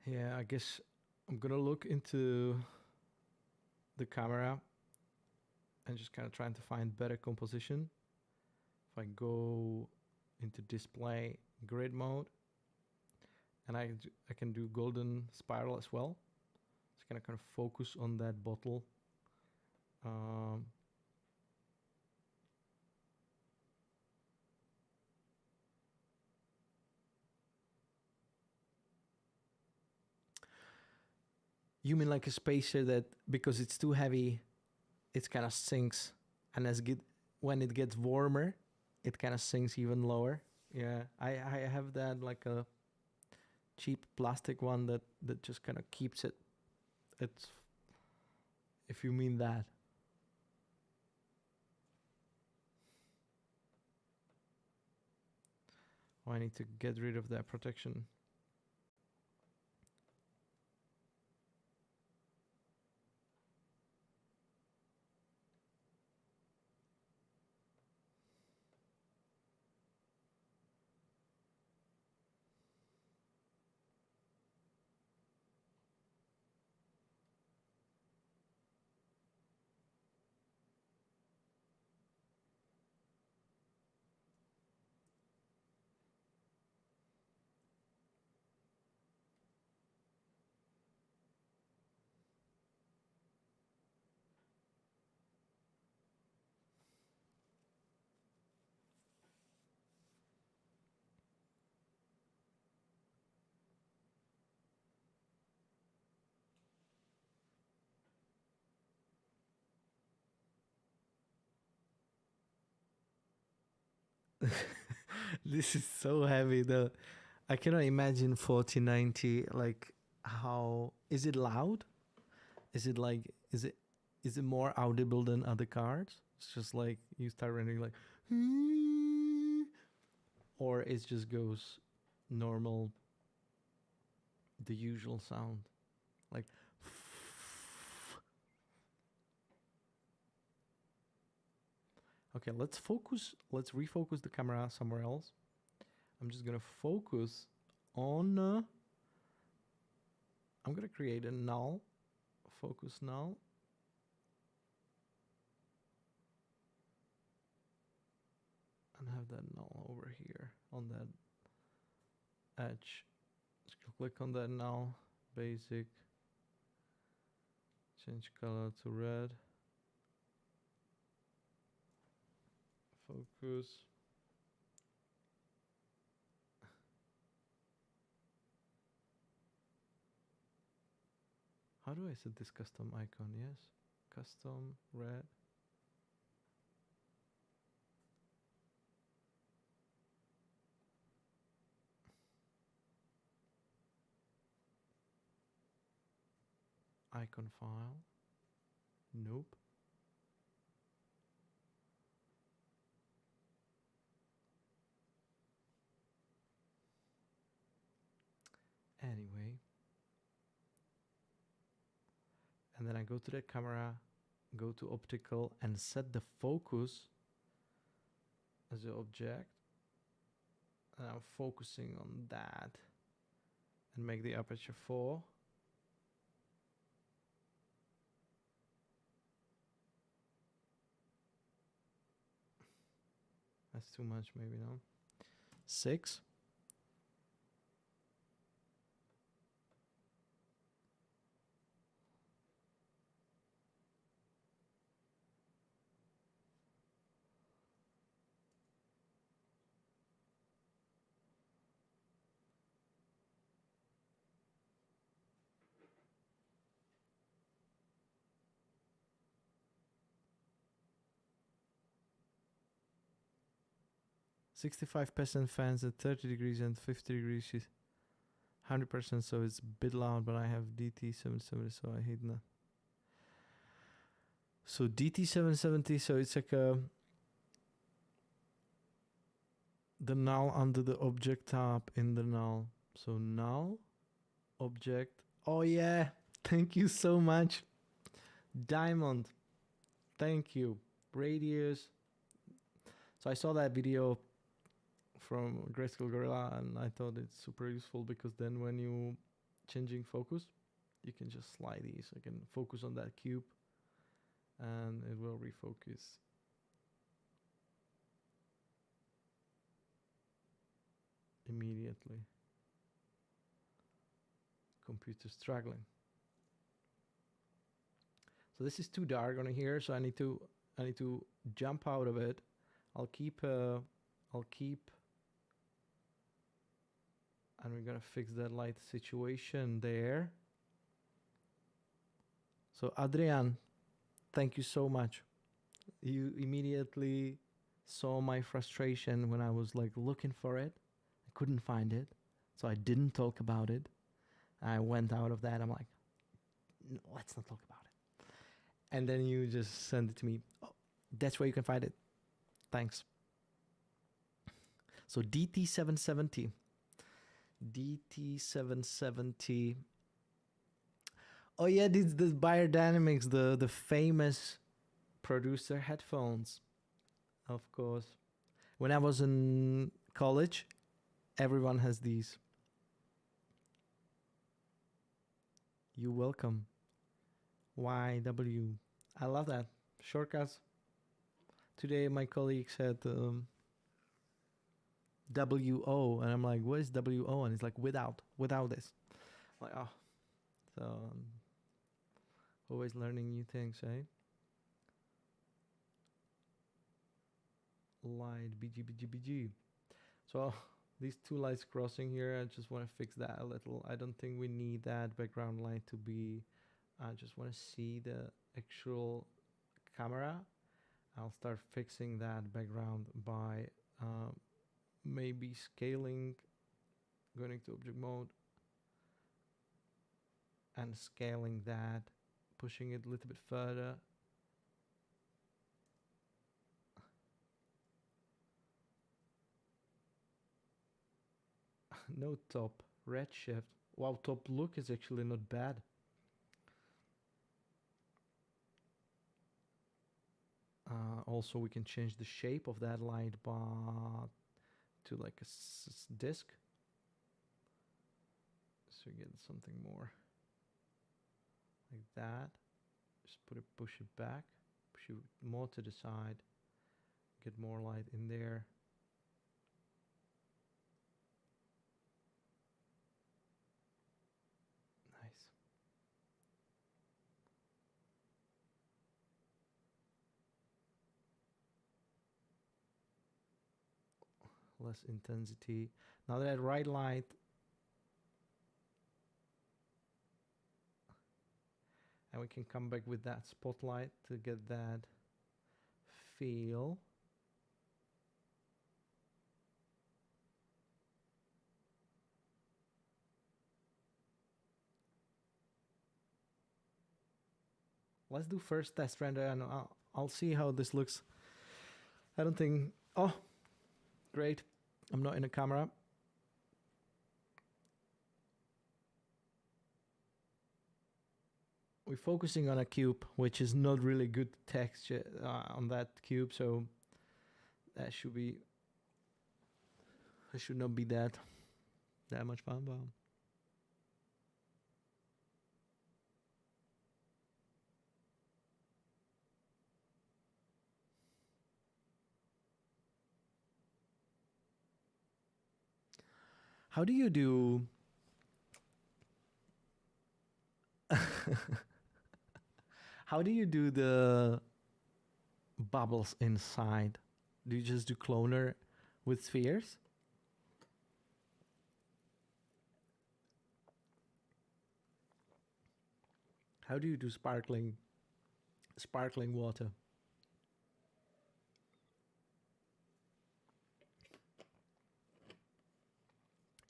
Yeah, I guess I'm gonna look into the camera and just kind of trying to find better composition. If I go into display grid mode, and I can do golden spiral as well. It's gonna kind of focus on that bottle. You mean like a spacer that because it's too heavy, it kind of sinks, and when it gets warmer, it kind of sinks even lower. Yeah, I have that like a cheap plastic one that just kind of keeps it. It's if you mean that. Oh, I need to get rid of that protection. This is so heavy. I cannot imagine 4090. Like, how is it loud? Is it like is it more audible than other cards? It's just like you start rendering like, or it just goes normal, the usual sound, like. Okay, let's focus. Let's refocus the camera somewhere else. I'm just gonna focus on. I'm gonna create a null. Focus null. And have that null over here on that edge. Just click on that null. Basic. Change color to red. Focus. How do I set this custom icon? Yes. Custom red. Icon file. Nope. Anyway. And then I go to the camera, go to optical, and set the focus as the object. And I'm focusing on that and make the aperture 4. That's too much, maybe, no? 6. %65 fans at 30 degrees and 50 degrees. She's 100%, so it's a bit loud, but I have DT770, so I hate that. So DT770, so it's like the null under the object tab in the null. So null, object. Oh yeah, thank you so much. Diamond, thank you. Radius. So I saw that video from Grayscale Gorilla and I thought it's super useful because then when you changing focus, you can just slide these. I can focus on that cube and it will refocus. Immediately. Computer struggling. So this is too dark on here, so I need to jump out of it. I'll keep and we're gonna fix that light situation there. So Adrian, thank you so much. You immediately saw my frustration when I was like looking for it. I couldn't find it, so I didn't talk about it. I went out of that. I'm like, no, let's not talk about it. And then you just send it to me. Oh, that's where you can find it. Thanks. So DT770. DT770. Oh yeah, this is the Biodynamics, the famous producer headphones. Of course. When I was in college, everyone has these. You're welcome. YW. I love that. Shortcuts. Today my colleague said WO, and I'm like, what is WO? And it's like without this. I'm like, oh, so always learning new things, eh? Light BG. So these two lights crossing here, I just want to fix that a little. I don't think we need that background light to be. I just want to see the actual camera. I'll start fixing that background by maybe scaling, going to object mode and scaling that, pushing it a little bit further. No top, Redshift. Wow, top look is actually not bad. Also, we can change the shape of that light bar to like a disc. So you get something more like that. Just push it back, push it more to the side, get more light in there. Nice. Less intensity. Now that right light, and we can come back with that spotlight to get that feel. Let's do first test render and I'll see how this looks. I don't think... Oh, great. I'm not in a camera. We're focusing on a cube, which is not really good texture on that cube, so that should be... It should not be that much fun, but... How do you do... How do you do the bubbles inside? Do you just do cloner with spheres? How do you do sparkling water?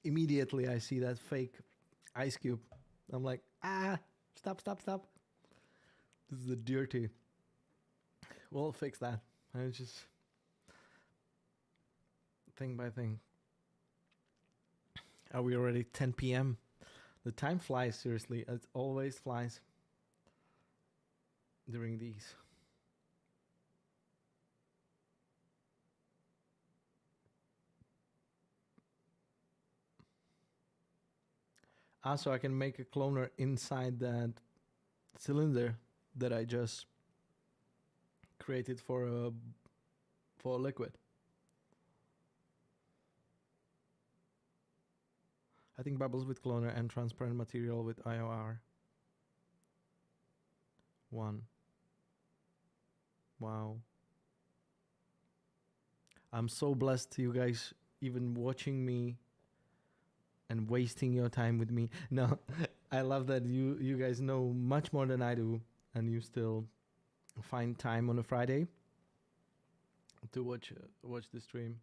Immediately I see that fake ice cube. I'm like, stop. This is the dirty. We'll fix that. And it's just thing by thing. Are we already 10 p.m.? The time flies, seriously. It always flies during these. So I can make a cloner inside that cylinder that I just created for liquid. I think bubbles with cloner and transparent material with IOR. 1. Wow. I'm so blessed you guys even watching me and wasting your time with me. No, I love that you guys know much more than I do, and you still find time on a Friday to watch the stream.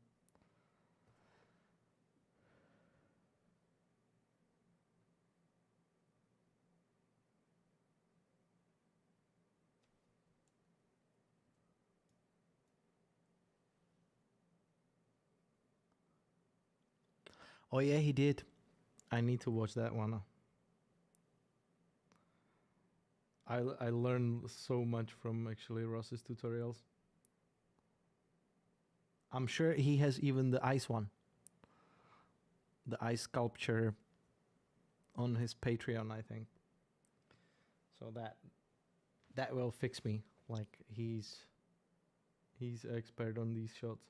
Oh yeah, he did. I need to watch that one. I learned so much from actually Ross's tutorials. I'm sure he has even the ice one. The ice sculpture on his Patreon, I think. So that will fix me. Like he's expert on these shots.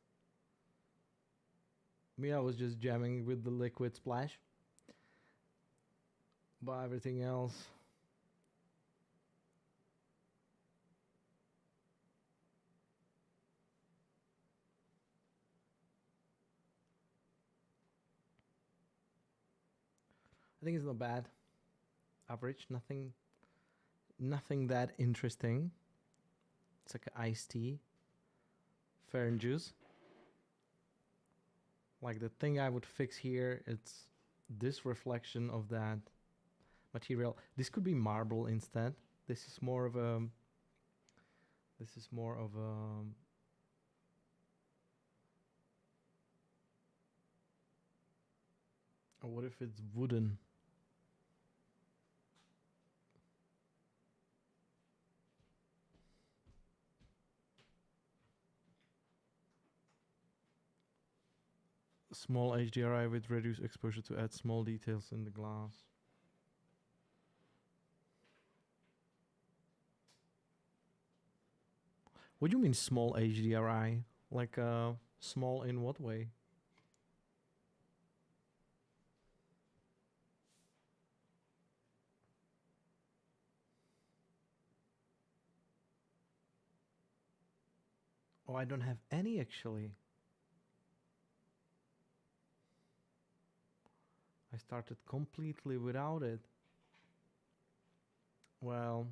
Me, I was just jamming with the liquid splash. But everything else... I think it's not bad. Average, nothing that interesting. It's like an iced tea. Fern juice. Like the thing I would fix here, it's this reflection of that material. This could be marble instead. This is more of a. This is more of a. Or what if it's wooden? Small HDRI with reduced exposure to add small details in the glass. What do you mean small HDRI? Like small in what way? Oh, I don't have any actually. I started completely without it. Well,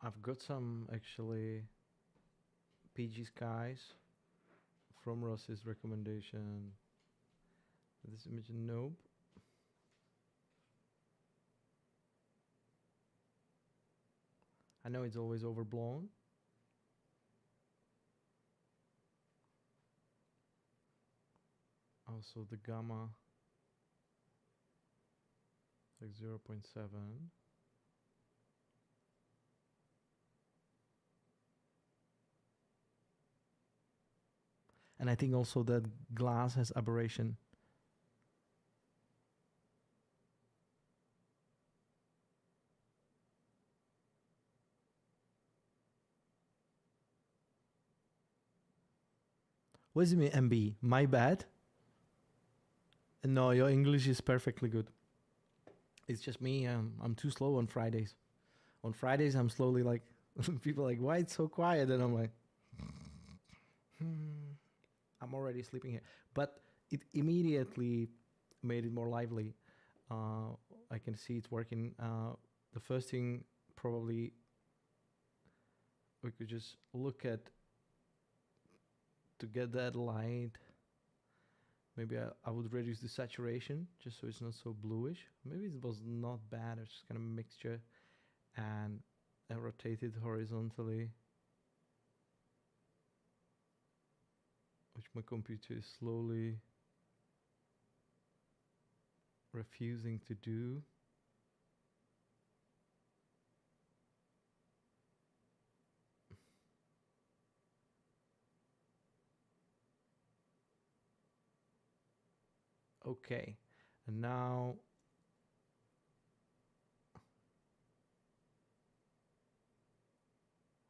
I've got some actually PG skies from Ross's recommendation. This image, nope. I know it's always overblown. Also the gamma, like 0.7. And I think also that glass has aberration. What does it mean, MB? My bad? No, your English is perfectly good. It's just me. I'm too slow on Fridays. On Fridays, I'm slowly like, people are like, why it's so quiet? And I'm like, I'm already sleeping here. But it immediately made it more lively. I can see it's working. The first thing probably we could just look at to get that light. Maybe I would reduce the saturation just so it's not so bluish. Maybe it was not bad. It's just kind of mixture, and I rotate it horizontally, which my computer is slowly refusing to do. Okay, and now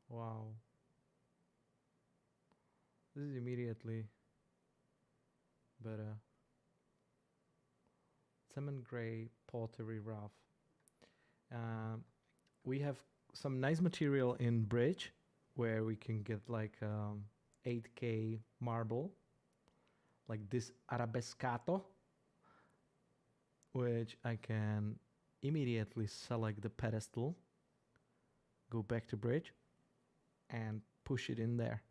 wow, this is immediately better. Salmon gray pottery rough. We have some nice material in bridge where we can get like 8K marble, like this arabescato, which I can immediately select the pedestal, go back to bridge, and push it in there.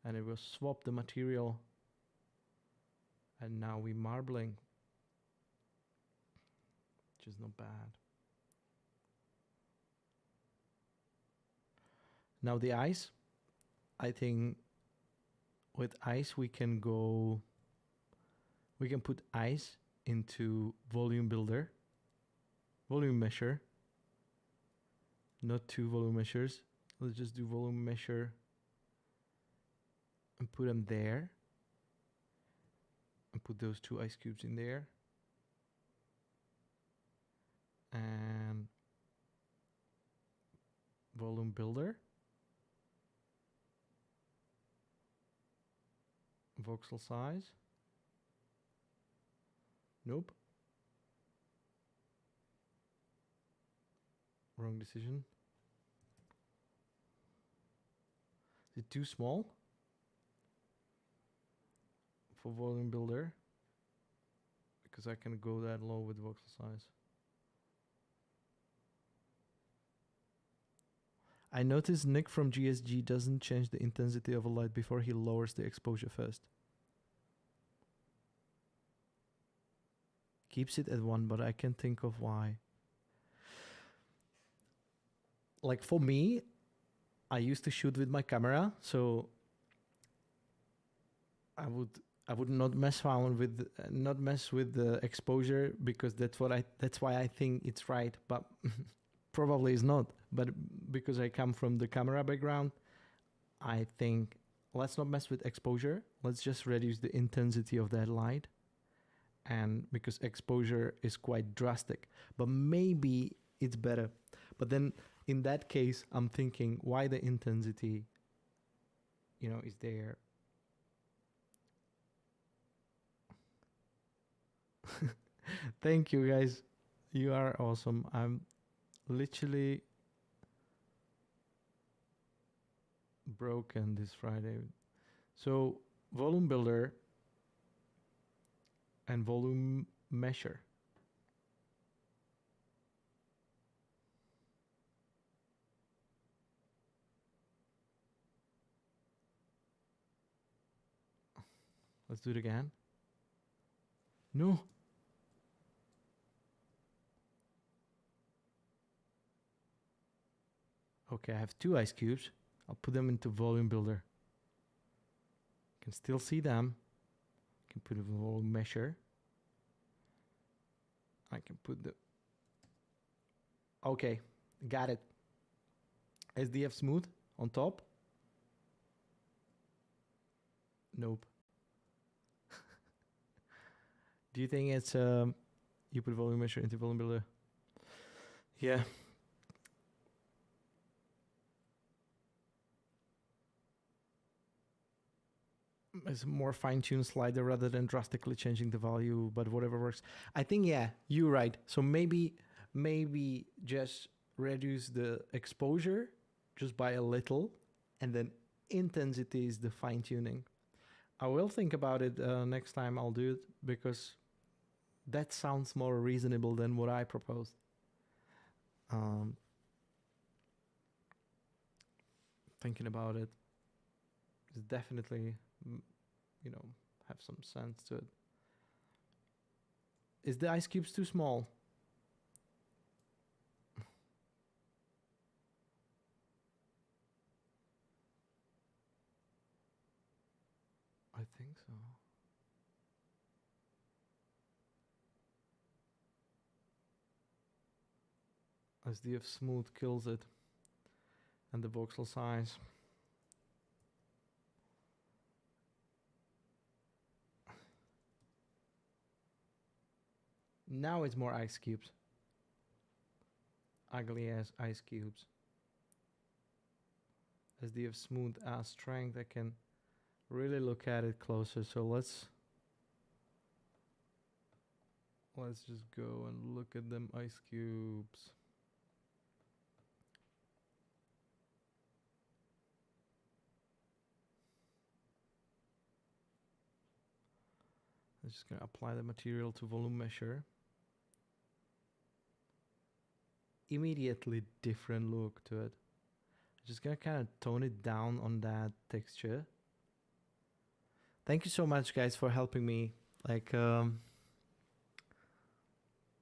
And it will swap the material. And now we're marbling, which is not bad. Now the ice, I think with ice we can put ice into volume builder, volume measure, not two volume measures. Let's just do volume measure and put them there. And put those two ice cubes in there. And volume builder. Voxel size. Nope. Wrong decision. Is it too small for volume builder? Because I can go that low with voxel size. I noticed Nick from GSG doesn't change the intensity of a light before he lowers the exposure first. Keeps it at 1, but I can't think of why. Like for me, I used to shoot with my camera, so I would not mess around with the exposure, because that's why I think it's right, but probably is not. But because I come from the camera background, I think let's not mess with exposure. Let's just reduce the intensity of that light. And because exposure is quite drastic, but maybe it's better. But then in that case, I'm thinking why the intensity, is there. Thank you guys. You are awesome. I'm literally broken this Friday. So volume builder and volume measure. Let's do it again. No. Okay, I have 2 ice cubes. I'll put them into volume builder. You can still see them. I can put a volume measure. I can put the... Okay, got it. SDF smooth on top. Nope. Do you think it's you put volume measure into volume builder? Yeah. It's a more fine-tuned slider rather than drastically changing the value, but whatever works. I think, yeah, you're right. So maybe just reduce the exposure just by a little, and then intensity is the fine-tuning. I will think about it next time I'll do it, because that sounds more reasonable than what I proposed. Thinking about it is definitely, have some sense to it. Is the ice cubes too small? I think so. SDF smooth kills it. And the voxel size. Now it's more ice cubes. Ugly ass ice cubes. SDF smooth as strength. I can really look at it closer. So let's just go and look at them ice cubes. I'm just gonna apply the material to volume measure. Immediately different look to it. Just gonna kind of tone it down on that texture. Thank you so much, guys, for helping me. Like, I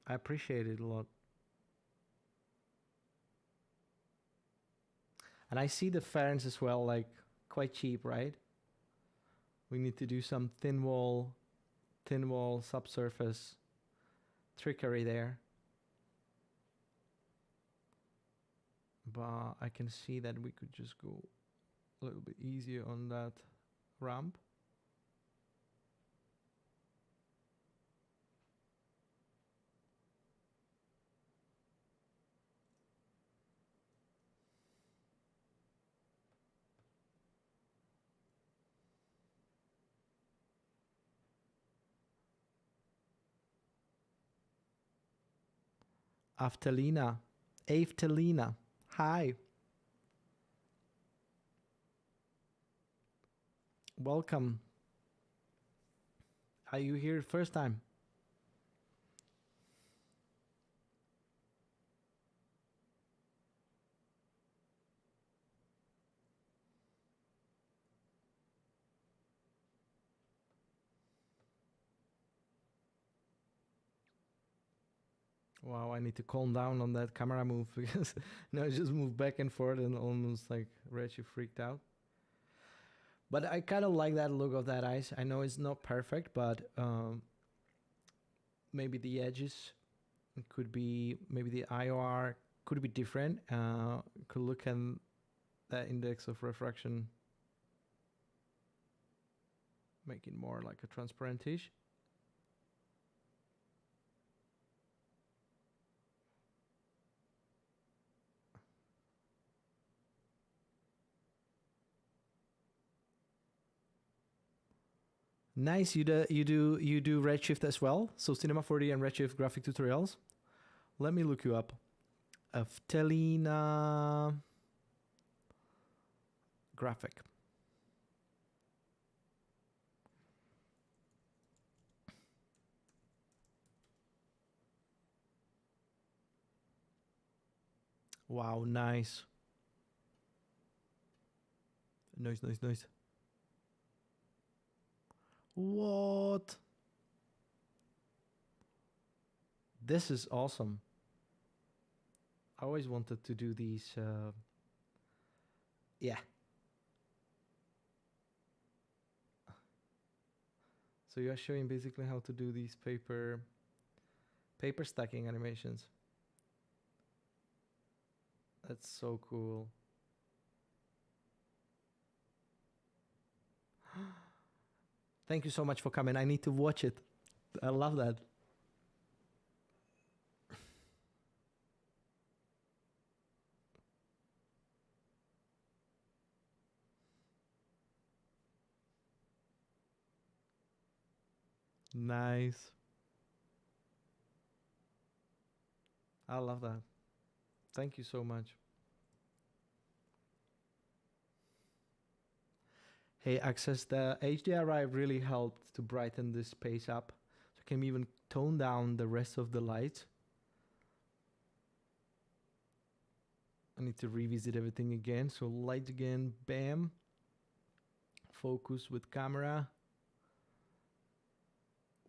appreciate it a lot. And I see the ferns as well, like quite cheap, right? We need to do some thin wall subsurface trickery there. But I can see that we could just go a little bit easier on that ramp. Aftelina. Hi. Welcome. Are you here first time? Wow, I need to calm down on that camera move because now I just move back and forth and almost like Redshift freaked out. But I kind of like that look of that ice. I know it's not perfect, but maybe the edges could be, maybe the IOR could be different. Could look at that index of refraction, make it more like a transparentish. Nice. You do Redshift as well. So Cinema 4D and Redshift graphic tutorials. Let me look you up. Telina graphic. Wow, nice. Nice, nice, nice. What? This is awesome. I always wanted to do these. Yeah. So you are showing basically how to do these paper stacking animations. That's so cool. Thank you so much for coming. I need to watch it. I love that. Nice. I love that. Thank you so much. Hey, Access, the HDRI really helped to brighten this space up. So I can even tone down the rest of the light. I need to revisit everything again. So light again, bam. Focus with camera.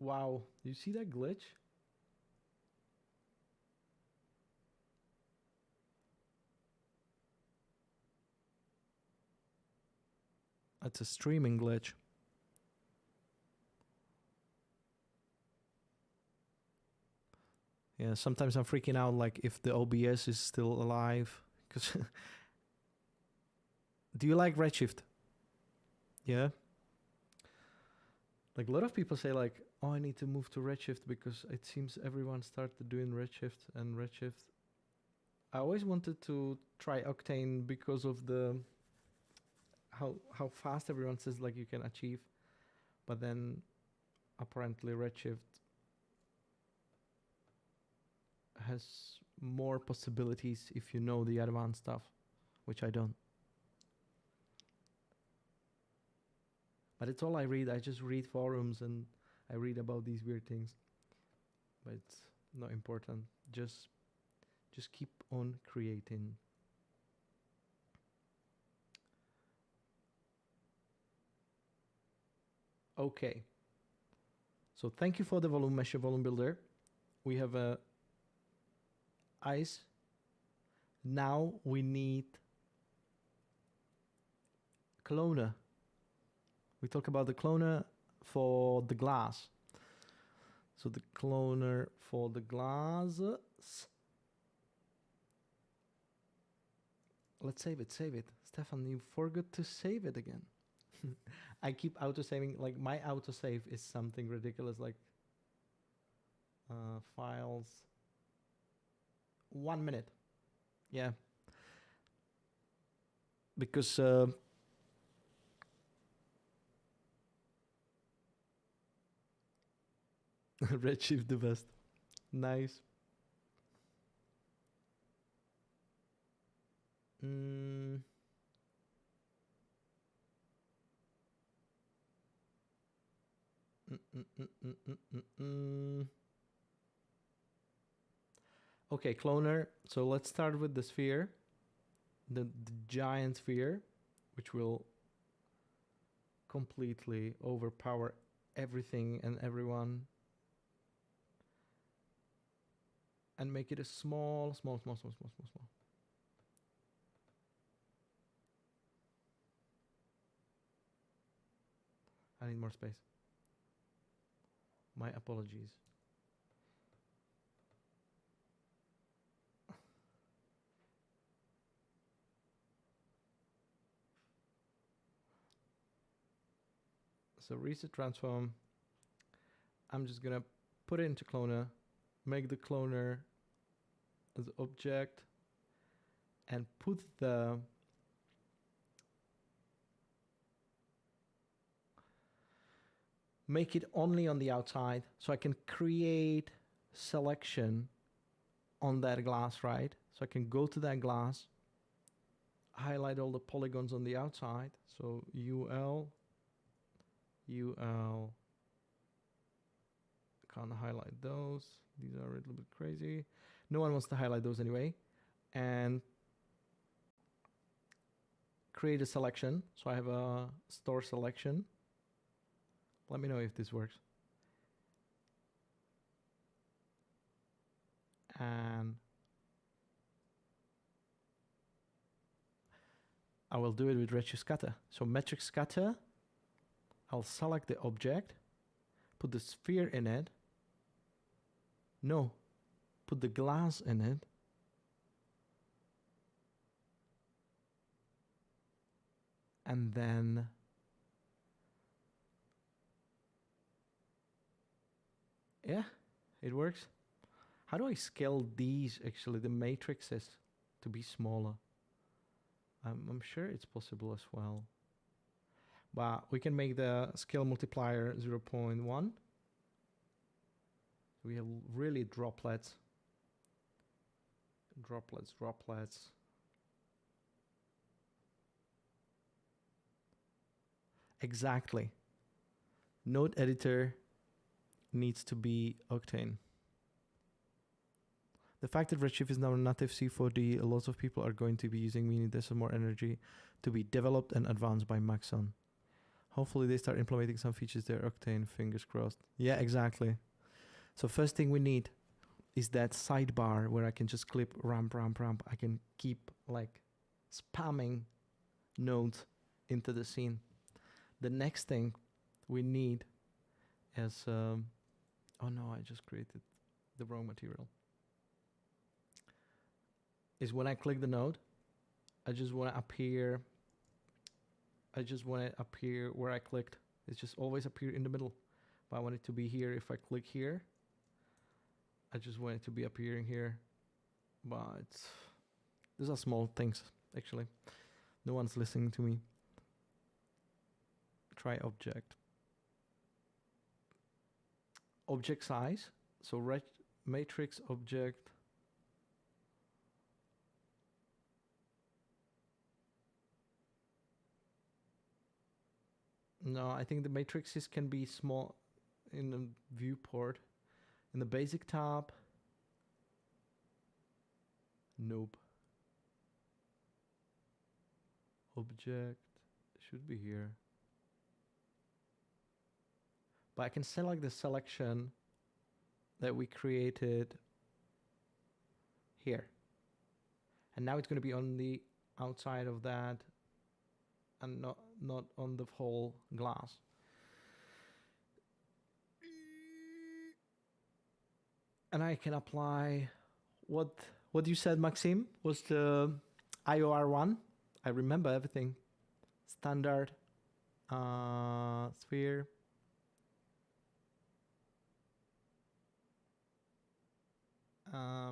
Wow, you see that glitch? That's a streaming glitch. Yeah, sometimes I'm freaking out like if the OBS is still alive. Cause do you like Redshift? Yeah. Like a lot of people say like, oh, I need to move to Redshift because it seems everyone started doing Redshift and Redshift. I always wanted to try Octane because of the how fast everyone says like you can achieve, but then apparently Redshift has more possibilities if you know the advanced stuff, which I don't. But it's all I read. I just read forums and I read about these weird things. But it's not important. Just keep on creating. Okay. So thank you for the volume measure, volume builder. We have a ice. Now we need cloner. We talk about the cloner for the glass. So the cloner for the glasses. Let's save it, save it. Stefan, you forgot to save it again. I keep auto-saving, like my auto-save is something ridiculous, like files. 1 minute. Yeah. Because Redshift the best. Nice. Okay, cloner. So let's start with the sphere, the giant sphere, which will completely overpower everything and everyone. and make it a small, small, small, small, small, small, small. I need more space. My apologies. So reset transform. I'm just gonna put it into cloner, make the cloner as object, and put the make it only on the outside, so I can create selection on that glass, right? So I can go to that glass, highlight all the polygons on the outside. So UL, can't highlight those. These are a little bit crazy. No one wants to highlight those anyway. And create a selection. So I have a store selection. Let me know if this works. And I will do it with Redshift scatter. So metric scatter, I'll select the object, put the sphere in it. No, put the glass in it. And then yeah, it works. How do I scale these, actually, the matrices, to be smaller? I'm sure it's possible as well. But we can make the scale multiplier 0.1. We have really droplets. Droplets. Exactly. Node editor needs to be Octane. The fact that Redshift is now a native C4D, lots of people are going to be using, meaning there's some more energy to be developed and advanced by Maxon. Hopefully they start implementing some features there, Octane, fingers crossed. Yeah, exactly. So first thing we need is that sidebar where I can just clip ramp. I can keep like spamming nodes into the scene. The next thing we need is, oh no, I just created the wrong material. Is when I click the node, I just want to appear where I clicked. It's just always appear in the middle. But I want it to be here. If I click here, I just want it to be appearing here. But these are small things, actually. No one's listening to me. Try object. Object size. So matrix object. No, I think the matrices can be small in the viewport. In the basic tab, nope. Object should be here. But I can select the selection that we created here. And now it's going to be on the outside of that and not on the whole glass. And I can apply what you said, Maxime, was the IOR one. I remember everything. Standard sphere.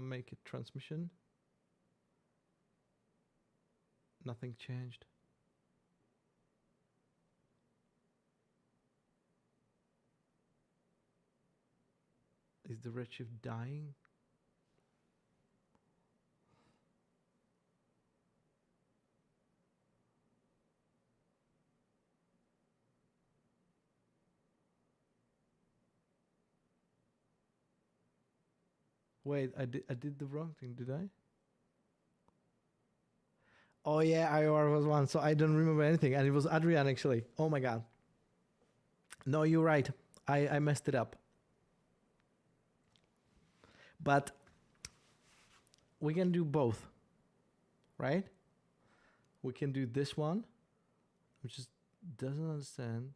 Make it transmission. Nothing changed. Is the Redshift dying? Wait, I did the wrong thing, did I? Oh yeah, IOR was one, so I don't remember anything, and it was Adrian actually. Oh my god. No, you're right. I messed it up. But we can do both, right? We can do this one, which just doesn't understand.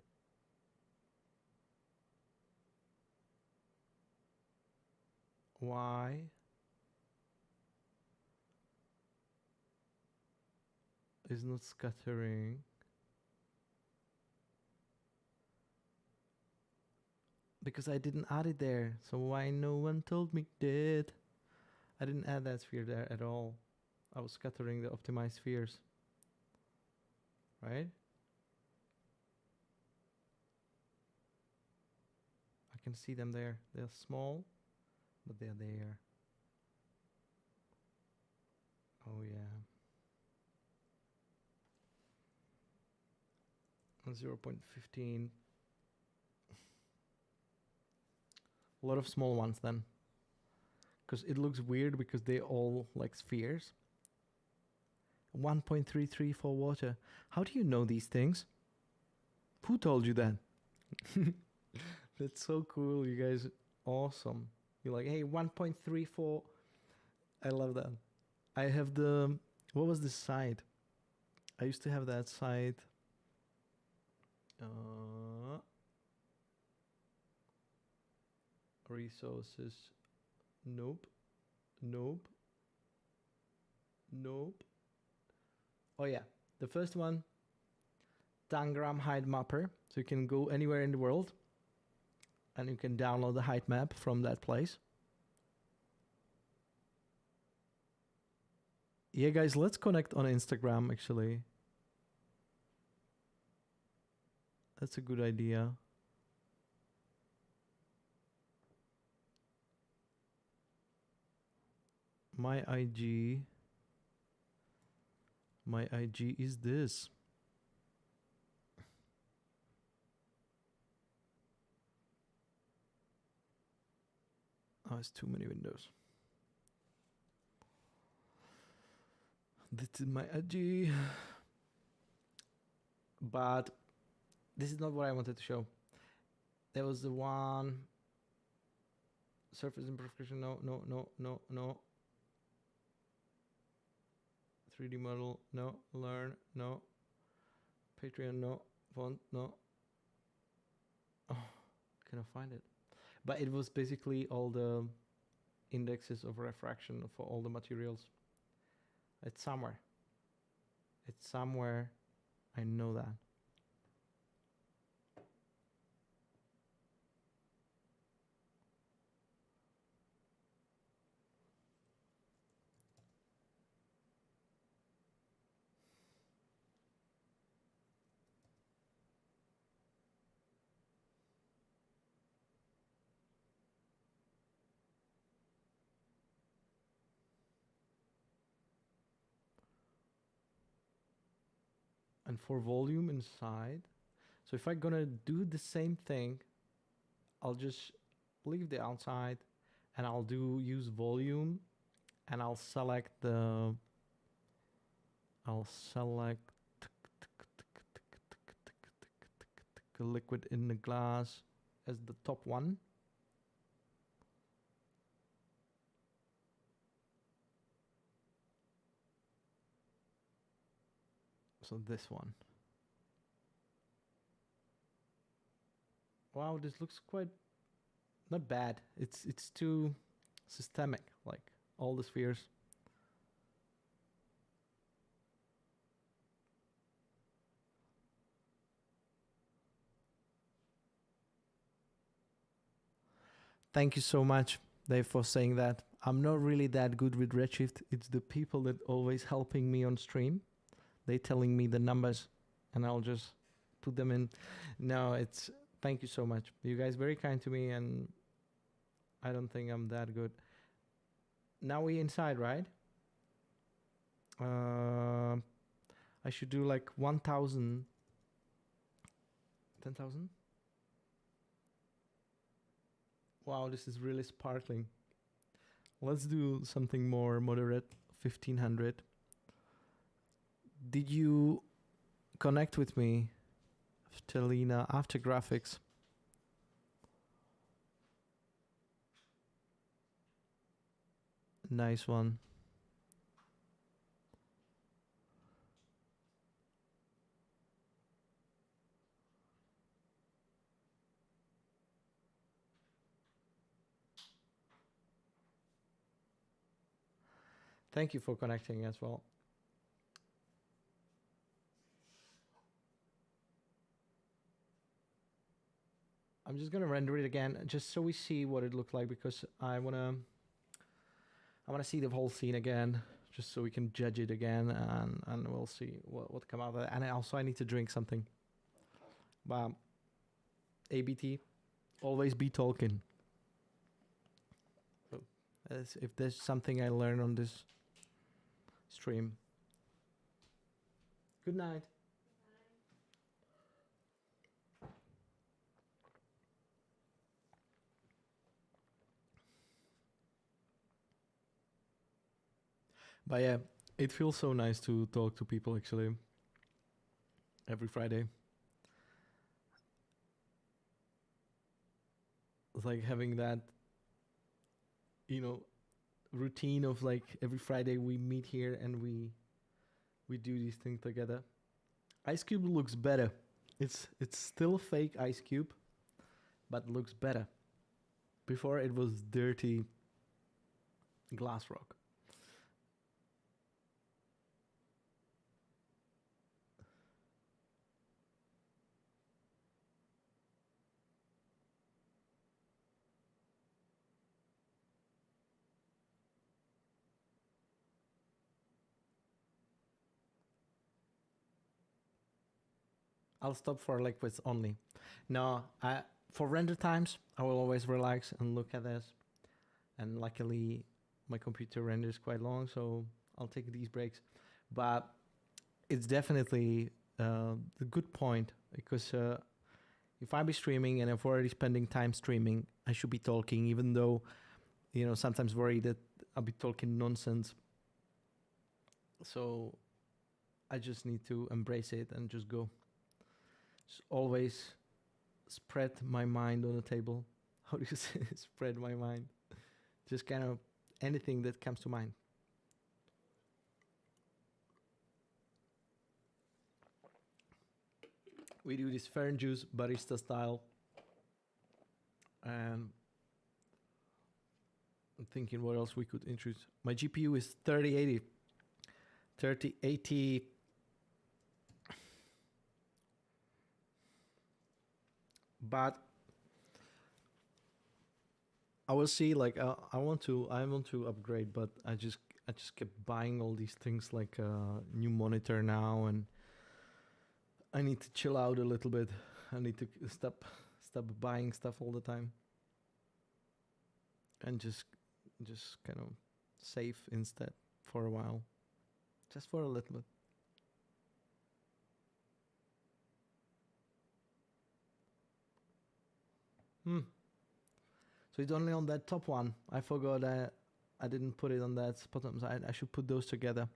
Why is not scattering? Because I didn't add it there, so why no one told me did? I didn't add that sphere there at all. I was scattering the optimized spheres, right? I can see them there. They're small, but they're there. Oh yeah. 0.15. A lot of small ones then. Because it looks weird because they all like spheres. 1.33 for water. How do you know these things? Who told you that? That's so cool. You guys, awesome. You're like, hey, 1.34. I love that. I have the, what was this site? I used to have that site. Resources. Nope. Nope. Nope. Oh yeah, the first one, Tangram height mapper. So you can go anywhere in the world and you can download the height map from that place. Yeah, guys, let's connect on Instagram actually. That's a good idea. My IG is this. Oh, it's too many windows. This is my IG. But this is not what I wanted to show. There was the one surface imperfection. No. 3D model, no. Learn, no. Patreon, no. Font, no. Oh, cannot find it. But it was basically all the indexes of refraction for all the materials. It's somewhere. It's somewhere. I know that. And for volume inside, so if I'm gonna do the same thing, I'll just leave the outside and I'll use volume and I'll select the liquid in the glass as the top one. So this one. Wow, this looks quite not bad. It's too systemic, like all the spheres. Thank you so much, Dave, for saying that. I'm not really that good with Redshift. It's the people that always helping me on stream. They telling me the numbers and I'll just put them in. No, it's thank you so much. You guys very kind to me and I don't think I'm that good. Now we inside, right? I should do like 1,000. 10,000? Wow, this is really sparkling. Let's do something more moderate, 1,500. Did you connect with me, Stelina, after graphics? Nice one. Thank you for connecting as well. I'm just gonna render it again, just so we see what it looked like, because I wanna see the whole scene again, just so we can judge it again, and we'll see what come out of it. And I need to drink something. But ABT, always be talking. So, if there's something I learned on this stream. Good night. But yeah, it feels so nice to talk to people actually every Friday. It's like having that, routine of like every Friday we meet here and we do these things together. Ice Cube looks better. It's still fake Ice Cube, but looks better. Before it was dirty glass rock. I'll stop for liquids only. No, for render times, I will always relax and look at this. And luckily, my computer renders quite long, so I'll take these breaks. But it's definitely a good point, because if I be streaming and if I'm already spending time streaming, I should be talking, even though, sometimes worry that I'll be talking nonsense. So I just need to embrace it and just go. Just always spread my mind on the table. How do you say spread my mind? Just kind of anything that comes to mind. We do this Fern juice barista style. And I'm thinking what else we could introduce. My GPU is 3080. 3080. But I will see. Like I want to upgrade, but I just kept buying all these things, like a new monitor now, and I need to chill out a little bit. I need to stop buying stuff all the time, and just kind of save instead for a while, just for a little bit. So it's only on that top one. I forgot that I didn't put it on that bottom side. I should put those together.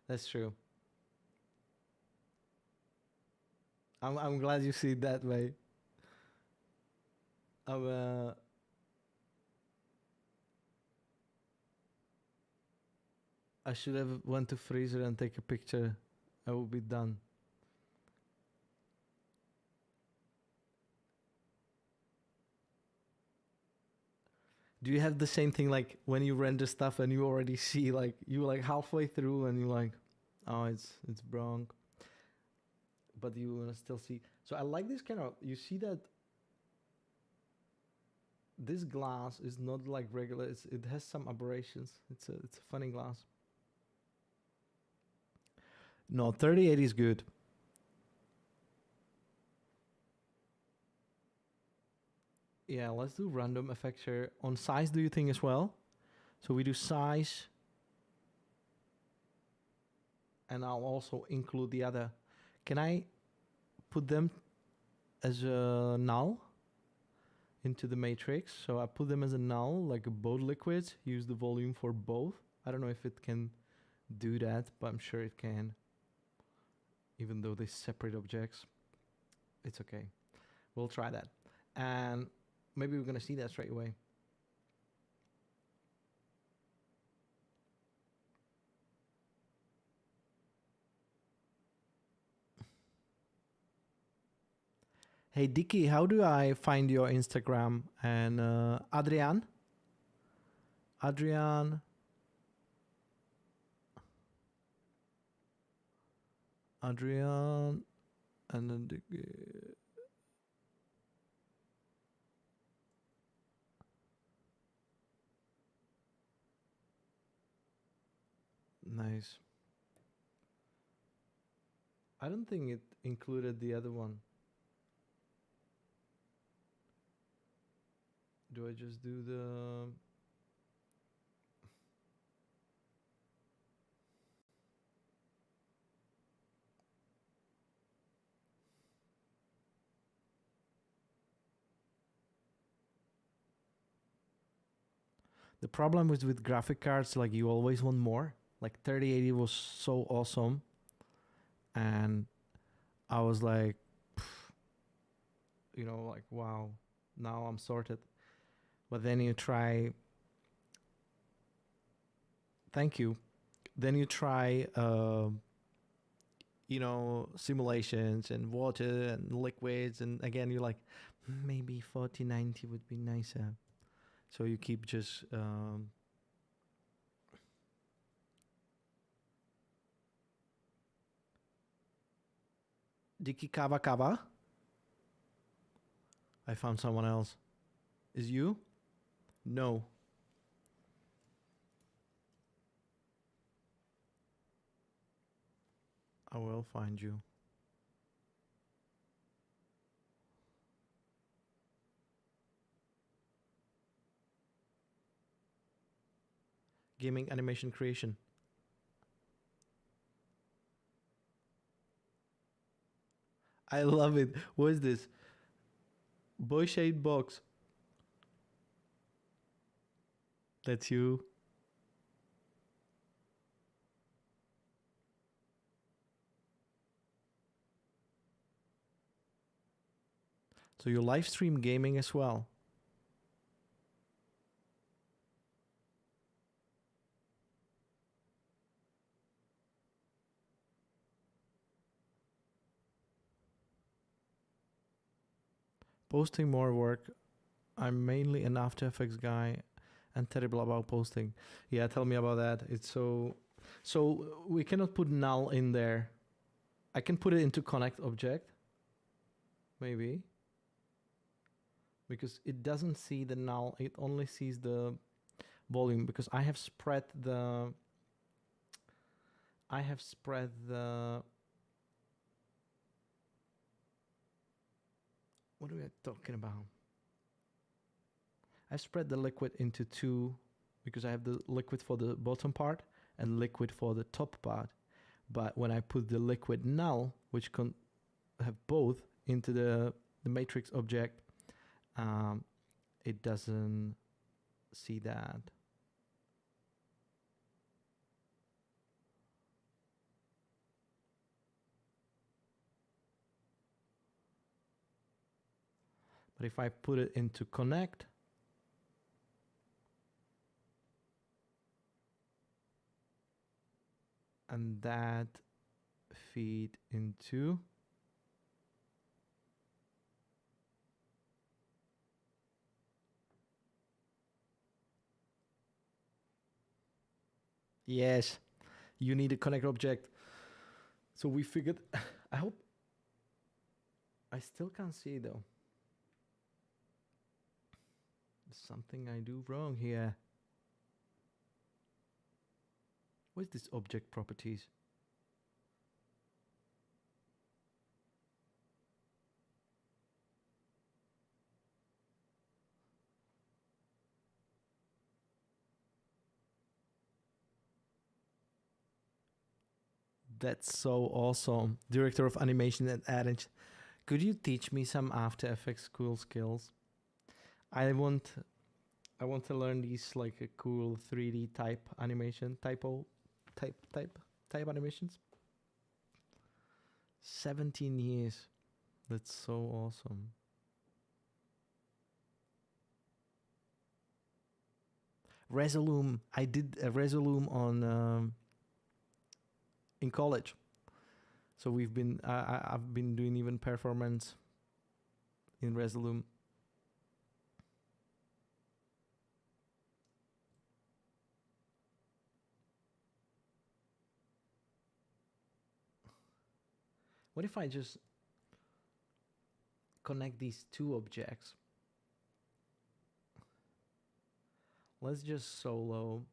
That's true. I'm glad you see it that way. I should have went to freezer and take a picture. I will be done. Do you have the same thing, like when you render stuff and you already see, like you like halfway through and you're like, oh, it's wrong, but you wanna still see. So I like this kind of, you see that this glass is not like regular. It has some aberrations. It's a funny glass. No, 3080 is good. Yeah, let's do random effects here. On size, do you think as well? So we do size. And I'll also include the other. Can I put them as a null into the matrix? So I put them as a null, like both liquids. Use the volume for both. I don't know if it can do that, but I'm sure it can. Even though they're separate objects. It's okay. We'll try that. And maybe we're going to see that straight away. Hey Dicky, how do I find your Instagram? And Adrian, Adrian, Adrian, and then Dicky. Nice. I don't think it included the other one. Do I just do the... The problem is with graphic cards, like you always want more. Like 3080 was so awesome. And I was like, you know, like, wow, now I'm sorted. But then you try, thank you. Then you try, you know, simulations and water and liquids. And again, you're like, maybe 4090 would be nicer. So you keep just, Diki Kava Kava. I found someone else. Is you? No. I will find you. Gaming animation creation. I love it. What is this? Boy Shade Box. That's you. So you live stream gaming as well. Posting more work. I'm mainly an After Effects guy and terrible about posting. Yeah, tell me about that. It's so we cannot put null in there. I can put it into connect object. Maybe. Because it doesn't see the null, it only sees the volume because I have spread the what are we talking about? I spread the liquid into two because I have the liquid for the bottom part and liquid for the top part. But when I put the liquid null, which can have both into the matrix object, it doesn't see that. But if I put it into connect, and that feed into yes, you need a connect object. So we figured, I hope, I still can't see though. There's something I do wrong here. What's this object properties? That's so awesome. Director of animation at Adage. Could you teach me some After Effects cool skills? I want to learn these like a cool 3D type animation, type animations. 17 years. That's so awesome. Resolume. I did a Resolume on in college. So I've been doing even performance in Resolume. What if I just connect these two objects? Let's just solo.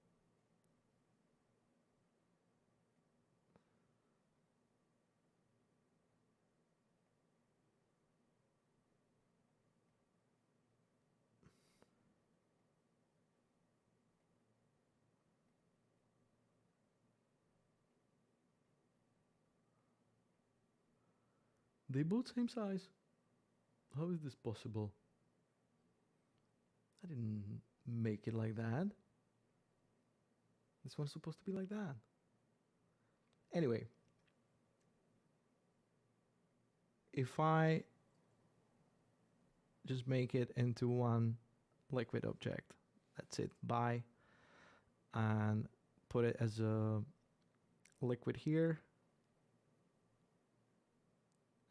They both same size. How is this possible? I didn't make it like that. This one's supposed to be like that. Anyway, if I just make it into one liquid object, that's it, buy, and put it as a liquid here,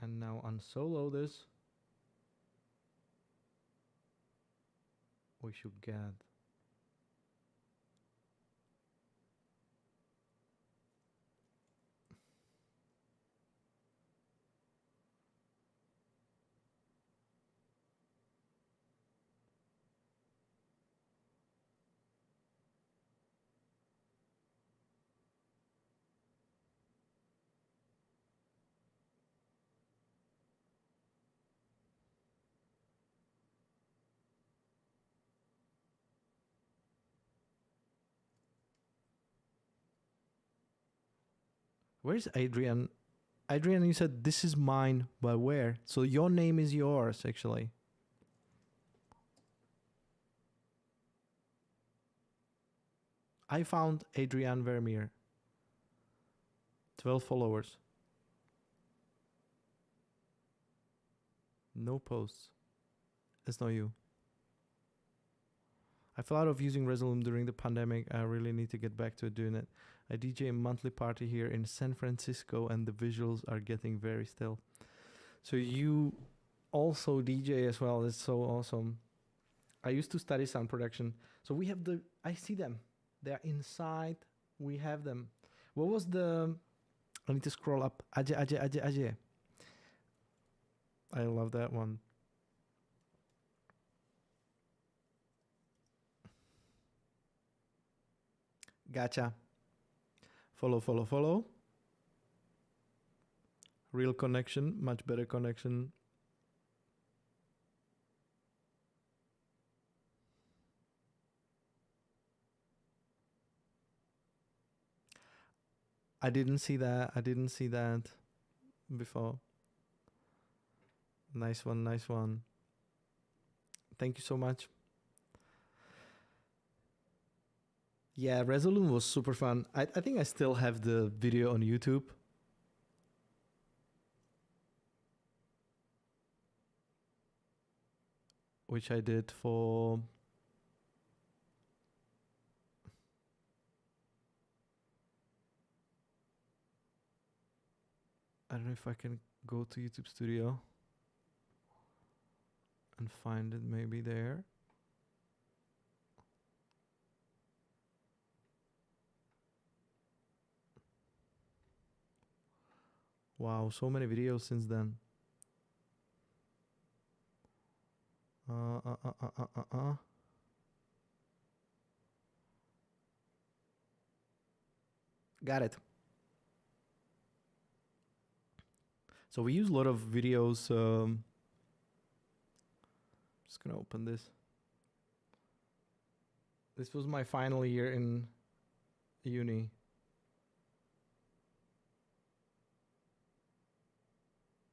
and now unsolo this, we should get where's Adrian? Adrian, you said this is mine, but where? So your name is yours, actually. I found Adrian Vermeer. 12 followers. No posts. It's not you. I fell out of using Resolume during the pandemic. I really need to get back to doing it. I DJ a monthly party here in San Francisco and the visuals are getting very still. So you also DJ as well. It's so awesome. I used to study sound production. So we have I see them. They're inside. We have them. What was I need to scroll up. Ajay. I love that one. Gotcha. Follow. Real connection, much better connection. I didn't see that before. Nice one. Thank you so much. Yeah, Resolume was super fun. I think I still have the video on YouTube. Which I did for... I don't know if I can go to YouTube Studio and find it maybe there. Wow, so many videos since then. Got it. So we use a lot of videos. Just gonna open this. This was my final year in uni.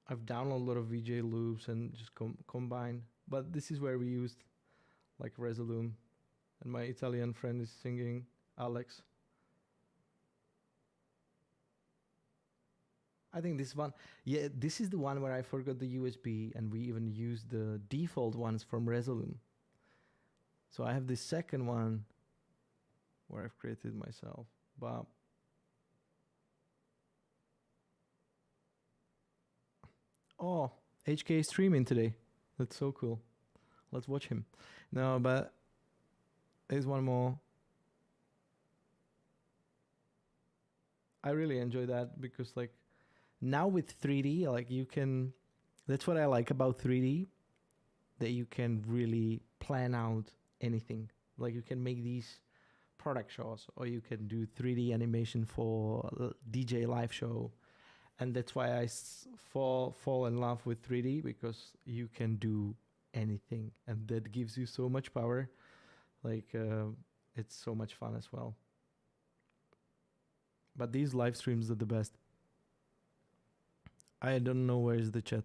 I've downloaded a lot of VJ loops and just combined. But this is where we used like Resolume. And my Italian friend is singing, Alex. I think this one, yeah, this is the one where I forgot the USB and we even used the default ones from Resolume. So I have this second one where I've created myself. But oh, HKA streaming today. That's so cool. Let's watch him. No, but there's one more. I really enjoy that because like now with 3D, like you can. That's what I like about 3D. That you can really plan out anything. Like you can make these product shows, or you can do 3D animation for a DJ live show, and that's why fall in love with 3D because you can do anything, and that gives you so much power. Like it's so much fun as well. But these live streams are the best. I don't know where is the chat.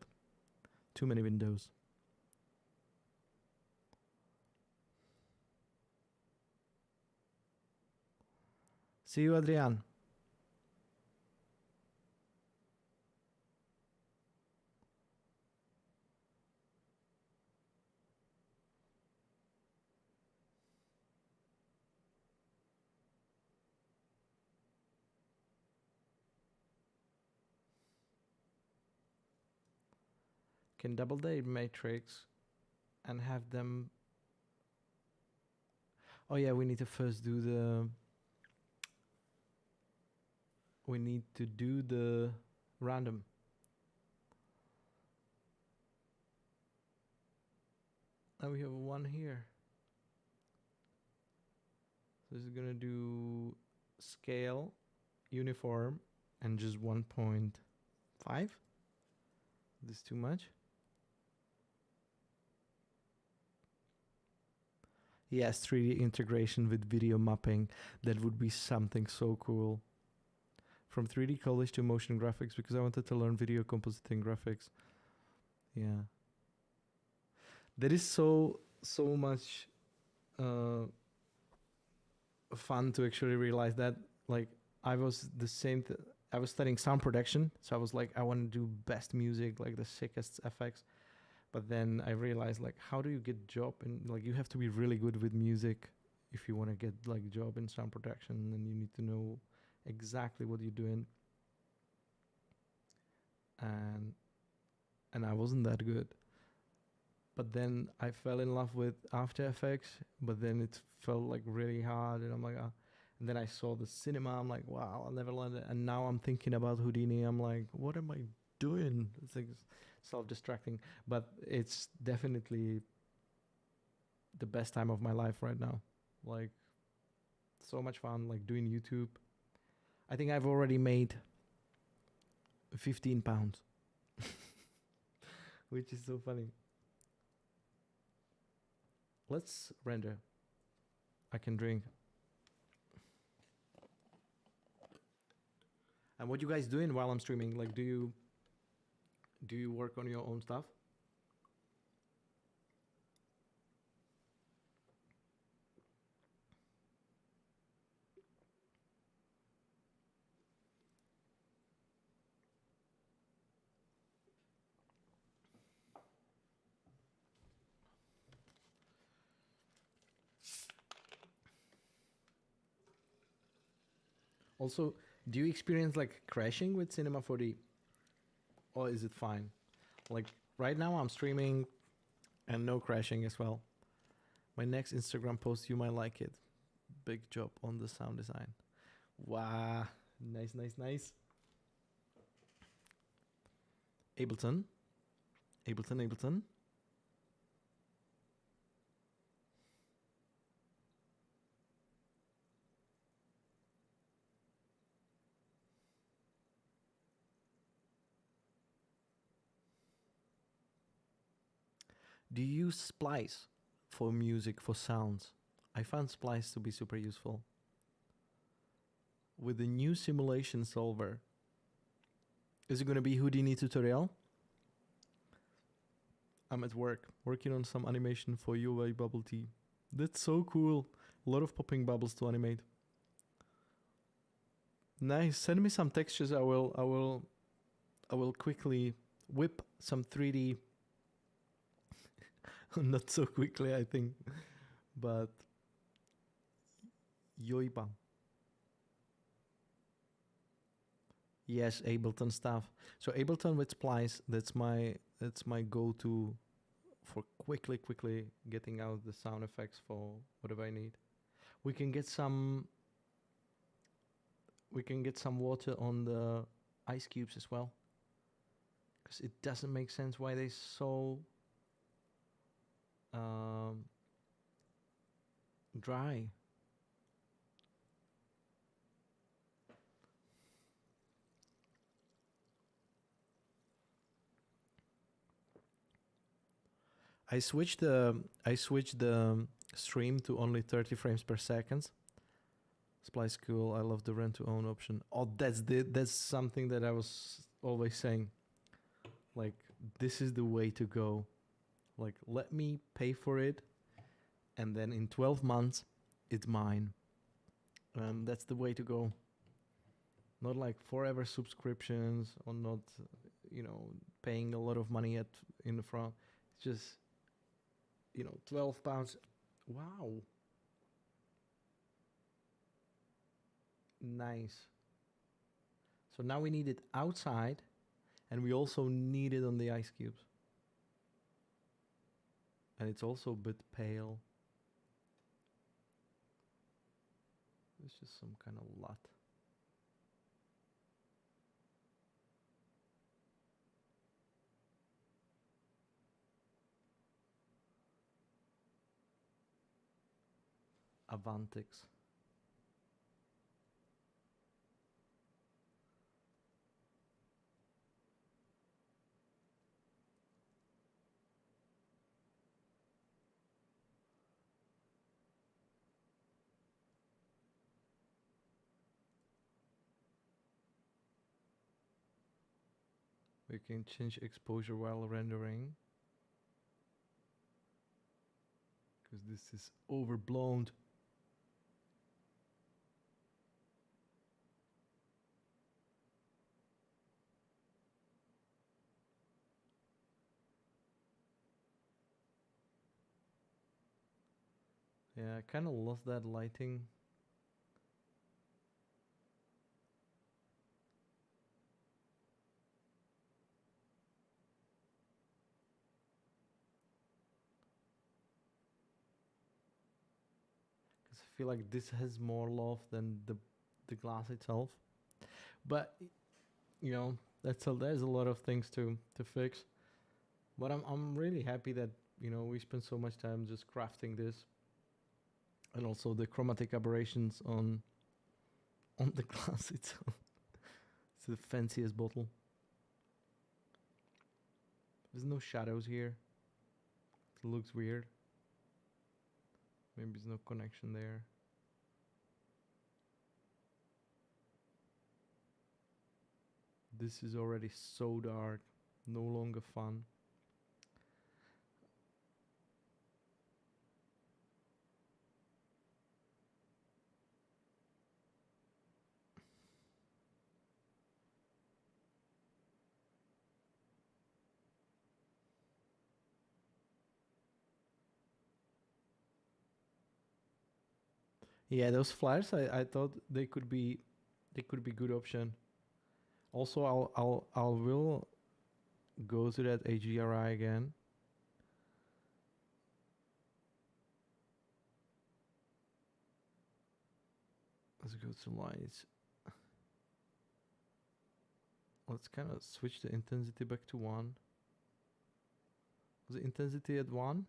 Too many windows. See you, Adrian. Can double the matrix and have them. Oh yeah, we need to first do the. We need to do the random. And we have one here. So this is gonna do scale, uniform, and just 1.5. This is too much. Yes, 3D integration with video mapping. That would be something so cool. From 3D college to motion graphics because I wanted to learn video compositing graphics. Yeah. That is so much fun to actually realize that. Like I was the same. I was studying sound production, so I was like, I want to do best music, like the sickest effects. But then I realized, like, how do you get job? And like, you have to be really good with music if you want to get like job in sound production, and you need to know exactly what you're doing. And I wasn't that good. But then I fell in love with After Effects, but then it felt like really hard, and I'm like, and then I saw the cinema. I'm like, wow, I'll never learn it. And now I'm thinking about Houdini. I'm like, what am I doing? It's like self-distracting, but it's definitely the best time of my life right now. Like, so much fun. Like doing YouTube. I think I've already made 15 pounds, which is so funny. Let's render. I can drink. And what you guys doing while I'm streaming? Like, do you work on your own stuff? Also, do you experience like crashing with Cinema 4D, or is it fine? Like right now, I'm streaming, and no crashing as well. My next Instagram post, you might like it. Big job on the sound design. Wow, nice, nice, nice. Ableton, Ableton, Ableton. Do you use Splice for music, for sounds? I found Splice to be super useful. With the new simulation solver. Is it going to be Houdini tutorial? I'm at work, working on some animation for UI bubble tea. That's so cool. A lot of popping bubbles to animate. Nice. Send me some textures. I will quickly whip some 3D. Not so quickly, I think. But yoiba. Yes, Ableton stuff. So Ableton with Splice, that's my go-to for quickly getting out the sound effects for whatever I need. We can get some water on the ice cubes as well, because it doesn't make sense why they so dry. I switched the stream to only 30 frames per second. Splice cool. I love the rent to own option. Oh, that's something that I was always saying. Like, this is the way to go. Like, let me pay for it, and then in 12 months, it's mine. That's the way to go. Not like forever subscriptions, or not, paying a lot of money in the front. It's just, £12. Wow. Nice. So now we need it outside, and we also need it on the ice cubes. And it's also a bit pale. It's just some kind of lot. Avantix. We can change exposure while rendering, because this is overblown. Yeah, I kind of lost that lighting. Because I feel like this has more love than the glass itself. But, there's a lot of things to fix. But I'm really happy that, we spent so much time just crafting this. And also the chromatic aberrations on the glass itself. It's the fanciest bottle. There's no shadows here. It looks weird. Maybe there's no connection there. This is already so dark. No longer fun. Yeah, those flares, I thought they could be good option. Also, I will go to that HDRI again. Let's go to lights. Let's kind of switch the intensity back to 1. Was the intensity at 1?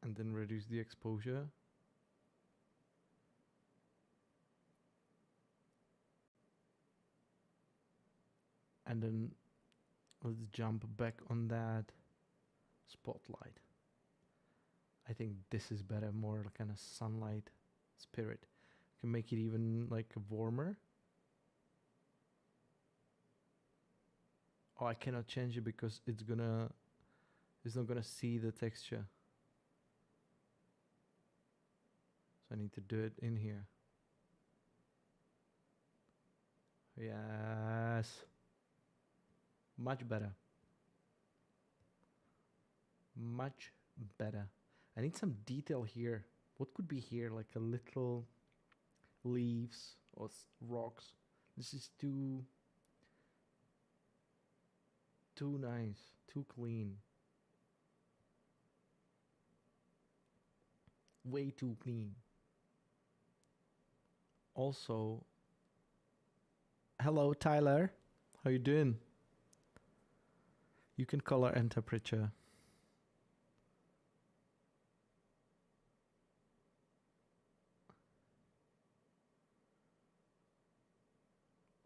And then reduce the exposure. And then let's jump back on that spotlight. I think this is better, more kind of sunlight spirit. Can make it even like warmer. Oh, I cannot change it because it's not gonna see the texture. So I need to do it in here. Yes. Much better. Much better. I need some detail here. What could be here? Like a little leaves or rocks. This is too nice. too clean. Way too clean. Also, hello Tyler, how you doing? You can color and temperature.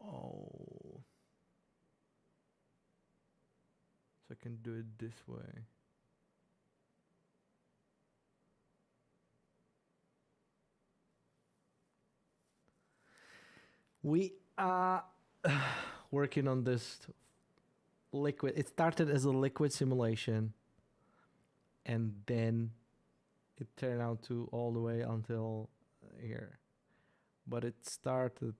Oh, so I can do it this way. We are working on this liquid. It started as a liquid simulation, and then it turned out to all the way until here. But it started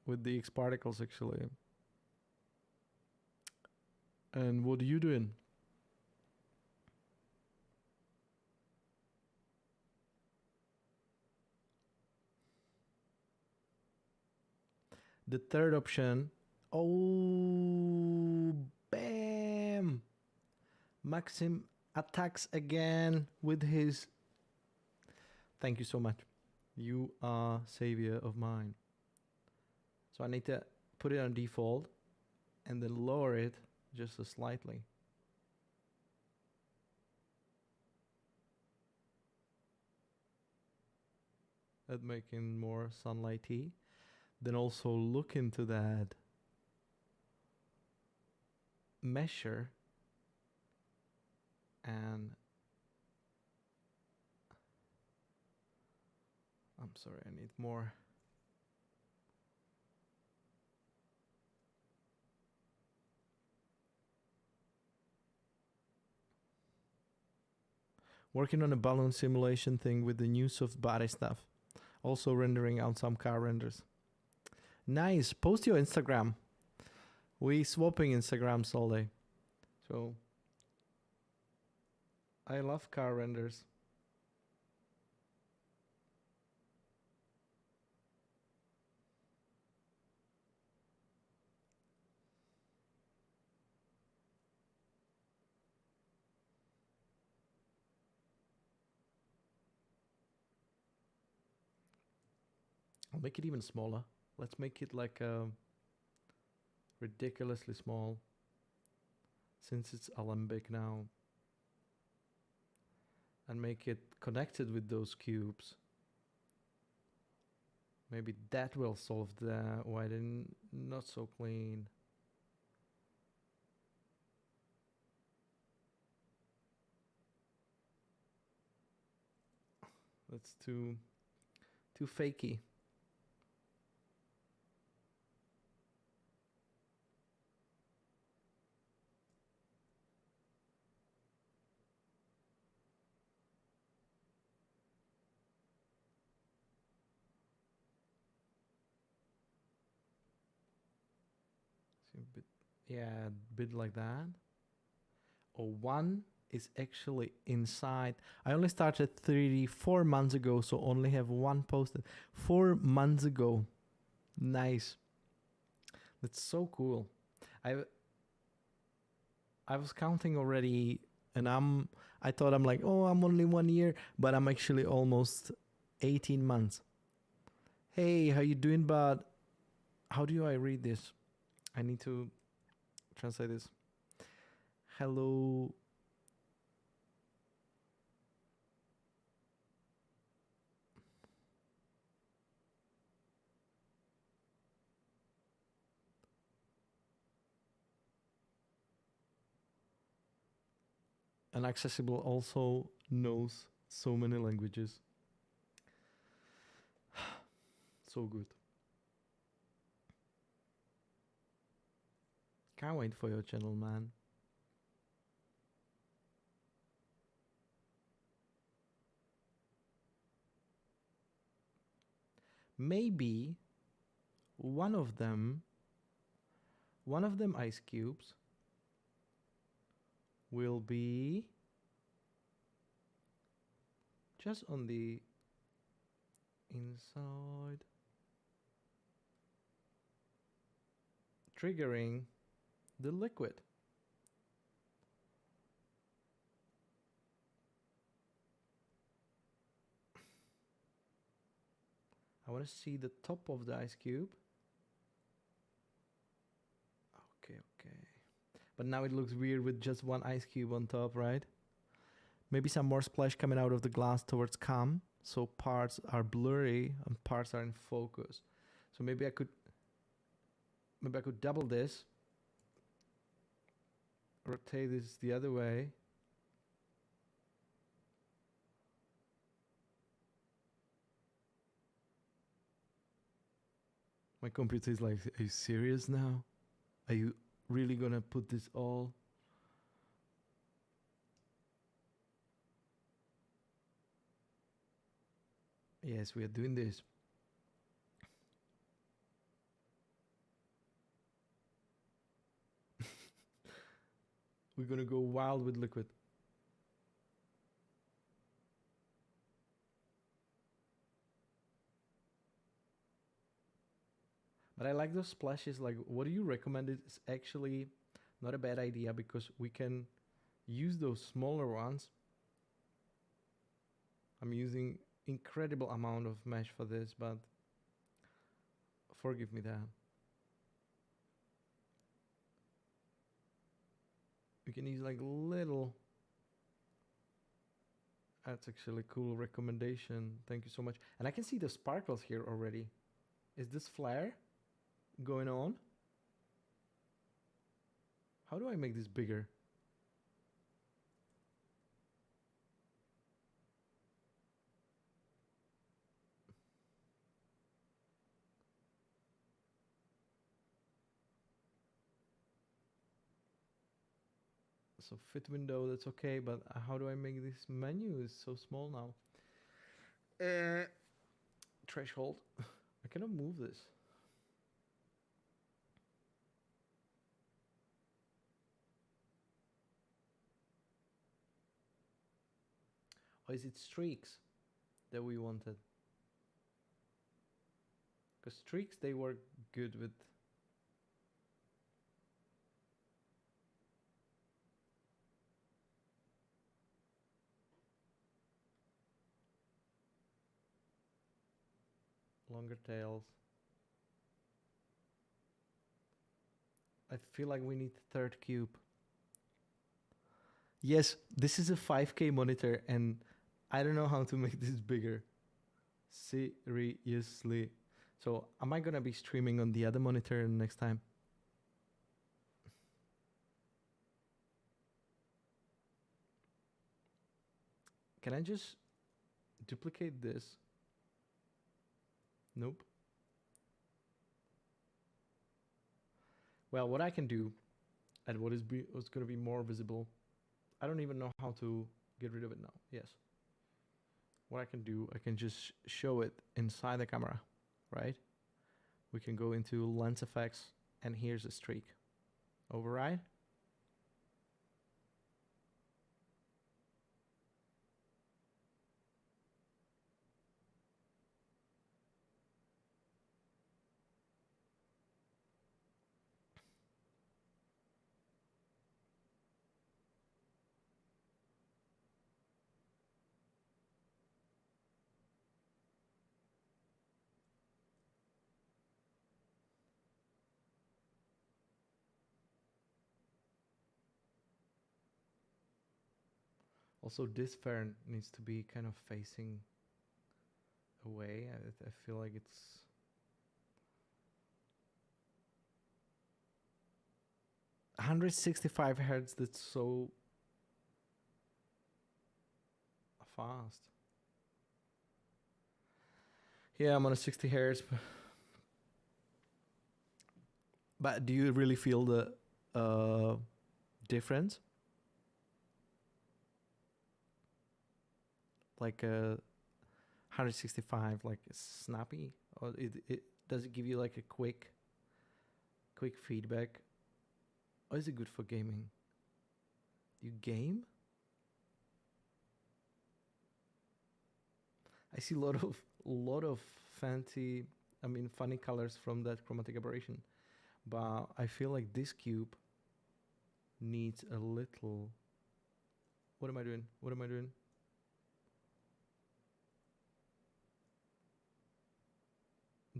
with the X particles actually. And what are you doing? The third option. Oh, bam! Maxim attacks again with his. Thank you so much. You are savior of mine. So I need to put it on default and then lower it just slightly. At making more sunlighty. Then also look into that measure and I'm sorry, I need more. Working on a balloon simulation thing with the new soft body stuff. Also rendering out some car renders. Nice. Post your Instagram. We swapping Instagrams all day. So I love car renders. I'll make it even smaller. Let's make it like ridiculously small. Since it's Alembic now. And make it connected with those cubes. Maybe that will solve the why didn't not so clean. That's too fakey. A bit, yeah, a bit like that. Or one is actually inside. I only started 3D 4 months ago, so only have one posted. 4 months ago. Nice. That's so cool. I was counting already, and I thought I'm like, oh, I'm only 1 year, but I'm actually almost 18 months. Hey, how you doing, bud? How do I read this? I need to translate this. Hello. And Accessible also knows so many languages. So good. Can't wait for your channel, man. Maybe one of them ice cubes will be just on the inside, triggering the liquid. I want to see the top of the ice cube. Okay, okay. But now it looks weird with just one ice cube on top, right? Maybe some more splash coming out of the glass towards cam, so parts are blurry and parts are in focus. So maybe I could double this, rotate this the other way. My computer is like, are you serious now? Are you really gonna put this all? Yes, we are doing this. We're gonna go wild with liquid. But I like those splashes. Like, what do you recommend? It's actually not a bad idea because we can use those smaller ones. I'm using incredible amount of mesh for this, but forgive me that. We can use like little. That's actually a cool recommendation. Thank you so much. And I can see the sparkles here already. Is this flare going on? How do I make this bigger? So fit window, that's okay, but how do I make this menu? Is so small now. Threshold. I cannot move this. Or is it streaks that we wanted? Because streaks, they work good with... longer tails. I feel like we need third cube. Yes, this is a 5K monitor and I don't know how to make this bigger. Seriously. So am I gonna be streaming on the other monitor next time? Can I just duplicate this? Nope. Well, what I can do, and what's going to be more visible, I don't even know how to get rid of it now. Yes. What I can do, I can just show it inside the camera, right? We can go into lens effects, and here's a streak. Override. Also, this fern needs to be kind of facing away. I feel like it's... ...165 hertz, that's so fast. Yeah, I'm on a 60 hertz. But do you really feel the difference? Like 165, like snappy, or it does it give you like a quick feedback, or is it good for gaming? Do you game? I see a lot of fancy, I mean funny colors from that chromatic aberration, but I feel like this cube needs a little... What am I doing? What am I doing?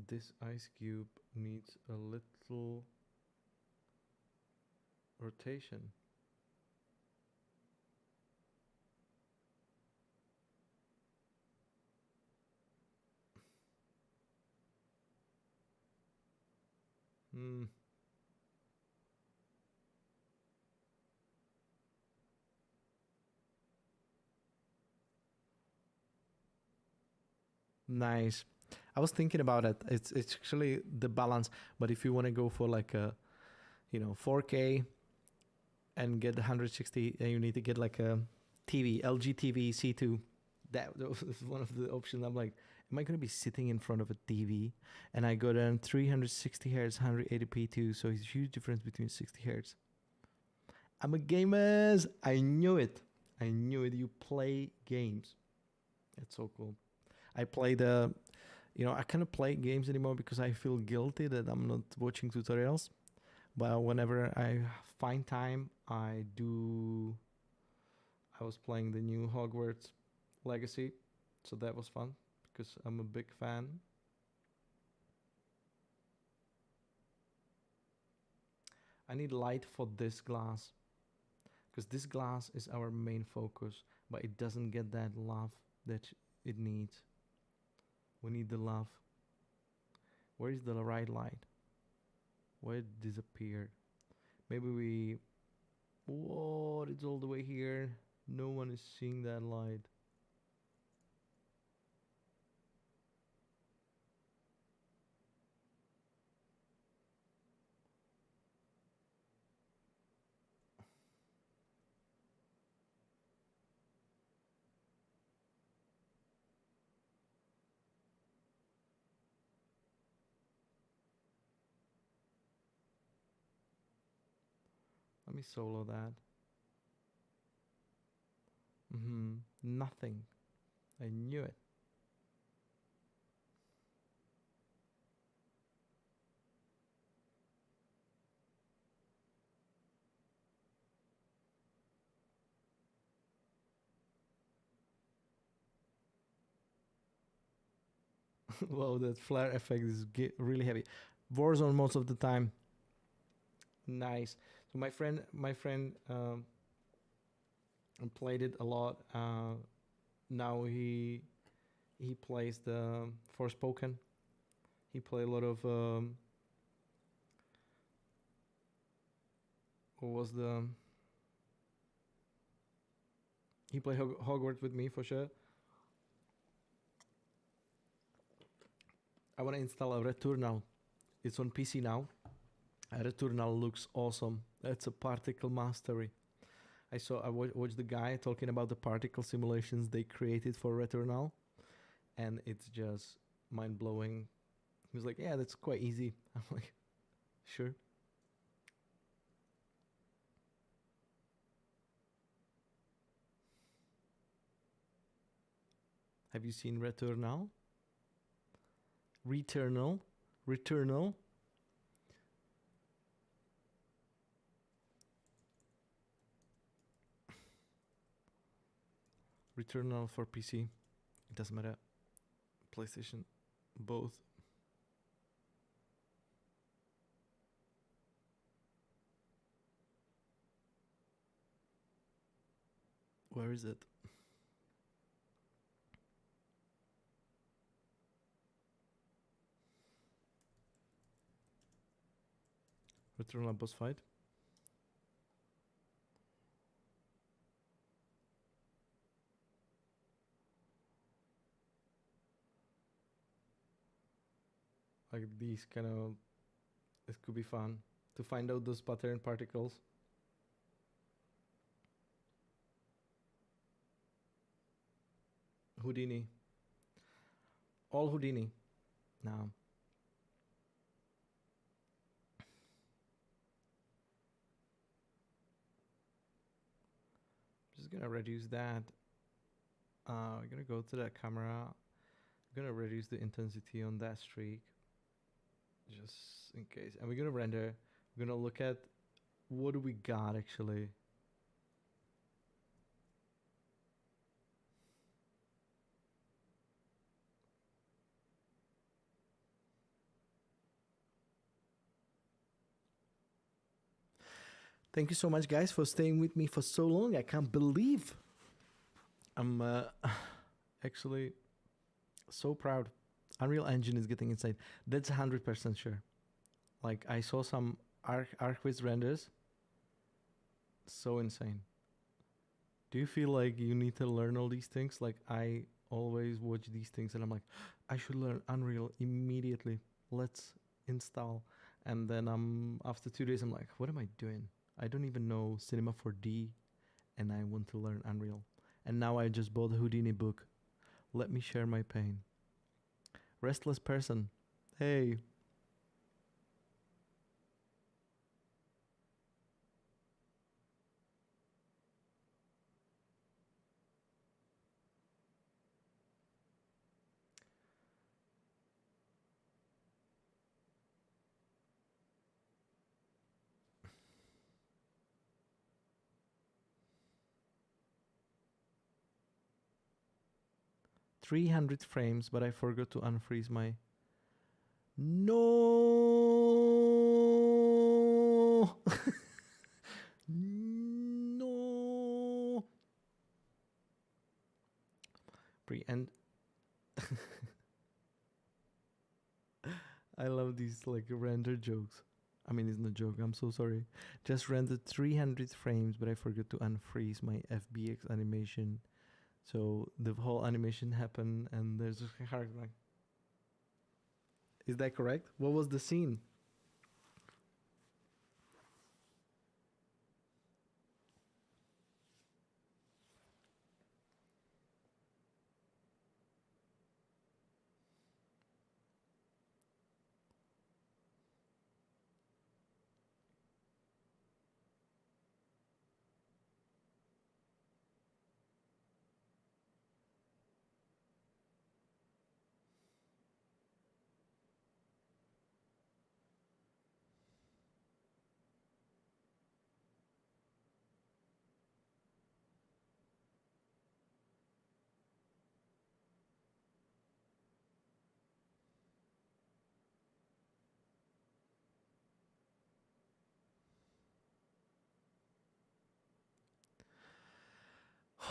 this ice cube needs a little rotation. Hmm. Nice. I was thinking about it. It's actually the balance. But if you want to go for like a, 4K and get 160, then you need to get like a TV, LG TV C2. That was one of the options. I'm like, am I going to be sitting in front of a TV? And I go down 360 hertz, 180p too. So it's a huge difference between 60 hertz. I'm a gamer. I knew it. I knew it. You play games. That's so cool. I play I cannot play games anymore because I feel guilty that I'm not watching tutorials. But whenever I find time, I do. I was playing the new Hogwarts Legacy, so that was fun because I'm a big fan. I need light for this glass because this glass is our main focus, but it doesn't get that love that it needs. We need the love. Where is the right light? Where it disappeared? Maybe we. Whoa, it's all the way here. No one is seeing that light. Let me solo that. Nothing. I knew it. Wow, that flare effect is really heavy. Warzone most of the time. Nice. So my friend played it a lot. Now he plays the Forspoken. He played a lot of what was the he played Hogwarts with me for sure. I want to install a Returnal. It's on PC now. A Returnal looks awesome. That's a particle mastery. I watched the guy talking about the particle simulations they created for Returnal, and it's just mind blowing. He was like, "Yeah, that's quite easy." I'm like, "Sure." Have you seen Returnal? Returnal, Returnal. Returnal for PC. It doesn't matter. PlayStation, both. Where is it? Returnal boss fight. Like these kind of. This could be fun to find out those pattern particles. Houdini. All Houdini. Now. Just gonna reduce that. We're gonna go to that camera. I'm gonna reduce the intensity on that streak. Just in case. And we're gonna render. We're gonna look at what do we got actually. Thank you so much, guys, for staying with me for so long. I can't believe I'm actually so proud. Unreal Engine is getting insane. That's 100% sure. Like, I saw some ArcViz renders. So insane. Do you feel like you need to learn all these things? Like, I always watch these things and I'm like, I should learn Unreal immediately. Let's install. And then after 2 days, I'm like, what am I doing? I don't even know Cinema 4D and I want to learn Unreal. And now I just bought a Houdini book. Let me share my pain. Restless person. Hey. .300 frames, but I forgot to unfreeze my... No! No! And I love these like render jokes. I mean, it's not a joke. I'm so sorry. Just rendered 300 frames, but I forgot to unfreeze my FBX animation. So the whole animation happened, and there's just a character like... Is that correct? What was the scene?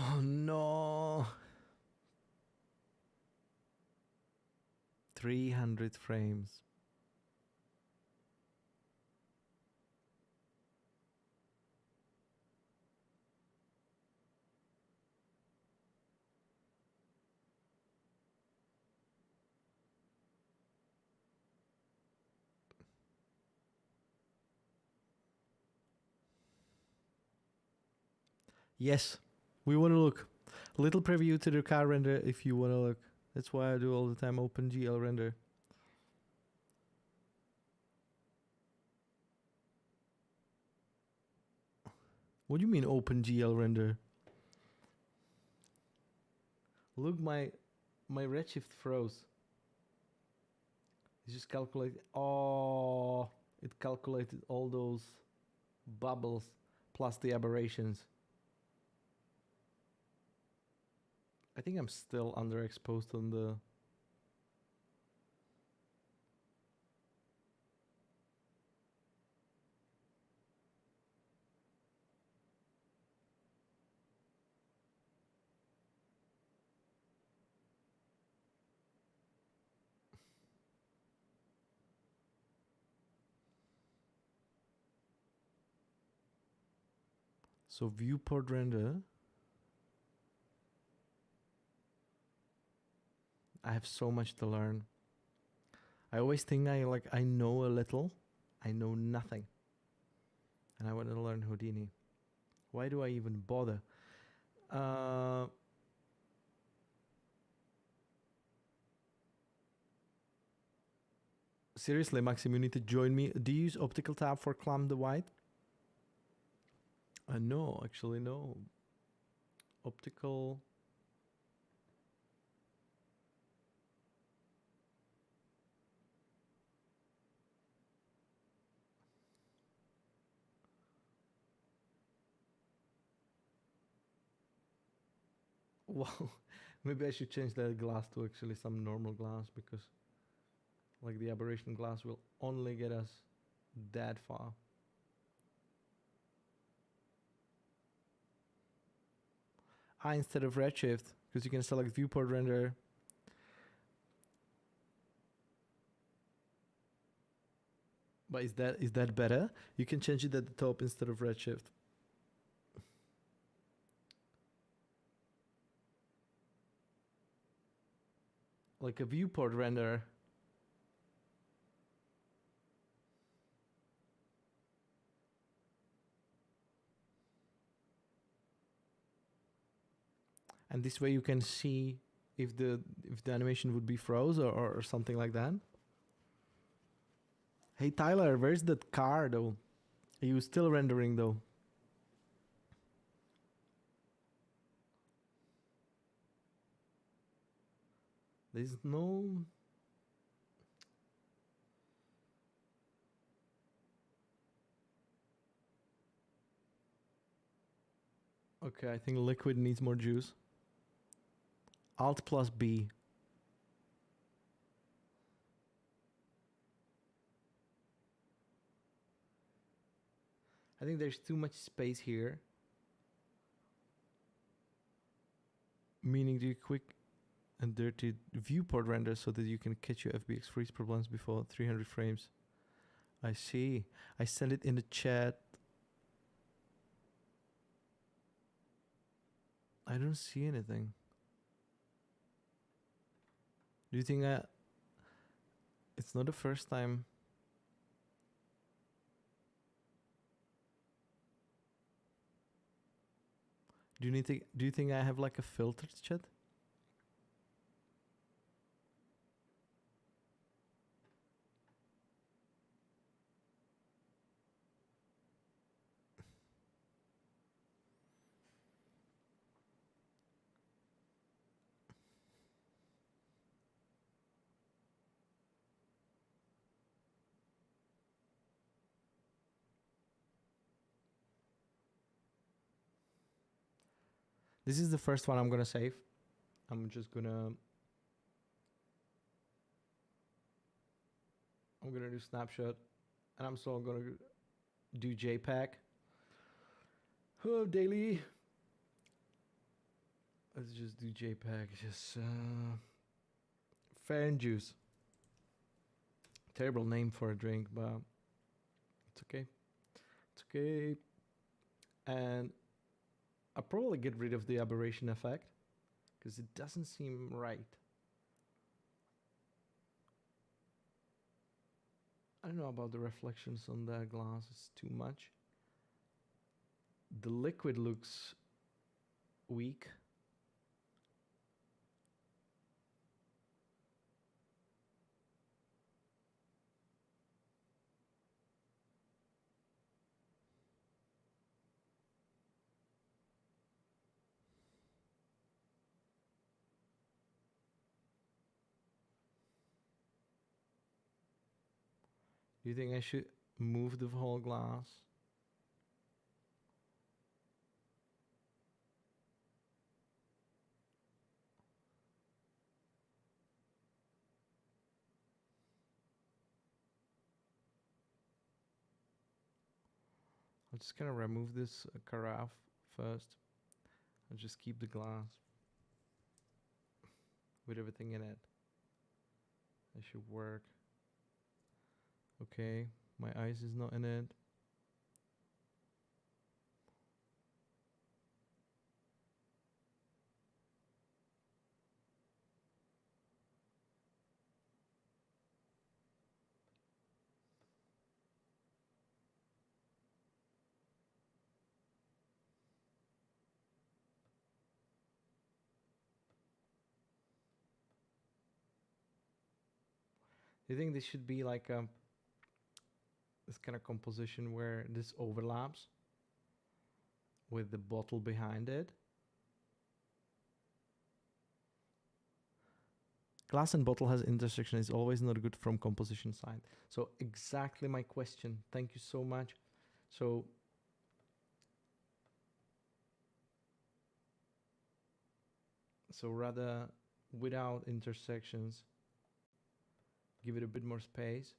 Oh no! 300 frames. Yes, we want to look. Little preview to the car render if you want to look. That's why I do all the time OpenGL render. What do you mean OpenGL render? Look, my Redshift froze. It just calculated. Oh, it calculated all those bubbles plus the aberrations. I think I'm still underexposed on the... So viewport render. I have so much to learn. I always think I know a little. I know nothing. And I want to learn Houdini. Why do I even bother? Seriously, Maxim, you need to join me. Do you use optical tab for clamp the white? No, actually no. Optical... Wow, maybe I should change that glass to actually some normal glass, because like the aberration glass will only get us that far. instead of Redshift, because you can select viewport render. But is that better? You can change it at the top instead of Redshift. Like a viewport render. And this way you can see if the animation would be froze or something like that. Hey Tyler, where's that car though? Are you still rendering though? There's no... Okay, I think liquid needs more juice. Alt plus B. I think there's too much space here. Meaning do quick and dirty viewport render so that you can catch your FBX freeze problems before 300 frames. I see. I sent it in the chat. I don't see anything. Do you think it's not the first time? Do you think I have like a filtered chat? This is the first one I'm gonna save. I'm gonna do snapshot, and I'm still gonna do JPEG. Oh, daily. Let's just do JPEG. Just fair and juice. Terrible name for a drink, but it's okay. It's okay. And I'll probably get rid of the aberration effect because it doesn't seem right. I don't know about the reflections on the glass. It's too much. The liquid looks weak. Do you think I should move the whole glass? I'm just gonna remove this carafe first. I'll just keep the glass with everything in it. It should work. Okay, my ice is not in it. Do you think this should be like this kind of composition where this overlaps with the bottle behind it? Glass and bottle has intersection is always not good from composition side. So exactly my question. Thank you so much. So rather without intersections, give it a bit more space.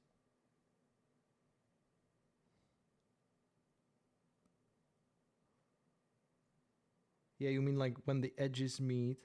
Yeah, you mean like when the edges meet?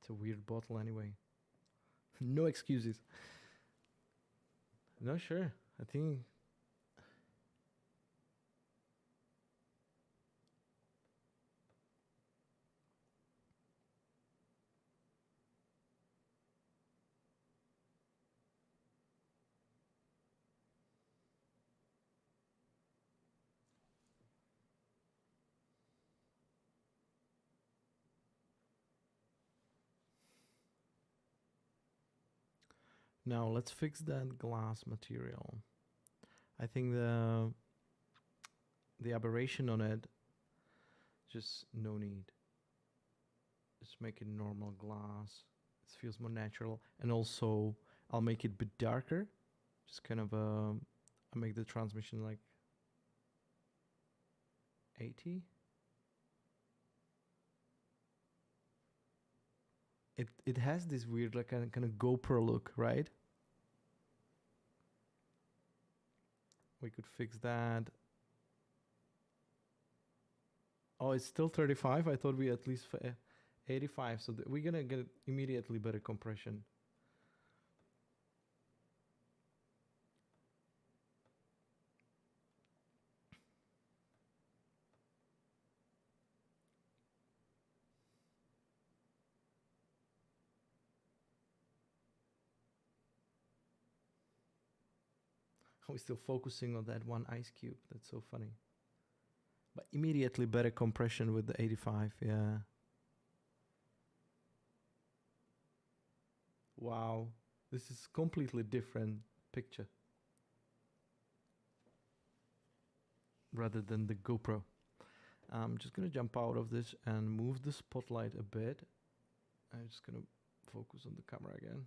It's a weird bottle anyway. No excuses. No, sure. I think now let's fix that glass material. I think the aberration on it, just no need. Just make it normal glass. It feels more natural, and also I'll make it a bit darker. Just kind of I'll make the transmission like 80. It has this weird like kind of GoPro look, right? We could fix that. Oh, it's still 35. I thought we at least 85. So we're gonna get immediately better compression. We're still focusing on that one ice cube. That's so funny. But immediately better compression with the 85. Yeah. Wow. This is completely different picture rather than the GoPro. I'm just gonna jump out of this and move the spotlight a bit. I'm just gonna focus on the camera again.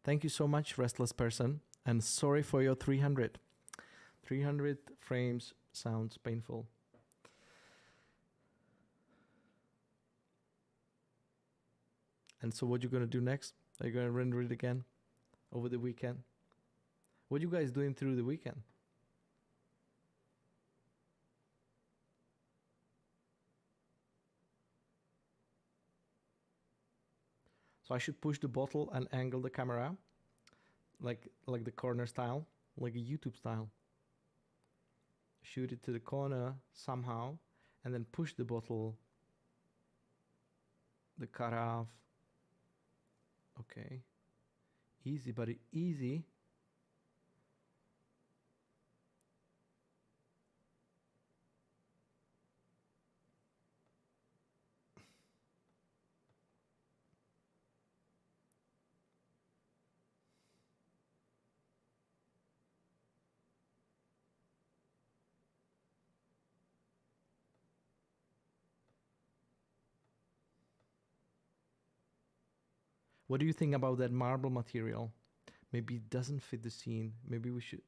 Thank you so much, Restless Person, and sorry for your 300. 300 frames sounds painful. And so what you gonna do next? Are you gonna render it again over the weekend? What you guys doing through the weekend? So I should push the bottle and angle the camera like the corner style, like a YouTube style. Shoot it to the corner somehow and then push the bottle, the cutoff. Okay. Easy, buddy, easy. What do you think about that marble material? Maybe it doesn't fit the scene. Maybe we should.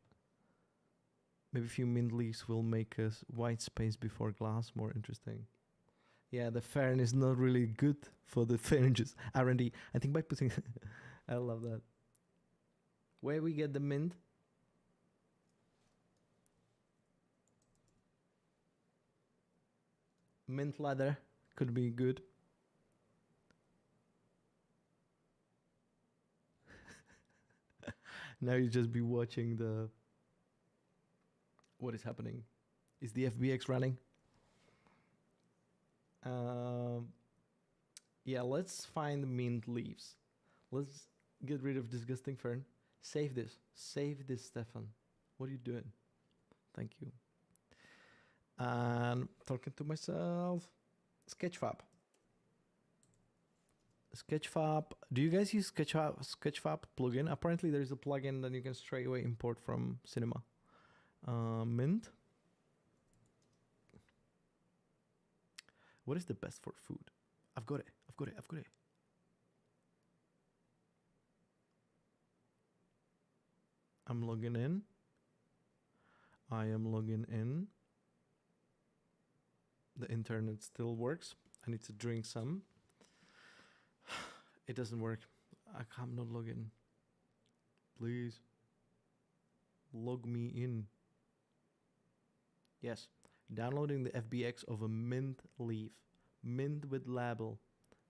Maybe a few mint leaves will make us white space before glass more interesting. Yeah, the fern is not really good for the pharynges. R&D. I think by putting. I love that. Where we get the mint? Mint leather could be good. Now you just be watching the. What is happening? Is the FBX running? Yeah, let's find mint leaves. Let's get rid of disgusting fern. Save this. Save this, Stefan. What are you doing? Thank you. And talking to myself. Sketchfab. Sketchfab. Do you guys use Sketchfab plugin? Apparently there is a plugin that you can straight away import from Cinema. Mint. What is the best for food? I've got it. got it. I've got it. I'm logging in. I am logging in. The internet still works. I need to drink some. It doesn't work. I can't not log in. Please. Log me in. Yes. Downloading the FBX of a mint leaf. Mint with label.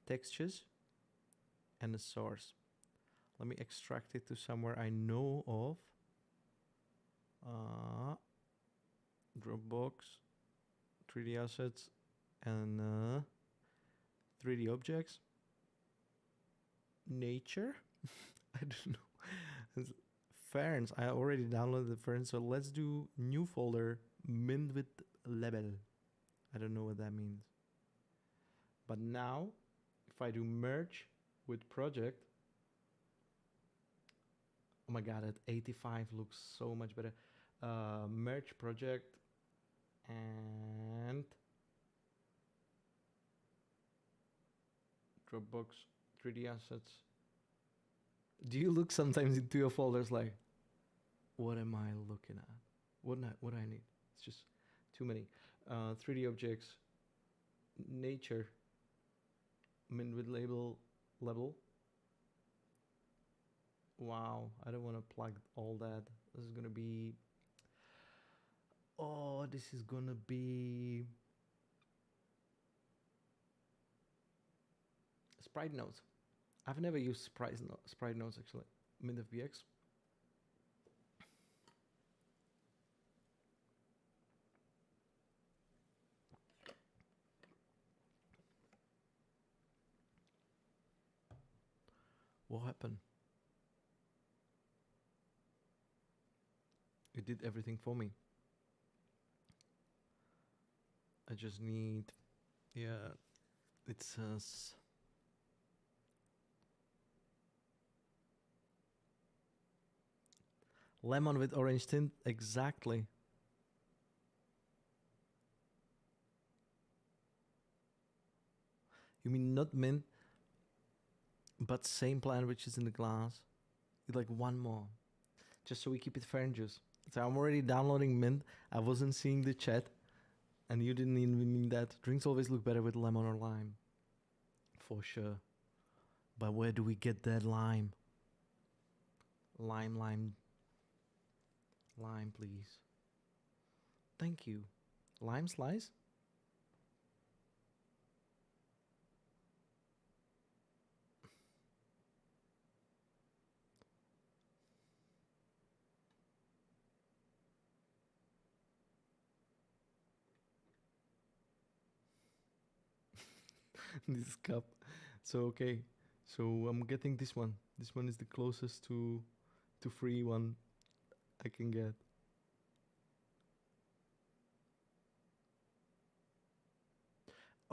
Textures. And a source. Let me extract it to somewhere I know of. Dropbox. 3D assets. And 3D objects. Nature. I don't know. Ferns. I already downloaded the Ferns, so let's do new folder. Mint with label. I don't know what that means. But now, if I do merge with project, oh my god, at 85 looks so much better. Merge project and Dropbox 3D assets. Do you look sometimes into your folders like, what am I looking at? What I need? It's just too many. 3D objects, nature, mint with label, level. Wow, I don't want to plug all that. This is gonna be. Oh, this is gonna be. Sprite notes. I've never used sprite notes actually. Mint FBX. What happened? It did everything for me. I just need, yeah, it says lemon with orange tint, exactly. You mean not mint, but same plant which is in the glass. It's like one more, just so we keep it fair and juice. So I'm already downloading mint. I wasn't seeing the chat, and you didn't even mean that. Drinks always look better with lemon or lime, for sure. But where do we get that lime? Lime, please. Thank you. Lime slice? This cup. So okay. So I'm getting this one. This one is the closest to free one I can get.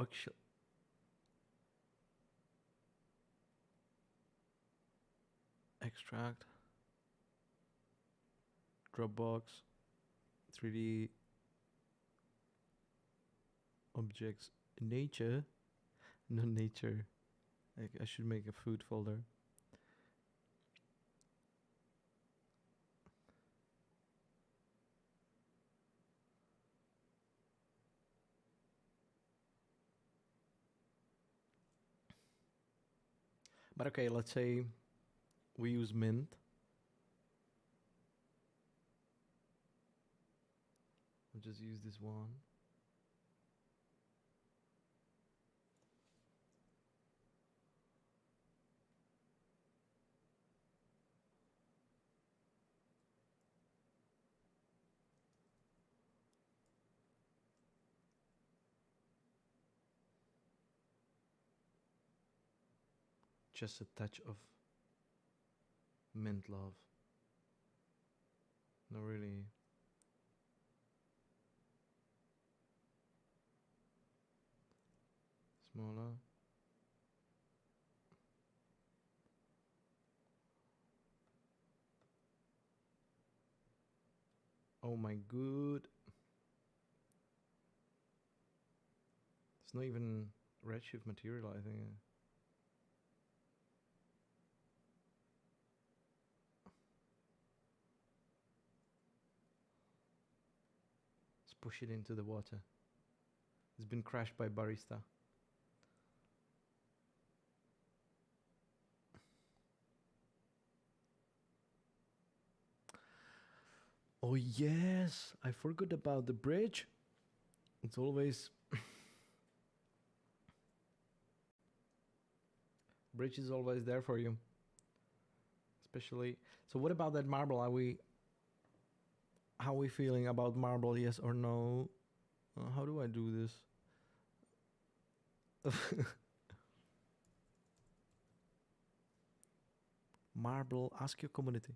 Actually, extract. Dropbox. 3D objects. Nature. No nature. I should make a food folder. But okay, let's say we use mint. I'll just use this one. Just a touch of mint love. Not really. Smaller. Oh my good. It's not even Redshift material, I think. push it into the water. It's been crashed by barista. Oh yes, I forgot about the bridge. It's always bridge is always there for you. Especially so what about that marble? How are we feeling about marble, yes or no? How do I do this? Marble, ask your community.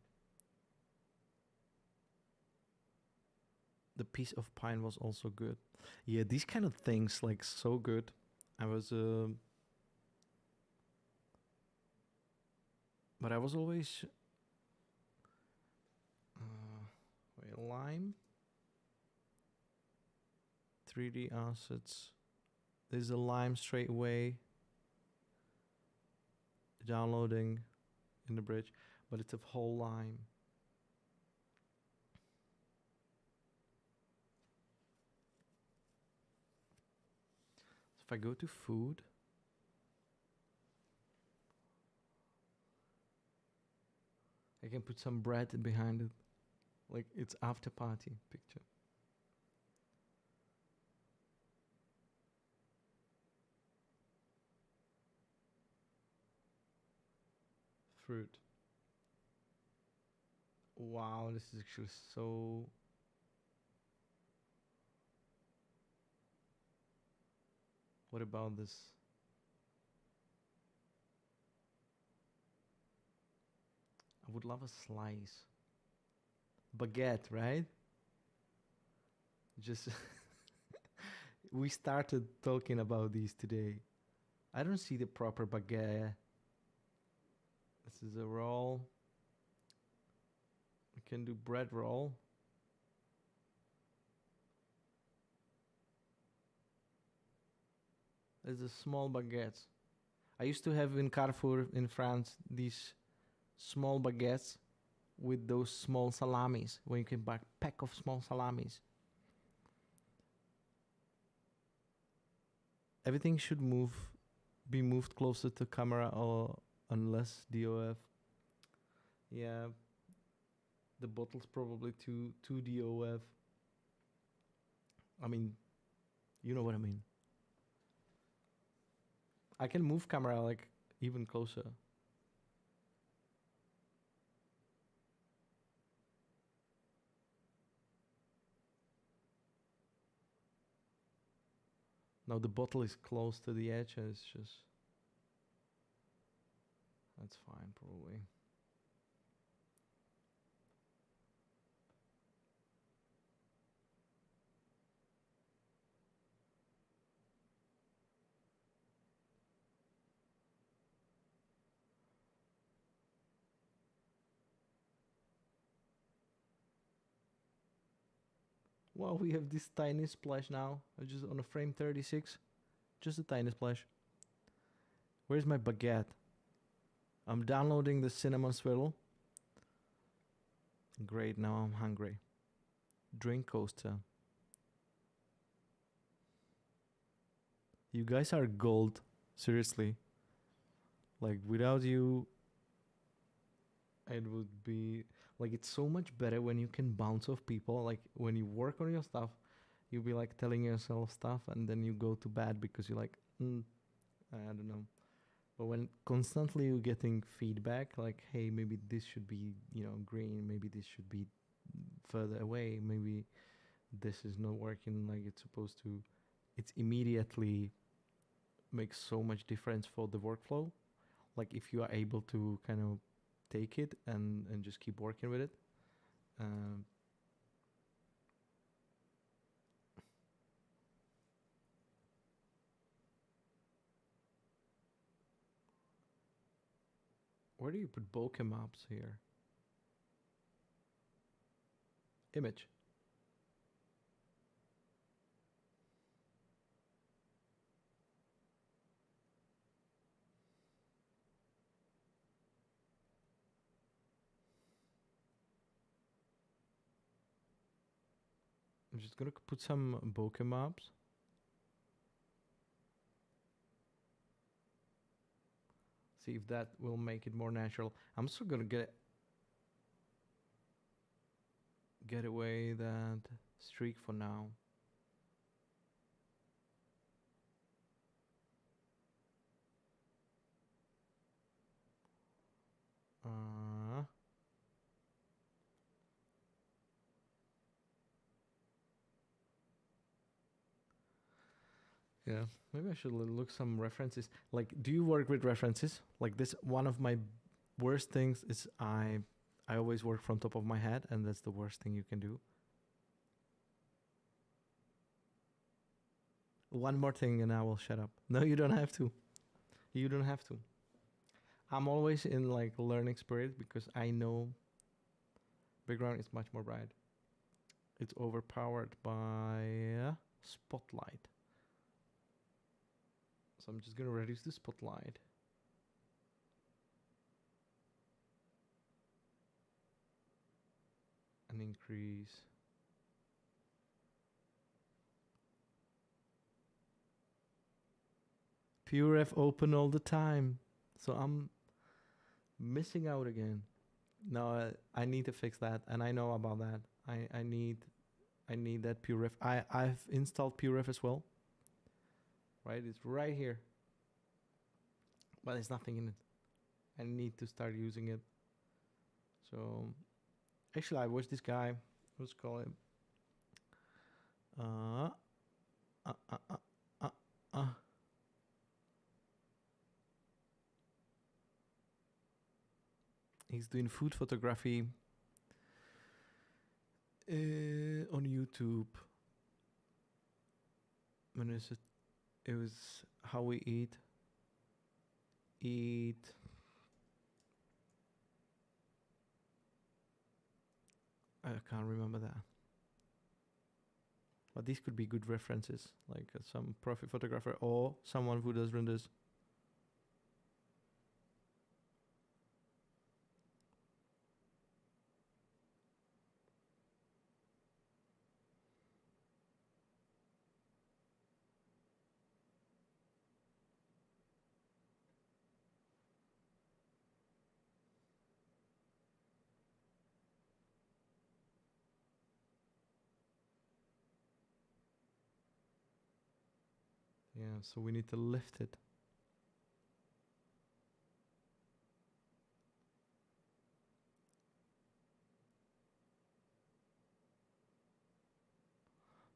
The piece of pine was also good. Yeah, these kind of things like so good. I was but I was always wait, lime 3D assets. There's a lime straight away downloading in the bridge, but it's a whole lime. So if I go to food, I can put some bread behind it, like it's after party picture. Fruit. Wow, this is actually so. What about this? I would love a slice. Baguette, right? Just we started talking about these today. I don't see the proper baguette. This is a roll. I can do bread roll. There's a small baguette. I used to have in Carrefour in France these small baguettes with those small salamis, when you can buy a pack of small salamis. Everything should be moved closer to camera or unless DOF. Yeah, the bottle's probably too DOF. I mean, you know what I mean. I can move camera like even closer. Now the bottle is close to the edge and it's just... That's fine, probably. Wow, we have this tiny splash now. Just on a frame 36. Just a tiny splash. Where's my baguette? I'm downloading the cinnamon swirl. Great, now I'm hungry. Drink coaster. You guys are gold. Seriously. Like, without you, it would be... Like, it's so much better when you can bounce off people. Like, when you work on your stuff, you'll be, like, telling yourself stuff, and then you go to bed because you're like, I don't know. But when constantly you're getting feedback, like, hey, maybe this should be, green, maybe this should be further away, maybe this is not working like it's supposed to, it's immediately makes so much difference for the workflow. Like, if you are able to kind of take it and just keep working with it. Where do you put bokeh maps here? Image. I'm just gonna put some bokeh maps. See if that will make it more natural. I'm still gonna get away that streak for now. Yeah, maybe I should look some references. Like, do you work with references? Like this, one of my worst things is I always work from top of my head, and that's the worst thing you can do. One more thing, and I will shut up. No, you don't have to. You don't have to. I'm always in like learning spirit because I know background is much more bright. It's overpowered by spotlight. So I'm just gonna reduce the spotlight. And increase. PureRef open all the time. So I'm missing out again. No, I need to fix that, and I know about that. I need that PureRef. I've installed PureRef as well. Right, it's right here, but there's nothing in it. I need to start using it. So, actually, I watched this guy. What's called it? He's doing food photography on YouTube. When is it? It was how we eat. I can't remember that. But these could be good references, like some profit photographer or someone who does renders. Yeah, so we need to lift it.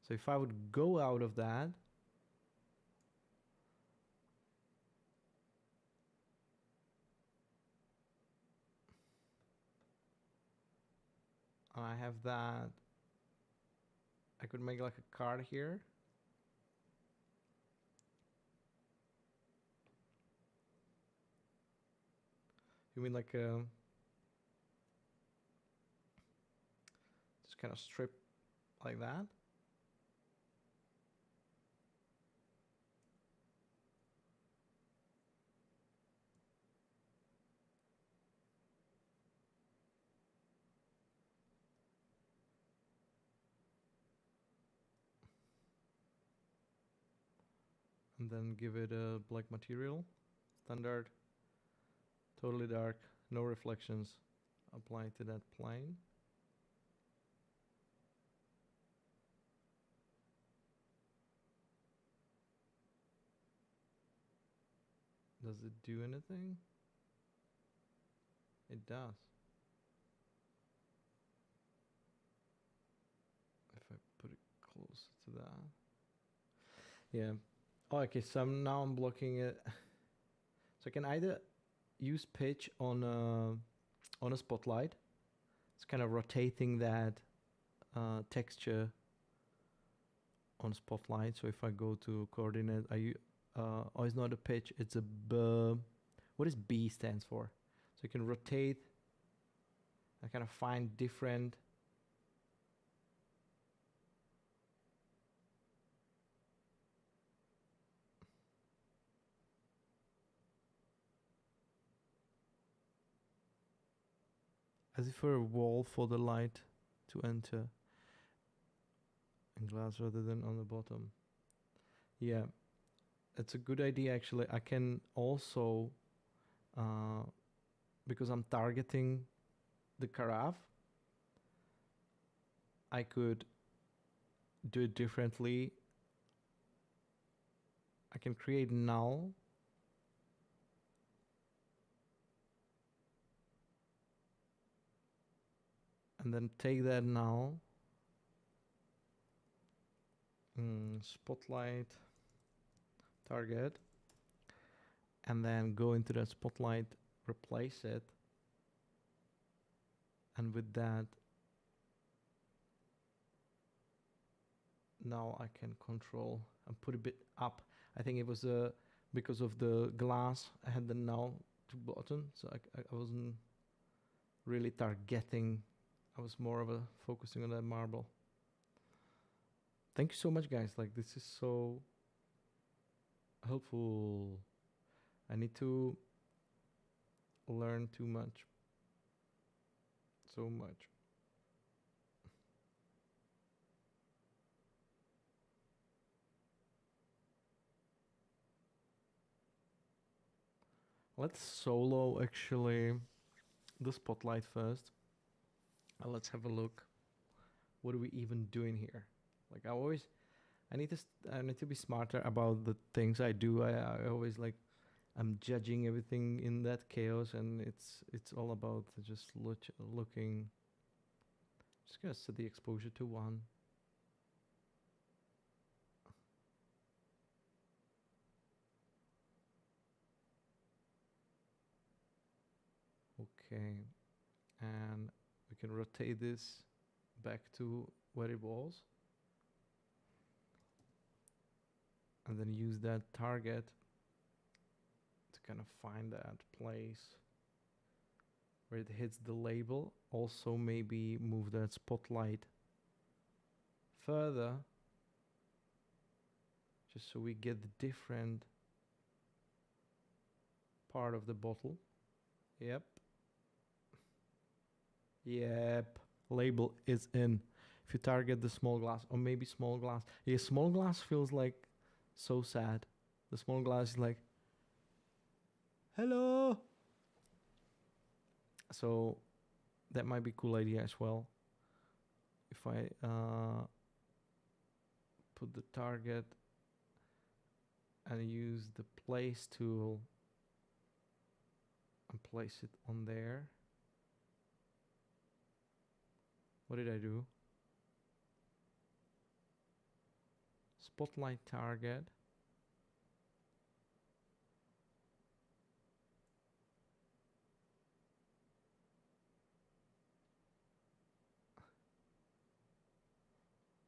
So if I would go out of that, I have that, I could make like a card here. You mean like just kind of strip like that? And then give it a black material, standard, totally dark, no reflections. Apply to that plane. Does it do anything? It does. If I put it closer to that. Yeah. Oh, okay, so now I'm blocking it. So I can either use pitch on a spotlight. It's kind of rotating that texture on spotlight. So if I go to coordinate, oh, it's not a pitch, it's a B. What does B stands for? So you can rotate and kind of find different as if for a wall for the light to enter glass rather than on the bottom. Yeah, it's a good idea actually. I can also, because I'm targeting the carafe, I could do it differently. I can create null. And then take that null. Spotlight target. And then go into that spotlight, replace it. And with that, now I can control and put a bit up. I think it was because of the glass, I had the null to bottom, so I wasn't really targeting. I was more of a focusing on that marble. Thank you so much, guys. Like, this is so helpful. I need to learn too much. So much. Let's solo actually the spotlight first. Let's have a look. What are we even doing here? Like, I need to be smarter about the things I do. I always like, I'm judging everything in that chaos, and it's all about just looking. Just gonna set the exposure to 1. Okay, and we can rotate this back to where it was, and then use that target to kind of find that place where it hits the label. Also maybe move that spotlight further, just so we get the different part of the bottle. Yep. Yep. Label is in. If you target the small glass, or maybe small glass. Yeah, small glass feels like so sad. The small glass is like, hello. So that might be a cool idea as well. If I put the target and use the place tool and place it on there. What did I do? Spotlight target.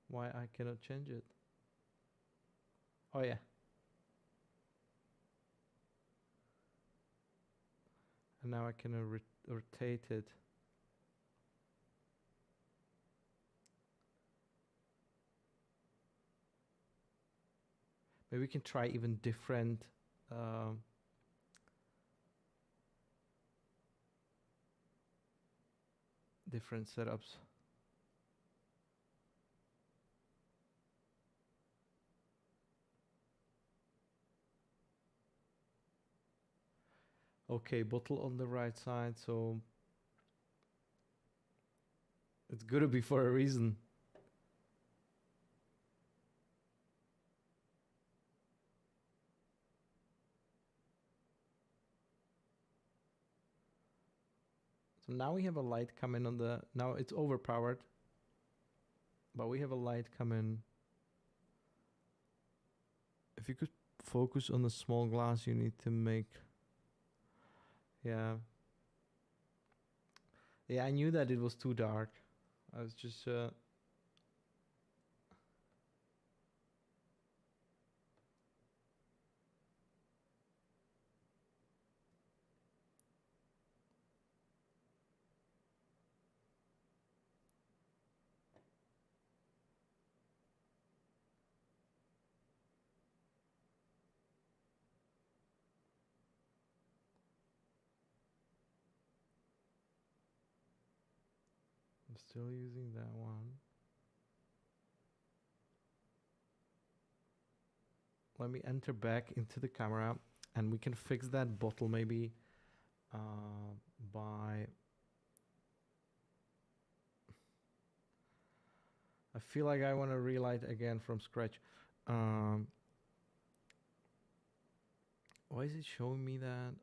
Why I cannot change it? Oh yeah. And now I can rotate it. Maybe we can try even different different setups. Okay, bottle on the right side, so it's gonna be for a reason. So now we have a light coming on the, now it's overpowered, but we have a light coming. If you could focus on the small glass, you need to make, yeah. Yeah, I knew that it was too dark. I was just, I'm still using that one. let me enter back into the camera, and we can fix that bottle maybe by... I feel like I want to relight again from scratch. Why is it showing me that?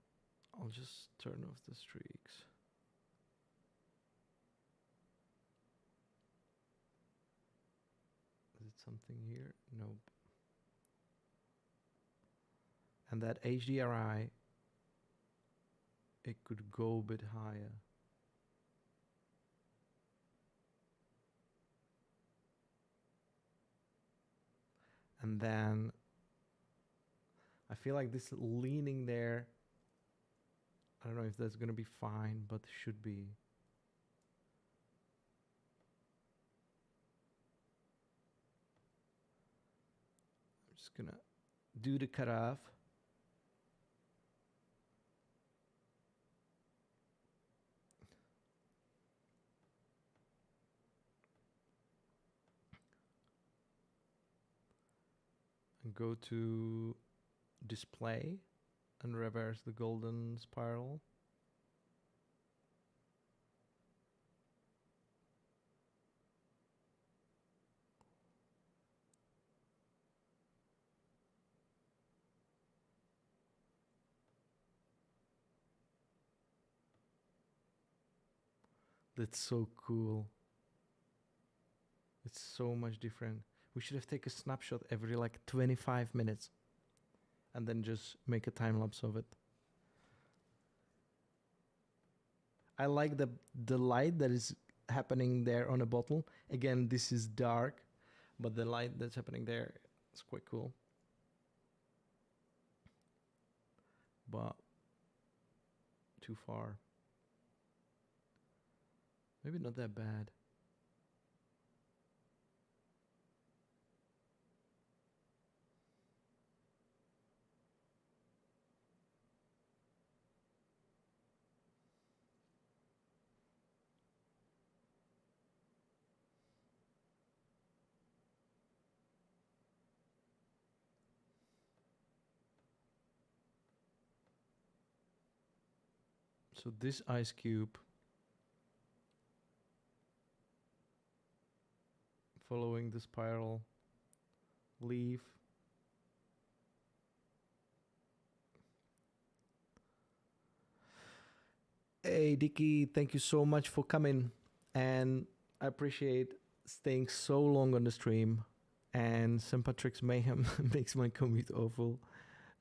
I'll just turn off the streaks. Is it something here? Nope. And that HDRI, it could go a bit higher. And then I feel like this leaning there, I don't know if that's gonna be fine, but should be. I'm just gonna do the cutoff. And go to display and reverse the golden spiral. That's so cool. It's so much different. We should have taken a snapshot every like 25 minutes and then just make a time lapse of it. I like the light that is happening there on a bottle. Again, this is dark, but the light that's happening there is quite cool. But too far. Maybe not that bad. So this ice cube, following the spiral, leaf. Hey Dicky, thank you so much for coming, and I appreciate staying so long on the stream. And St. Patrick's Mayhem makes my commute awful.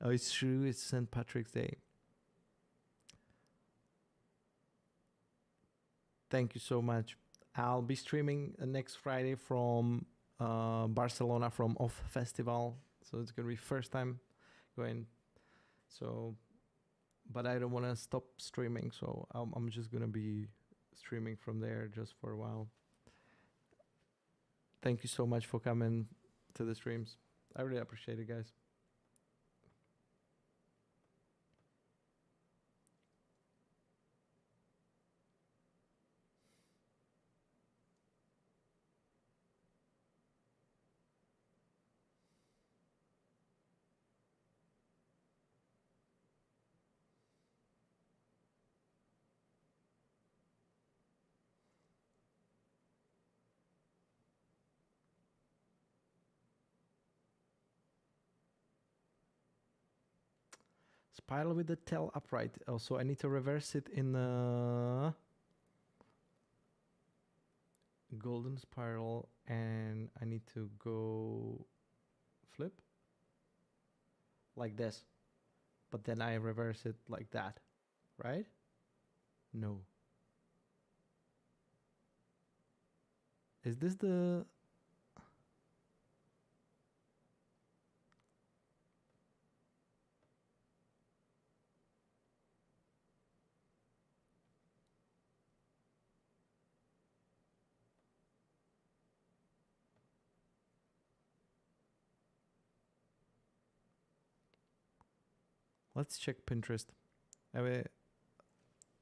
Oh, it's true, it's St. Patrick's Day. Thank you so much. I'll be streaming next Friday from Barcelona, from Off Festival. So it's going to be first time going. So, but I don't want to stop streaming. So I'm just going to be streaming from there just for a while. Thank you so much for coming to the streams. I really appreciate it, guys. Spiral with the tail upright. Also, I need to reverse it in golden spiral, and I need to go flip like this, but then I reverse it like that, right? No. Is this the... Let's check Pinterest.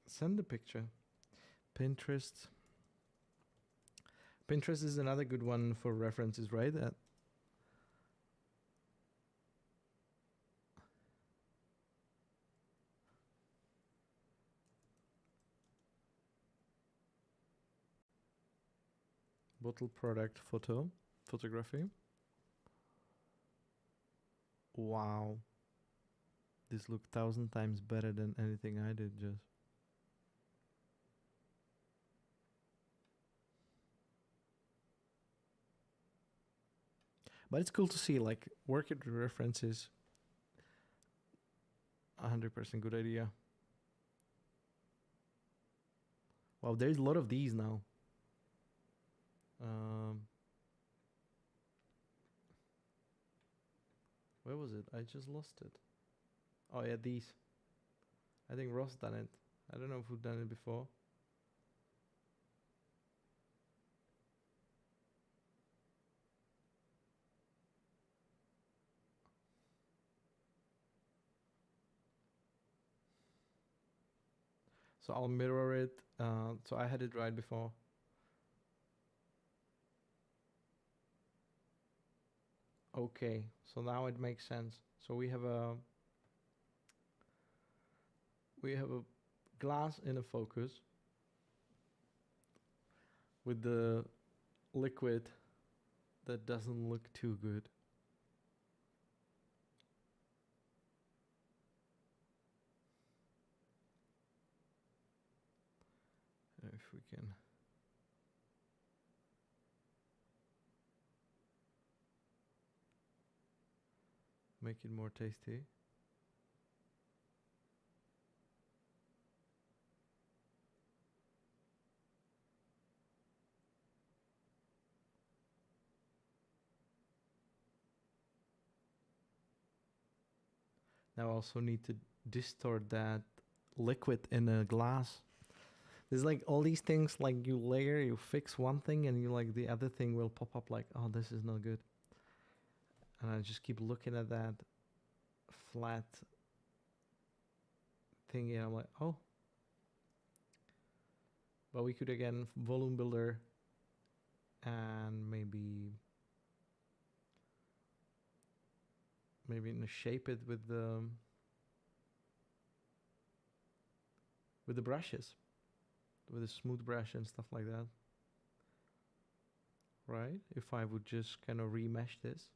Send a picture. Pinterest. Pinterest is another good one for references, right? Bottle product photography. Wow. This looked 1,000 times better than anything I did just. But it's cool to see, like, work at references. 100% good idea. Wow, there's a lot of these now. Where was it? I just lost it. Oh yeah, these. I think Ross done it. I don't know who done it before. So I'll mirror it. So I had it right before. Okay, so now it makes sense. So we have a glass in a focus with the liquid that doesn't look too good. If we can make it more tasty. Now I also need to distort that liquid in a glass. There's like all these things, like you layer, you fix one thing and you like the other thing will pop up like, oh, this is not good. And I just keep looking at that flat thingy and I'm like, oh. But we could again volume builder and maybe shape it with the brushes, with a smooth brush and stuff like that. Right? If I would just kind of remesh this.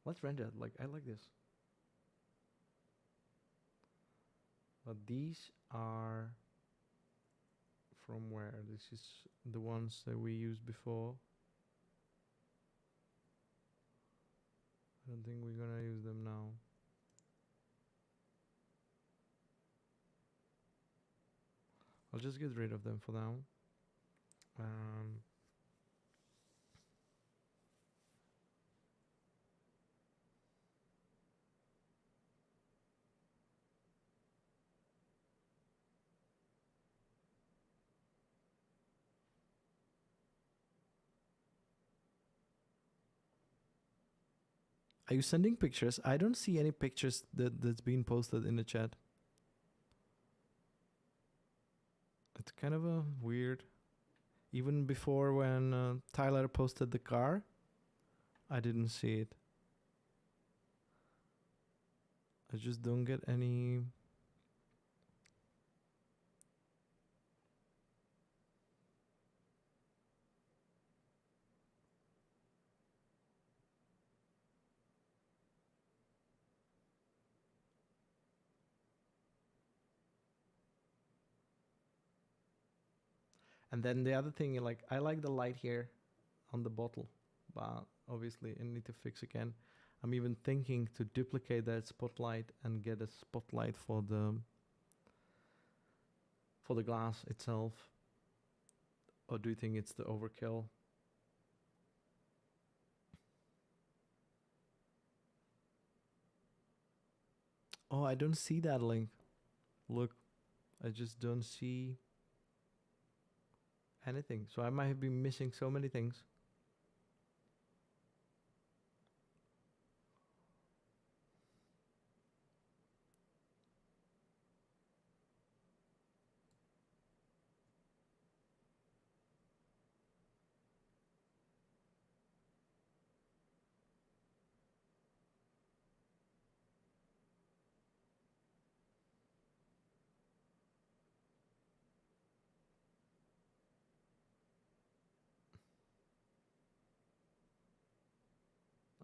Let's render it. Like, I like this. But these are from where? This is the ones that we used before. I don't think we're gonna use them now. I'll just get rid of them for now. Are you sending pictures? I don't see any pictures that's been posted in the chat. It's kind of a weird. Even before when Tyler posted the car, I didn't see it. I just don't get any. And then the other thing, like, I like the light here on the bottle, but obviously I need to fix again. I'm even thinking to duplicate that spotlight and get a spotlight for the glass itself. Or do you think it's the overkill? Oh, I don't see that link. Look, I just don't see anything. So I might have been missing so many things.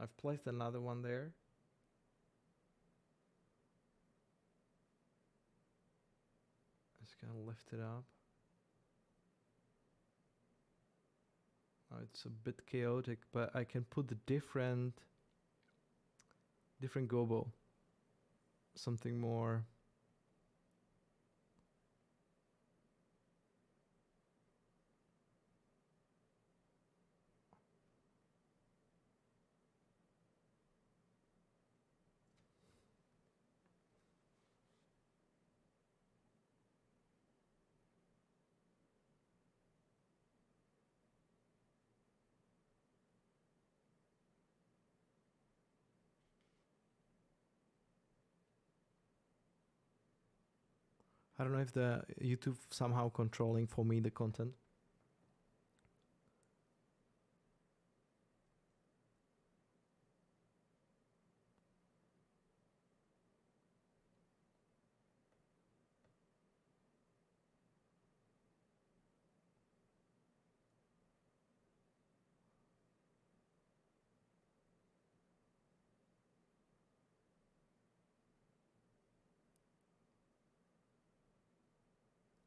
I've placed another one there. Just gonna lift it up. It's a bit chaotic, but I can put the different gobo. Something more. I don't know if the YouTube somehow controlling for me the content.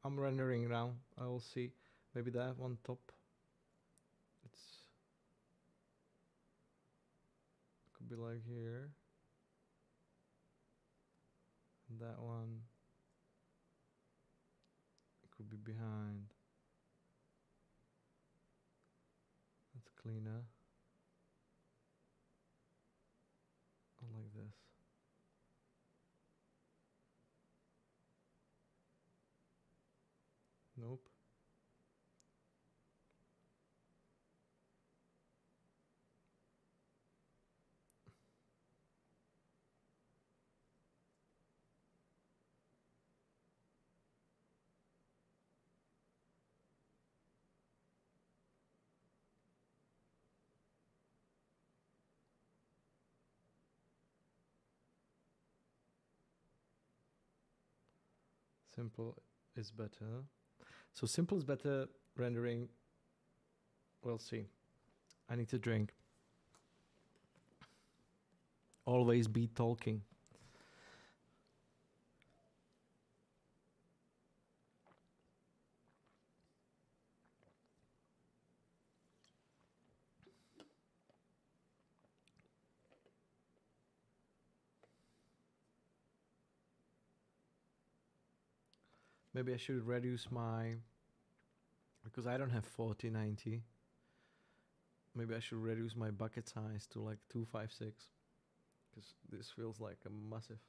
I'm rendering now. I will see. Maybe that one top. It's could be like here. And that one could be behind. That's cleaner. I like this. Nope. Simple is better. So simple is better rendering. We'll see. I need to drink. Always be talking. Maybe I should reduce my, because I don't have 4090. Maybe I should reduce my bucket size to like 256, because this feels like a massive.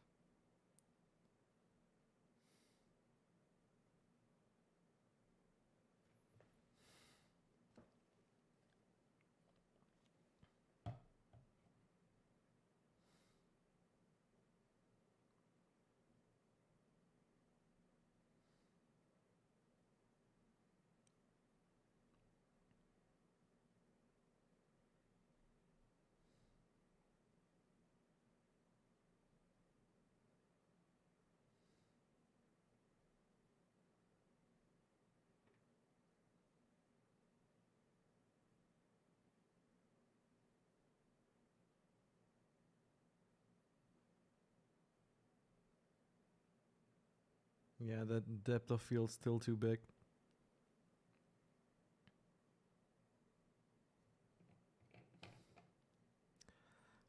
Yeah, that depth of field still too big.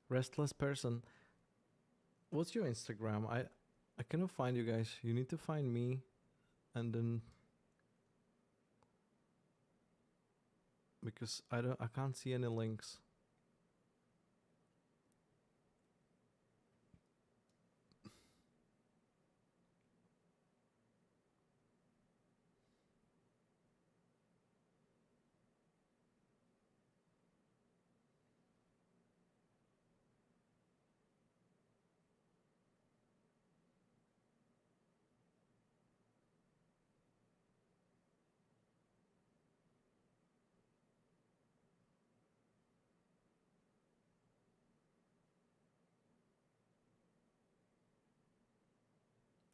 Restless person. What's your Instagram? I cannot find you guys. You need to find me, and then because I can't see any links.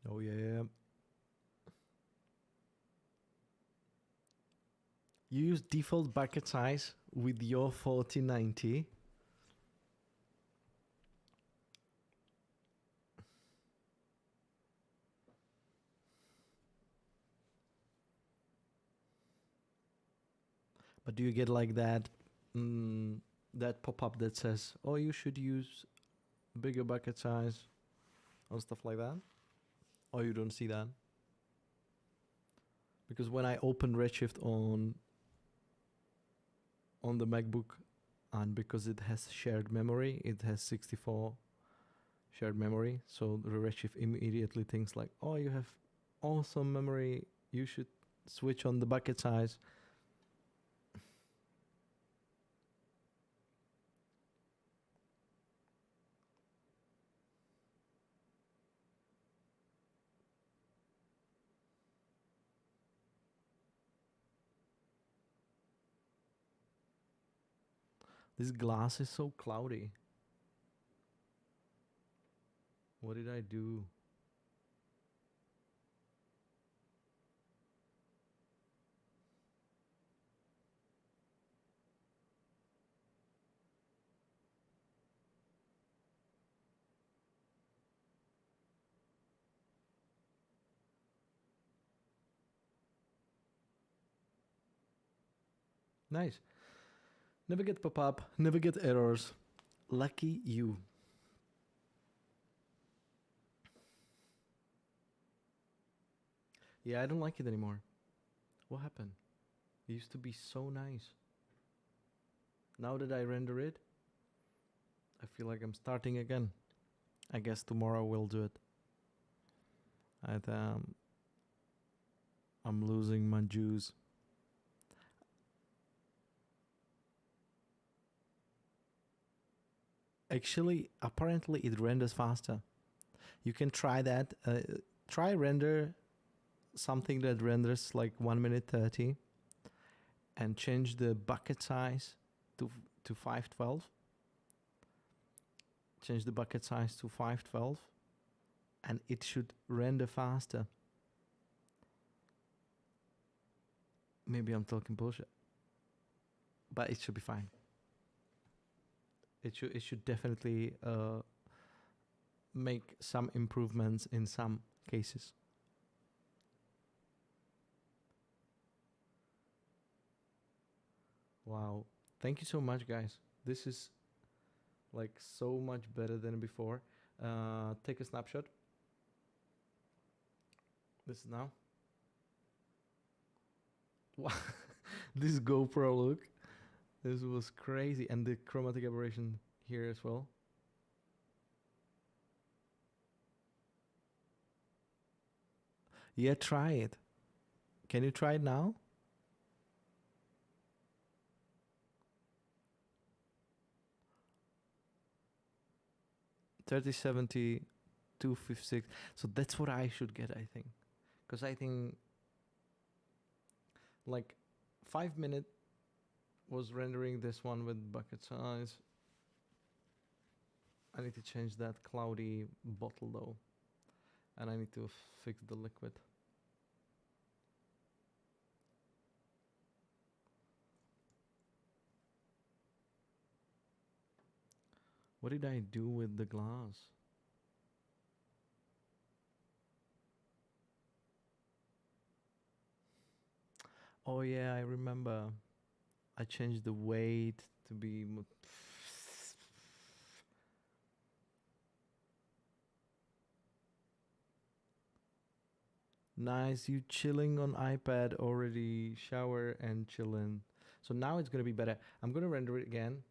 Oh yeah. You use default bucket size with your 4090. But do you get like that that pop-up that says, "Oh, you should use bigger bucket size," or stuff like that? Or you don't see that? Because when I open Redshift on the MacBook, and because it has shared memory, it has 64 shared memory, so the Redshift immediately thinks like, "Oh, you have awesome memory. You should switch on the bucket size." This glass is so cloudy. What did I do? Nice. Never get pop-up, never get errors. Lucky you. Yeah, I don't like it anymore. What happened? It used to be so nice. Now that I render it, I feel like I'm starting again. I guess tomorrow we'll do it. I'm losing my juice. Actually, apparently it renders faster. You can try that. Try render something that renders like 1 minute 30 and change the bucket size to 512. Change the bucket size to 512 and it should render faster. Maybe I'm talking bullshit, but it should be fine. It should definitely make some improvements in some cases. Wow. Thank you so much, guys. This is like so much better than before. Take a snapshot. This is now. Wow. This GoPro look. This was crazy. And the chromatic aberration here as well. Yeah, try it. Can you try it now? $3070, 256. So that's what I should get, I think. Because I think like 5 minutes was rendering this one with bucket size. I need to change that cloudy bottle though. And I need to fix the liquid. What did I do with the glass? Oh yeah, I remember. I changed the weight to be nice. You chilling on iPad already, shower and chilling. So now it's gonna be better. I'm gonna render it again.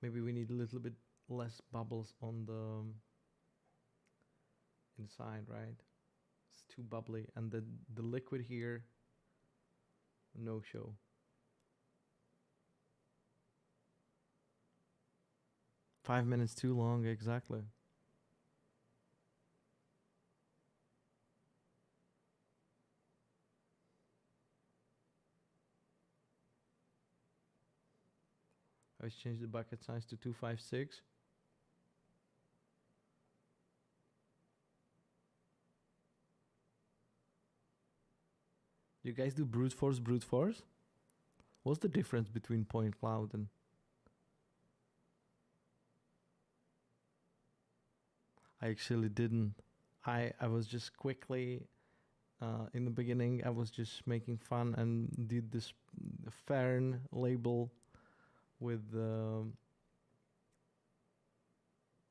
Maybe we need a little bit less bubbles on the inside, right? It's too bubbly, and the liquid here, no show. Five minutes too long, exactly. I changed the bucket size to 256. You guys do brute force, brute force? What's the difference between point cloud and... I actually didn't. I was just quickly, in the beginning, I was just making fun and did this Fern label with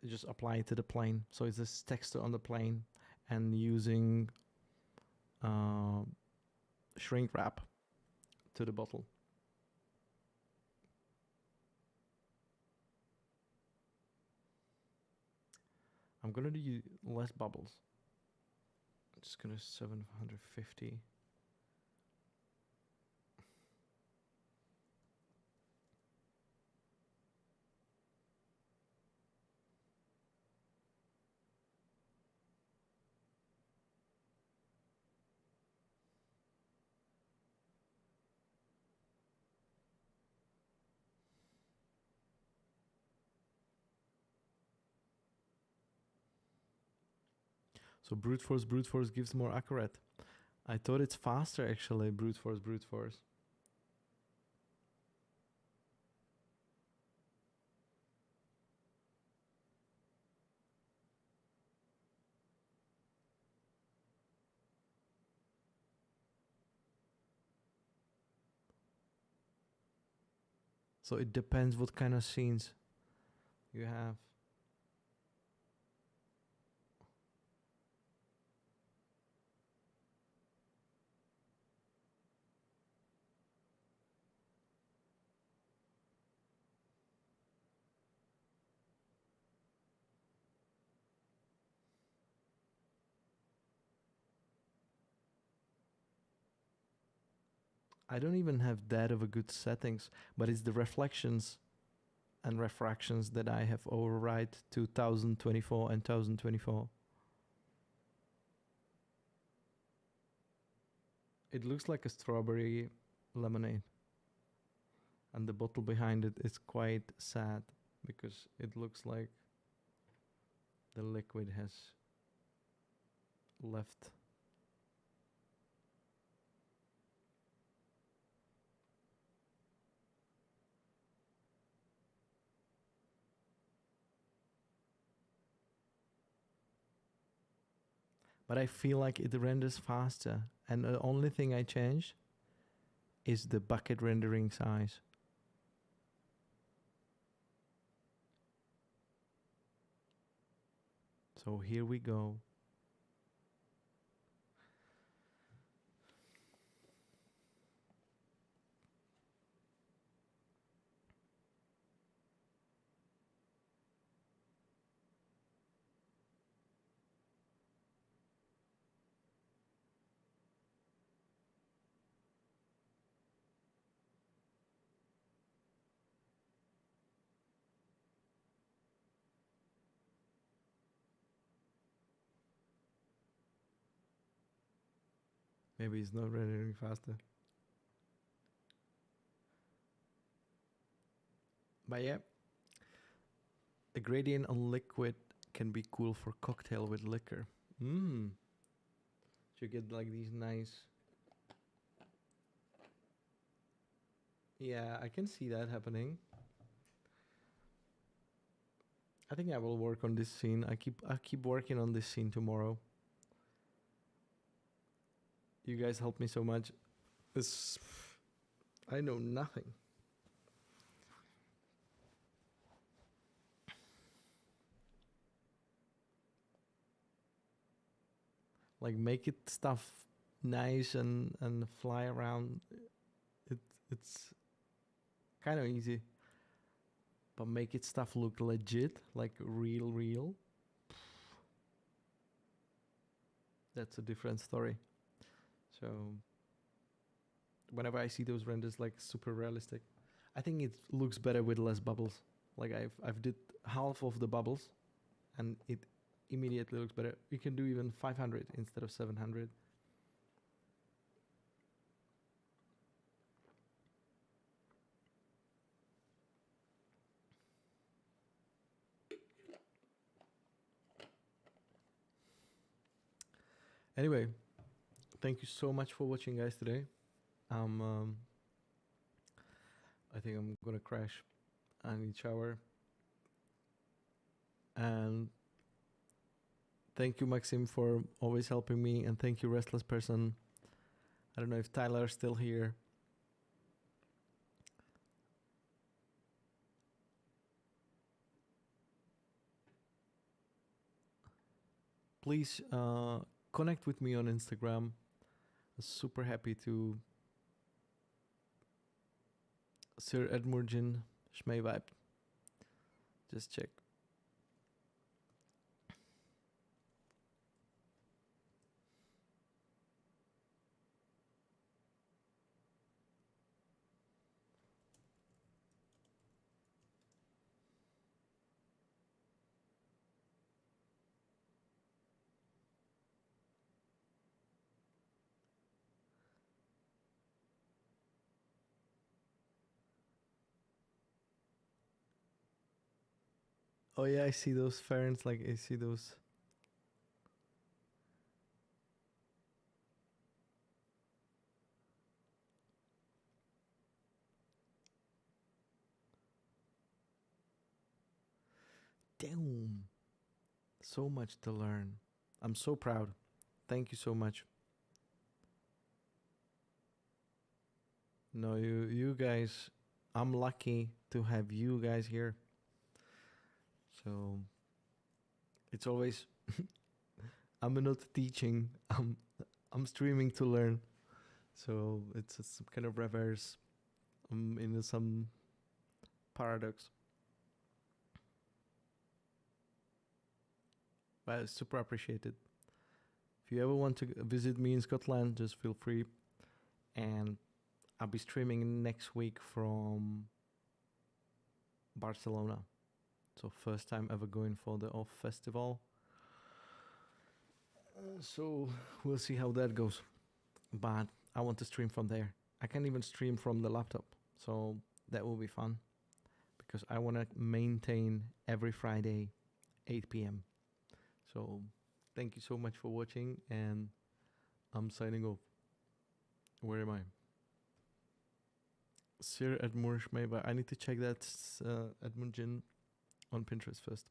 just apply it to the plane. So it's this text on the plane and using shrink wrap to the bottle. I'm gonna do less bubbles. I'm just gonna 750. So brute force gives more accurate. I thought it's faster actually, brute force. So it depends what kind of scenes you have. I don't even have that of a good settings, but it's the reflections and refractions that I have override to 1024 and 1024. It looks like a strawberry lemonade. And the bottle behind it is quite sad because it looks like the liquid has left. But I feel like it renders faster. And the only thing I changed is the bucket rendering size. So here we go. Maybe it's not rendering faster. But yeah, a gradient on liquid can be cool for cocktail with liquor. So you get like these nice... Yeah, I can see that happening. I think I will work on this scene. I keep working on this scene tomorrow. You guys helped me so much. I know nothing. Like make it stuff nice and fly around. It's kind of easy. But make it stuff look legit, like real. That's a different story. So whenever I see those renders like super realistic, I think it looks better with less bubbles. Like I've did half of the bubbles and it immediately looks better. You can do even 500 instead of 700. Anyway, thank you so much for watching, guys, today. I think I'm gonna crash. I need shower. And thank you, Maxim, for always helping me, and thank you, Restless Person. I don't know if Tyler's still here. Please connect with me on Instagram. Super happy to Sir Edmurjin Schmei Vibe. Just check. Oh yeah, I see those ferns. Like I see those. Damn, so much to learn. I'm so proud. Thank you so much. No, you guys. I'm lucky to have you guys here. So it's always I'm not teaching. I'm streaming to learn. So it's some kind of reverse. In some paradox. But I super appreciate it. If you ever want to visit me in Scotland, just feel free. And I'll be streaming next week from Barcelona. So first time ever going for the OFF festival. So we'll see how that goes. But I want to stream from there. I can even stream from the laptop. So that will be fun. Because I want to maintain every Friday, 8 p.m. So thank you so much for watching, and I'm signing off. Where am I? Sir Edmund Schmeiber. I need to check that Edmund Jin on Pinterest first.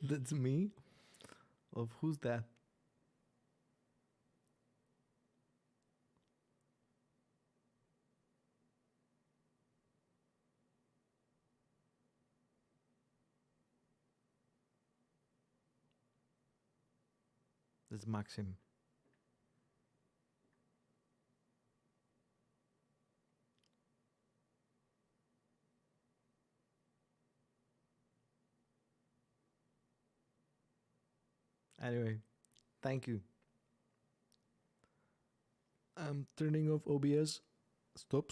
That's me? Of who's that? That's Maxim. Anyway, thank you. I'm turning off OBS. Stop.